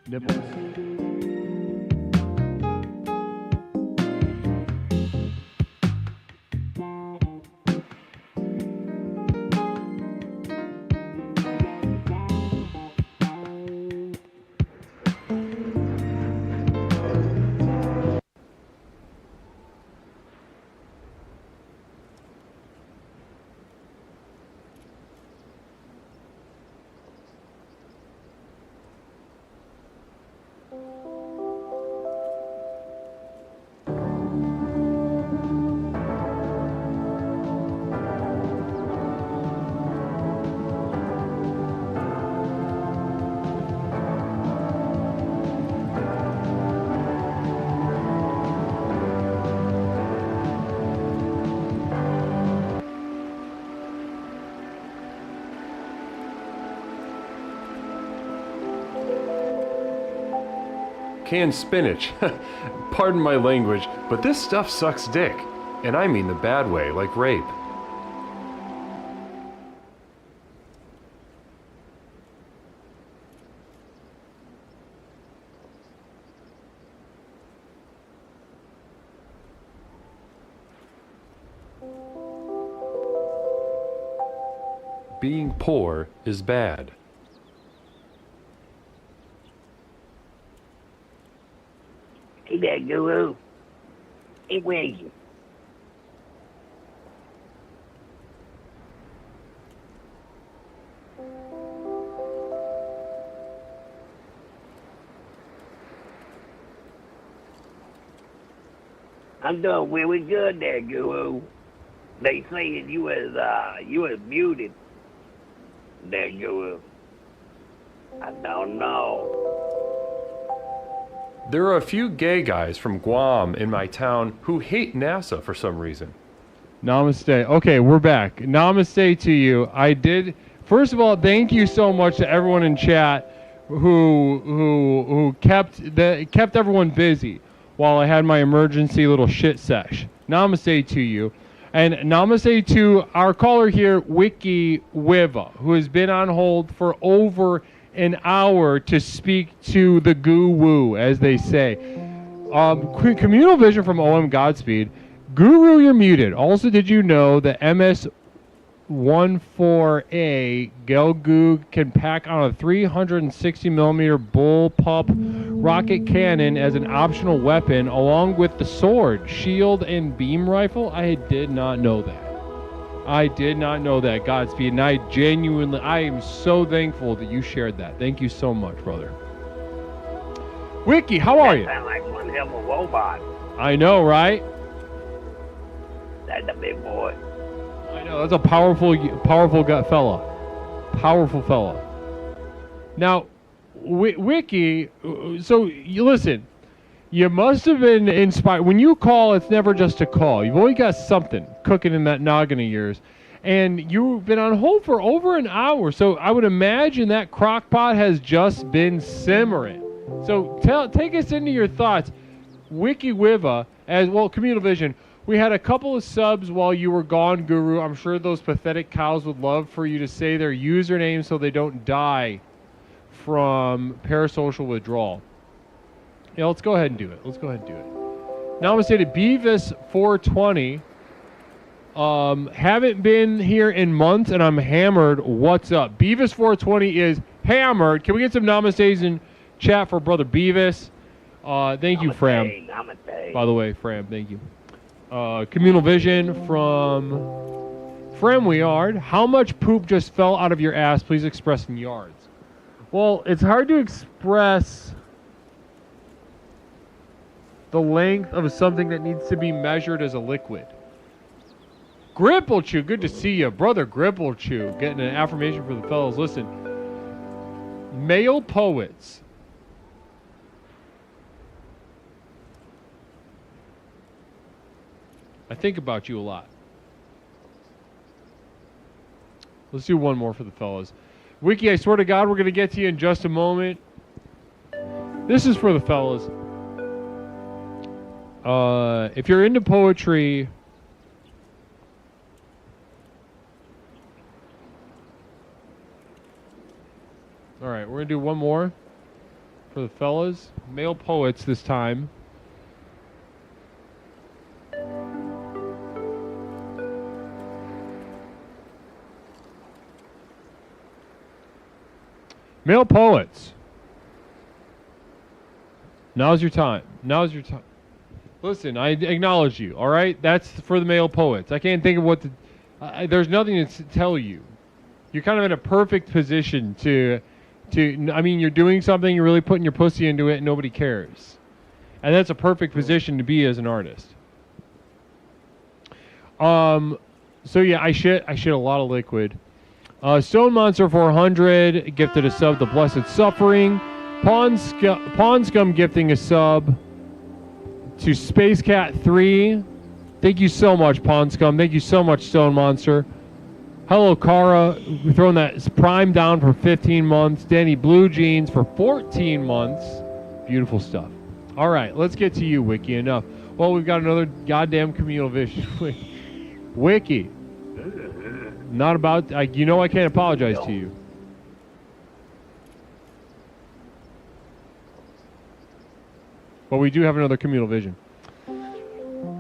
Nipples. Canned spinach. Pardon my language, but this stuff sucks dick. And I mean the bad way, like rape. Being poor is bad. Hey there, Guru. Hey, where is you? I'm doing really good there, Guru. They say that you was muted there, Guru. I don't know. There are a few gay guys from Guam in my town who hate NASA for some reason. Namaste. Okay, we're back. Namaste to you. I did. First of all, thank you so much to everyone in chat who kept everyone busy while I had my emergency little shit sesh. Namaste to you. And namaste to our caller here, Wiki Wiva, who has been on hold for over an hour to speak to the goo-woo, as they say. Communal vision from OM Godspeed. Guru, you're muted. Also, did you know that MS-14A Gelgoog can pack on a 360mm bullpup rocket cannon as an optional weapon, along with the sword, shield, and beam rifle? I did not know that. I did not know that, Godspeed, and I am so thankful that you shared that. Thank you so much, brother. Wiki, how are you? Sound like one hell of a robot. I know, right? That's a big boy. I know, that's a powerful fella. Powerful fella. Now, Wiki, so you listen, you must have been inspired. When you call, it's never just a call. You've always got something cooking in that noggin of yours. And you've been on hold for over an hour. So I would imagine that crock pot has just been simmering. So take us into your thoughts. Wiki Wiva, as well, Communal Vision. We had a couple of subs while you were gone, Guru. I'm sure those pathetic cows would love for you to say their username so they don't die from parasocial withdrawal. Yeah, let's go ahead and do it. Namaste to Beavis420. Haven't been here in months and I'm hammered. What's up? Beavis420 is hammered. Can we get some namaste in chat for brother Beavis? Thank you, Fram. Namaste. By the way, Fram, thank you. Communal Vision from Fram Weard. How much poop just fell out of your ass? Please express in yards. Well, it's hard to express the length of something that needs to be measured as a liquid. Gripplechew, good to see you. Brother Gripplechew, getting an affirmation for the fellows. Listen, male poets I think about you a lot. Let's do one more for the fellas. Wiki, I swear to God, we're going to get to you in just a moment. This is for the fellas. If you're into poetry, all right, we're going to do one more for the fellas. Male poets this time. Male poets. Now's your time. Now's your time. Listen, I acknowledge you, all right? That's for the male poets. I can't think of what to... there's nothing to tell you. You're kind of in a perfect position to... I mean, you're doing something, you're really putting your pussy into it, and nobody cares. And that's a perfect position to be as an artist. So yeah, I shit a lot of liquid. Stone Monster 400 gifted a sub to Blessed Suffering. Pawn Scum gifting a sub to Space Cat 3. Thank you so much, Pawn Scum. Thank you so much, Stone Monster. Hello, Kara. We're throwing that Prime down for 15 months. Danny Blue Jeans for 14 months. Beautiful stuff. All right, let's get to you, Wiki. Enough. Well, we've got another goddamn communal vision. Wiki. Not about... you know I can't apologize to you. But we do have another communal vision.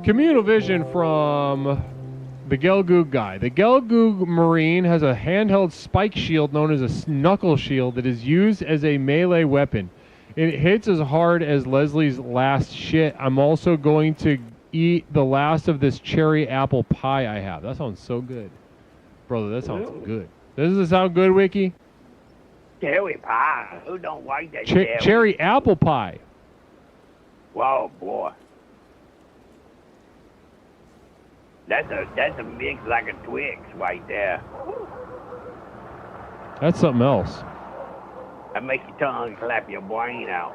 Communal vision from the Gelgoog guy. The Gelgoog Marine has a handheld spike shield known as a knuckle shield that is used as a melee weapon. It hits as hard as Leslie's last shit. I'm also going to eat the last of this cherry apple pie I have. That sounds so good. Brother, that sounds good. Does it sound good, Wiki? Cherry pie. Who don't like that cherry apple pie. Whoa, boy. That's a mix like a Twix right there. That's something else. That makes your tongue clap your brain out.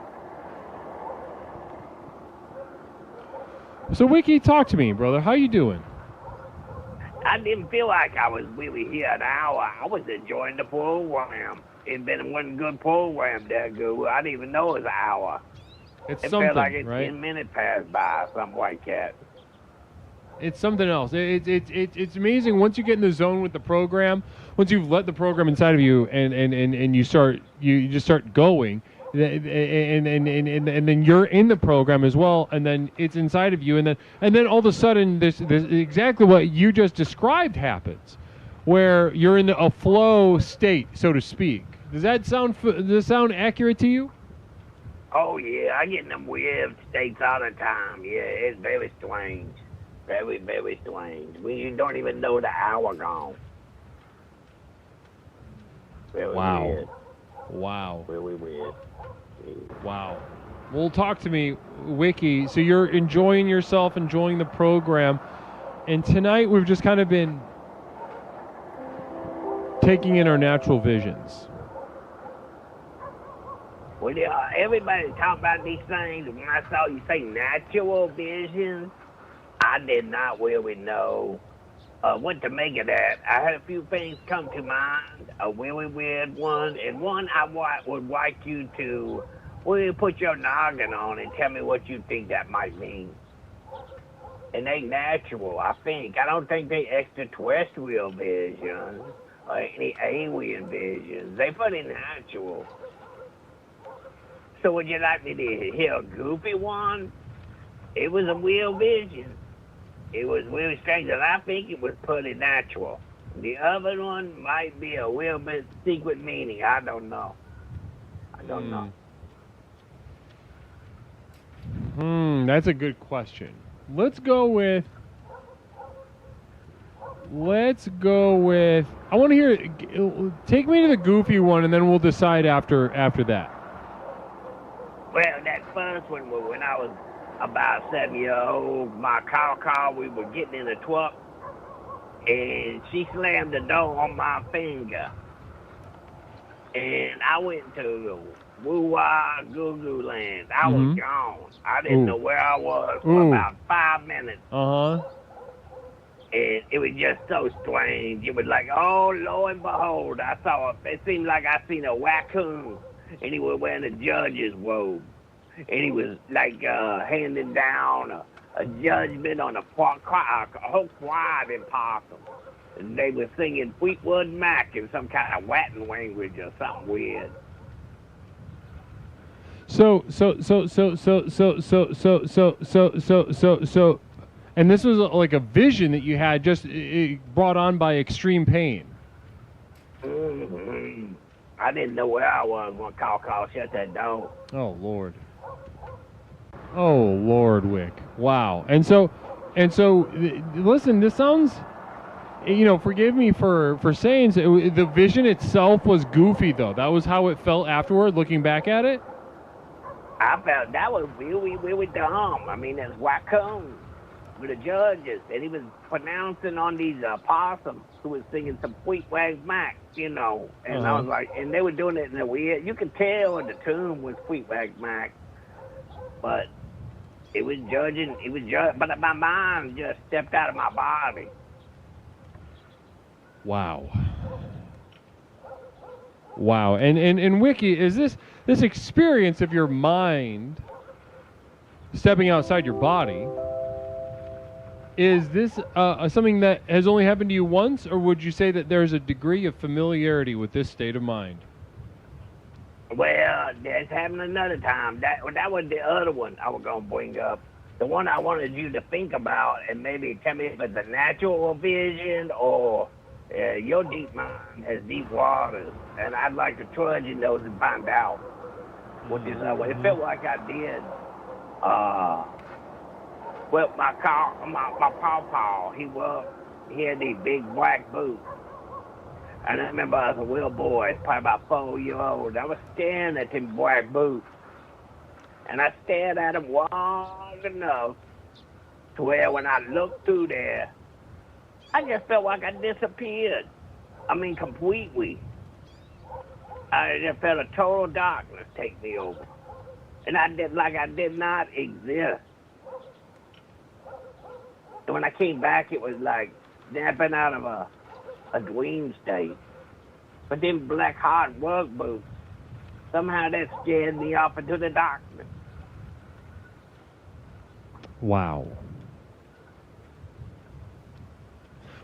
So, Wiki, talk to me, brother. How you doing? I didn't feel like I was really here an hour. I was enjoying the program. It's been one good program there, Guru. I didn't even know it was an hour. It felt like it's right? 10 minutes passed by, something like that. It's something else. It's amazing once you get in the zone with the program. Once you've let the program inside of you, and you just start going, and then you're in the program as well, and then it's inside of you, and then all of a sudden this exactly what you just described happens, where you're in a flow state, so to speak. Does that sound accurate to you? Oh yeah, I get in them weird states all the time. Yeah, it's very strange. Very, very strange. You don't even know the hour gone. Very weird. Wow. Really weird. Wow. Well, talk to me, Wiki. So you're enjoying yourself, enjoying the program, and tonight we've just kind of been taking in our natural visions. Well, yeah, everybody talk about these things. When I saw you say natural visions, I did not really know what to make of that. I had a few things come to mind, a really weird one, and one I would like you to really put your noggin on and tell me what you think that might mean. And they natural, I think. I don't think they extraterrestrial visions or any alien visions. They pretty natural. So would you like me to hear a goofy one? It was a real vision. It was really strange, and I think it was pretty natural. The other one might be a little bit secret meaning. I don't know. I don't know. That's a good question. Let's go with. I want to hear. Take me to the goofy one, and then we'll decide after that. Well, that first one was when I was about 7 years old. My car, we were getting in a truck, and she slammed the door on my finger. And I went to woo-wah, goo-goo land. I was gone. I didn't know where I was for about 5 minutes. And it was just so strange. It was like, oh, lo and behold, it seemed like I seen a raccoon, and he was wearing a judge's robe. And he was like handing down a judgment on a whole choir in possum. And they were singing Fleetwood Mac in some kind of Latin language or something weird. So, and this was like a vision that you had just brought on by extreme pain. Mm-hmm. I didn't know where I was when call shut that door. Oh, Lord. Oh, Lord, Wick. Wow. And so, listen, this sounds, forgive me for saying so, the vision itself was goofy, though. That was how it felt afterward, looking back at it? I felt that was really dumb. I mean, there's raccoons with the judges, and he was pronouncing on these possums who was singing some Fleetwood Mac, and I was like, and they were doing it in a weird, you could tell the tune was Fleetwood Mac, but it was judging, but my mind just stepped out of my body. Wow. And Wiki, is this experience of your mind stepping outside your body, is this something that has only happened to you once, or would you say that there's a degree of familiarity with this state of mind? Well, that's happened another time. That was the other one I was going to bring up. The one I wanted you to think about and maybe tell me if it's a natural vision or your deep mind has deep waters. And I'd like to trudge in those and find out what this what it felt like I did. Well, my pawpaw, he had these big black boots. And I remember I was a little boy, probably about 4 years old. I was staring at them black boots. And I stared at them long enough to where when I looked through there, I just felt like I disappeared. I mean, completely. I just felt a total darkness take me over. And I did not exist. And when I came back, it was like snapping out of a dream state. But them black hard work boots, somehow that scared me off into the darkness. Wow.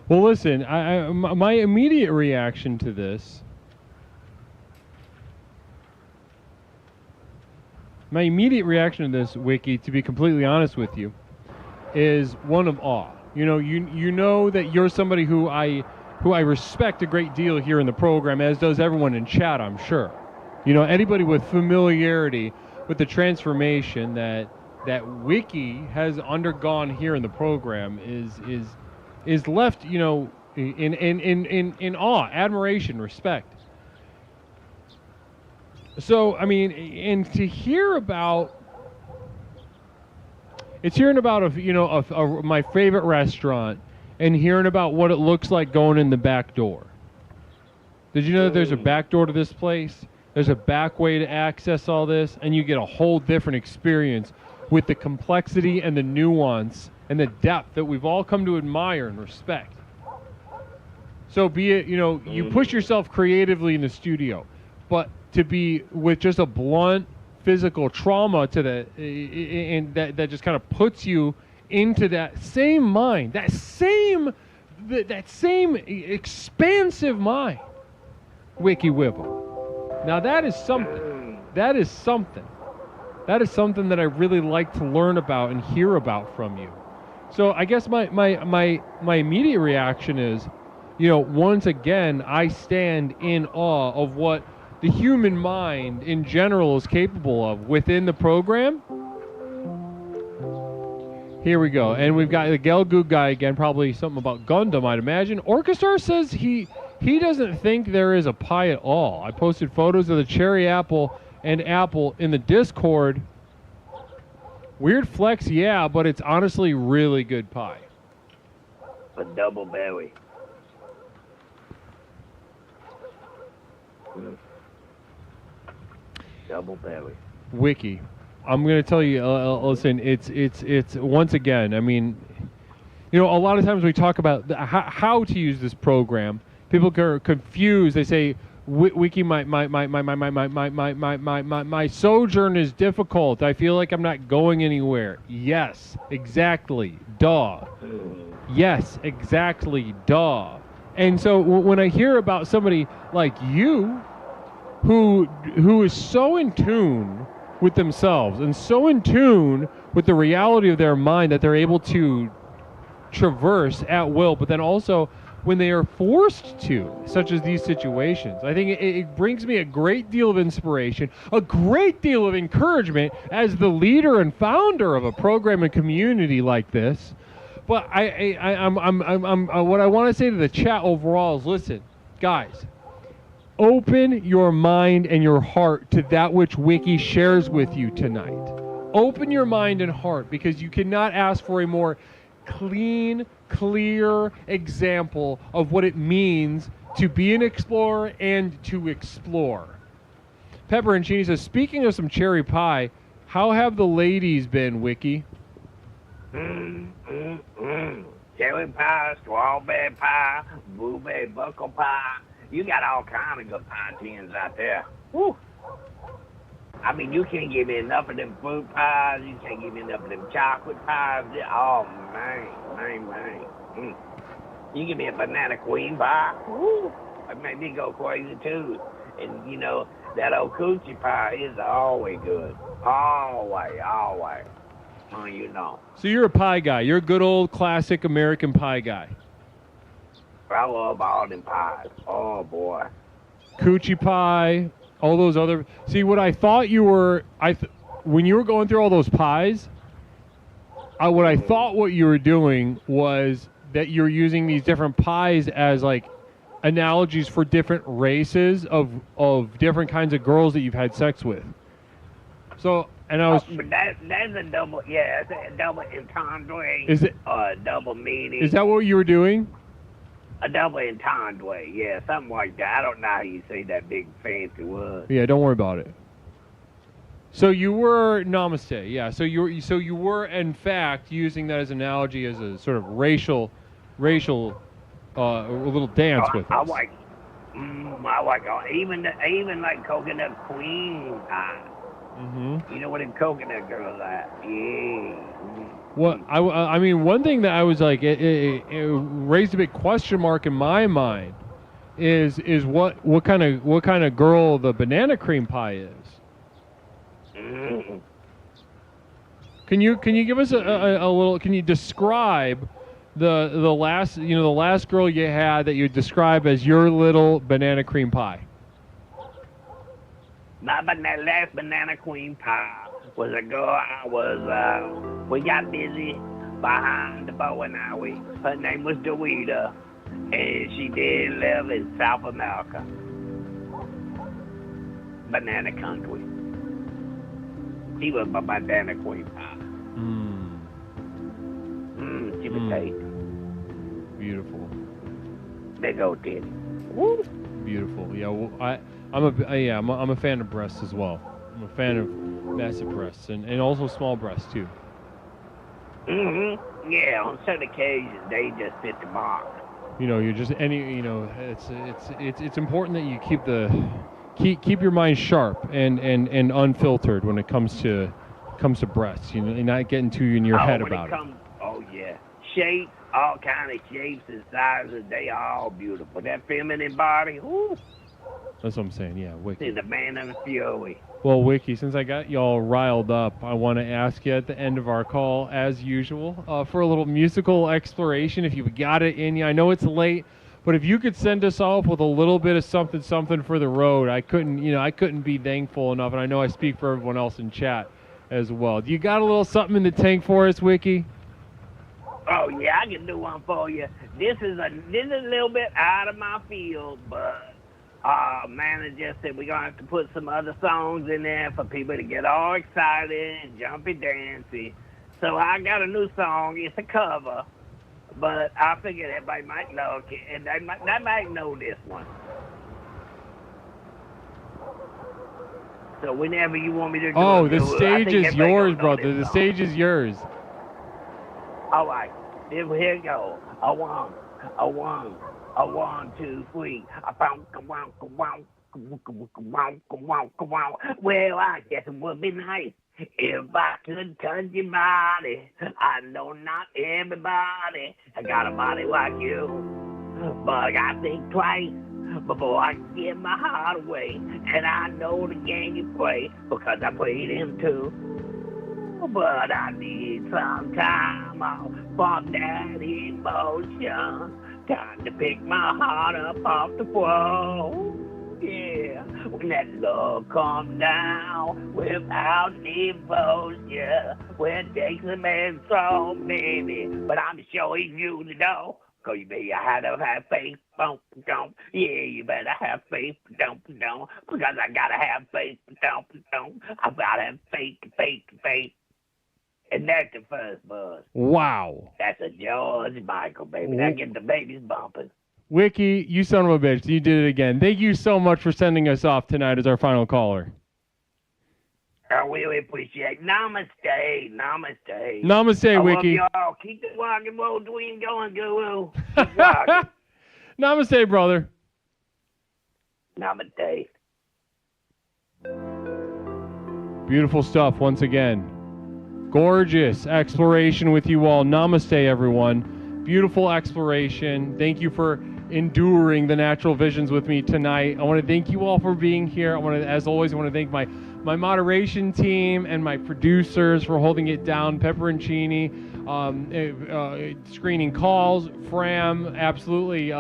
Well, listen, my immediate reaction to this, Wiki, to be completely honest with you, is one of awe. You know that you're somebody who I respect a great deal here in the program, as does everyone in chat, I'm sure. Anybody with familiarity with the transformation that Wiki has undergone here in the program is left, in awe, admiration, respect. So, I mean, and to hear about, it's hearing about my favorite restaurant and hearing about what it looks like going in the back door. Did you know that there's a back door to this place? There's a back way to access all this, and you get a whole different experience with the complexity and the nuance and the depth that we've all come to admire and respect. So be it, you push yourself creatively in the studio, but to be with just a blunt physical trauma to and that just kind of puts you into that same mind, that same expansive mind, Wiki Whipple. Now that is something. That is something that I really like to learn about and hear about from you. So I guess my immediate reaction is, once again, I stand in awe of what the human mind in general is capable of within the program. Here we go. And we've got the Gelgoog guy again, probably something about Gundam, I'd imagine. Orchestra says he doesn't think there is a pie at all. I posted photos of the cherry apple and apple in the Discord. Weird flex, yeah, but it's honestly really good pie. A double berry. Double berry. Wiki, I'm going to tell you, listen, it's once again, I mean, You know, a lot of times we talk about how to use this program. People are confused. They say, "Wiki, my sojourn is difficult. I feel like I'm not going anywhere." Yes, exactly. Duh. Yes, exactly. Duh. And so when I hear about somebody like you, who is so in tune with themselves and so in tune with the reality of their mind that they're able to traverse at will, but then also when they are forced to, such as these situations, I think it brings me a great deal of inspiration, a great deal of encouragement as the leader and founder of a program and community like this. But I'm what I want to say to the chat overall is, listen, guys, open your mind and your heart to that which Wiki shares with you tonight. Open your mind and heart, because you cannot ask for a more clean, clear example of what it means to be an explorer and to explore. Pepper and Chini says, speaking of some cherry pie, how have the ladies been, Wiki? Cherry pie, strawberry pie, blueberry buckle pie. You got all kind of good pie tins out there. Woo. I mean, you can't give me enough of them fruit pies. You can't give me enough of them chocolate pies. Oh, man. You give me a banana queen pie. Woo. That made me go crazy, too. And, you know, that old coochie pie is always good. Always. Oh, you know. So you're a pie guy. You're a good old classic American pie guy. I love all them pies. Oh, boy. Coochie pie, all those other... See, what I thought you were... when you were going through all those pies, what I thought what you were doing was that you're using these different pies as, like, analogies for different races of different kinds of girls that you've had sex with. So, and I was... but that's a double... Yeah, it's a double entendre. Is it... double meaning. Is that what you were doing? A double entendre, yeah, something like that. I don't know how you say that big fancy word. Yeah, don't worry about it. So you were namaste, yeah. So you were in fact using that as an analogy, as a sort of racial, a little dance with us. I like even like coconut cream pie. Mm-hmm. You know what them coconut girls are? Yeah. Well, I mean, one thing that I was like, it raised a big question mark in my mind, is what kind of girl the banana cream pie is. Mm. Can you give us a little? Can you describe the last girl you had that you describe as your little banana cream pie? That last banana cream pie was a girl we got busy behind the bow and alley. Her name was Dorita, and she did live in South America. Banana country. She was my banana queen pie. She was tasty. Beautiful. Big old titty. Woo. Beautiful. Yeah, well, I'm a fan of breasts as well. I'm a fan of massive breasts and also small breasts too. Yeah, on certain occasions they just fit the mark. You know, it's important that you keep your mind sharp and unfiltered when it comes to breasts. You know, you're not getting too in your head about it. Oh yeah, shapes, all kind of shapes and sizes. They all beautiful. That feminine body. Whoo. That's what I'm saying, yeah, Wiki. See the man and the fury. Well, Wiki, since I got y'all riled up, I want to ask you at the end of our call, as usual, for a little musical exploration, if you've got it in you. I know it's late, but if you could send us off with a little bit of something for the road, I couldn't be thankful enough, and I know I speak for everyone else in chat as well. Do you got a little something in the tank for us, Wiki? Oh yeah, I can do one for you. This is a little bit out of my field, but manager said we're gonna have to put some other songs in there for people to get all excited and jumpy dancy. So I got a new song. It's a cover, but I figured everybody might know it, and they might know this one. So whenever you want me to do the stage is yours, brother. The stage is yours. All right. Here you go. A one, 2, 3. I found come on. Well, I guess it would be nice if I could touch your body. I know not everybody got a body like you, but I gotta think twice before I give my heart away. And I know the game you play because I played him too. But I need some time off from that emotion. Time to pick my heart up off the floor. Yeah, when that love comes down without devotion, when it takes a man's soul, baby. But I'm sure you to know. Cause you better have faith, don't. Yeah, you better have faith, don't. Because I gotta have faith, don't. I gotta have faith. And that's the first buzz. Wow. That's a George Michael, baby. That gets the babies bumping. Wiki, you son of a bitch. You did it again. Thank you so much for sending us off tonight as our final caller. I really appreciate it. Namaste. Namaste, Wiki. Love y'all. Keep the rock and roll dream going, Guru. Keep rocking. Namaste, brother. Namaste. Beautiful stuff once again. Gorgeous exploration with you all. Namaste, everyone. Beautiful exploration. Thank you for enduring the natural visions with me tonight. I want to thank you all for being here. As always, I want to thank my moderation team and my producers for holding it down. Pepperoncini, screening calls. Fram, absolutely,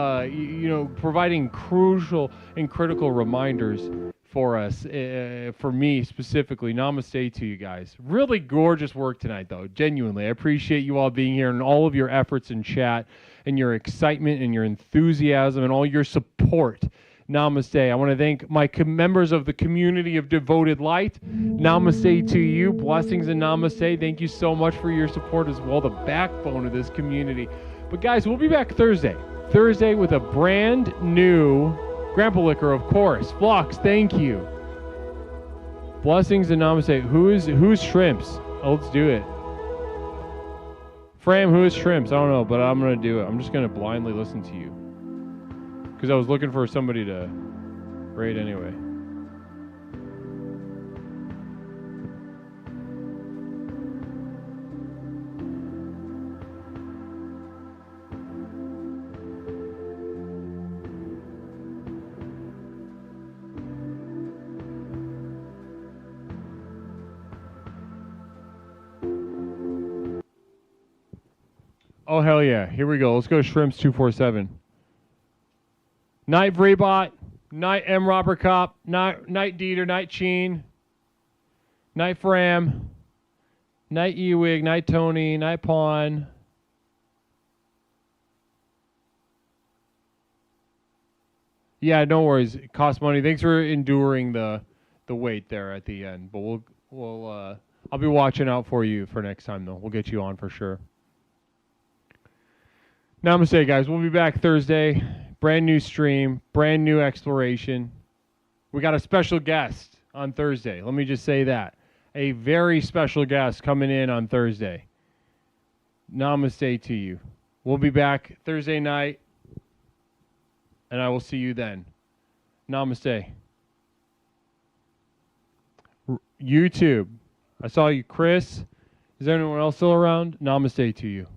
providing crucial and critical reminders for us, for me specifically. Namaste to you guys. Really gorgeous work tonight, though. Genuinely, I appreciate you all being here and all of your efforts in chat and your excitement and your enthusiasm and all your support. Namaste. I want to thank my members of the community of Devoted Light. Namaste to you. Blessings and namaste. Thank you so much for your support as well, the backbone of this community. But guys, we'll be back Thursday with a brand new Grandpa Liquor, of course. Flux, thank you. Blessings and namaste. Who's Shrimps? Oh, let's do it. Fram, who is Shrimps? I don't know, but I'm going to do it. I'm just going to blindly listen to you. Because I was looking for somebody to rate anyway. Oh, hell yeah. Here we go. Let's go Shrimps 247. Night Vrebot, Night M. Robert Cop, Night Dieter, Night Cheen, Night Fram, Night Ewig, Night Tony, Night Pawn. Yeah, no worries. It costs money. Thanks for enduring the wait there at the end. But I'll be watching out for you for next time though. We'll get you on for sure. Namaste, guys. We'll be back Thursday. Brand new stream, brand new exploration. We got a special guest on Thursday. Let me just say that. A very special guest coming in on Thursday. Namaste to you. We'll be back Thursday night, and I will see you then. Namaste. YouTube. I saw you, Chris. Is there anyone else still around? Namaste to you.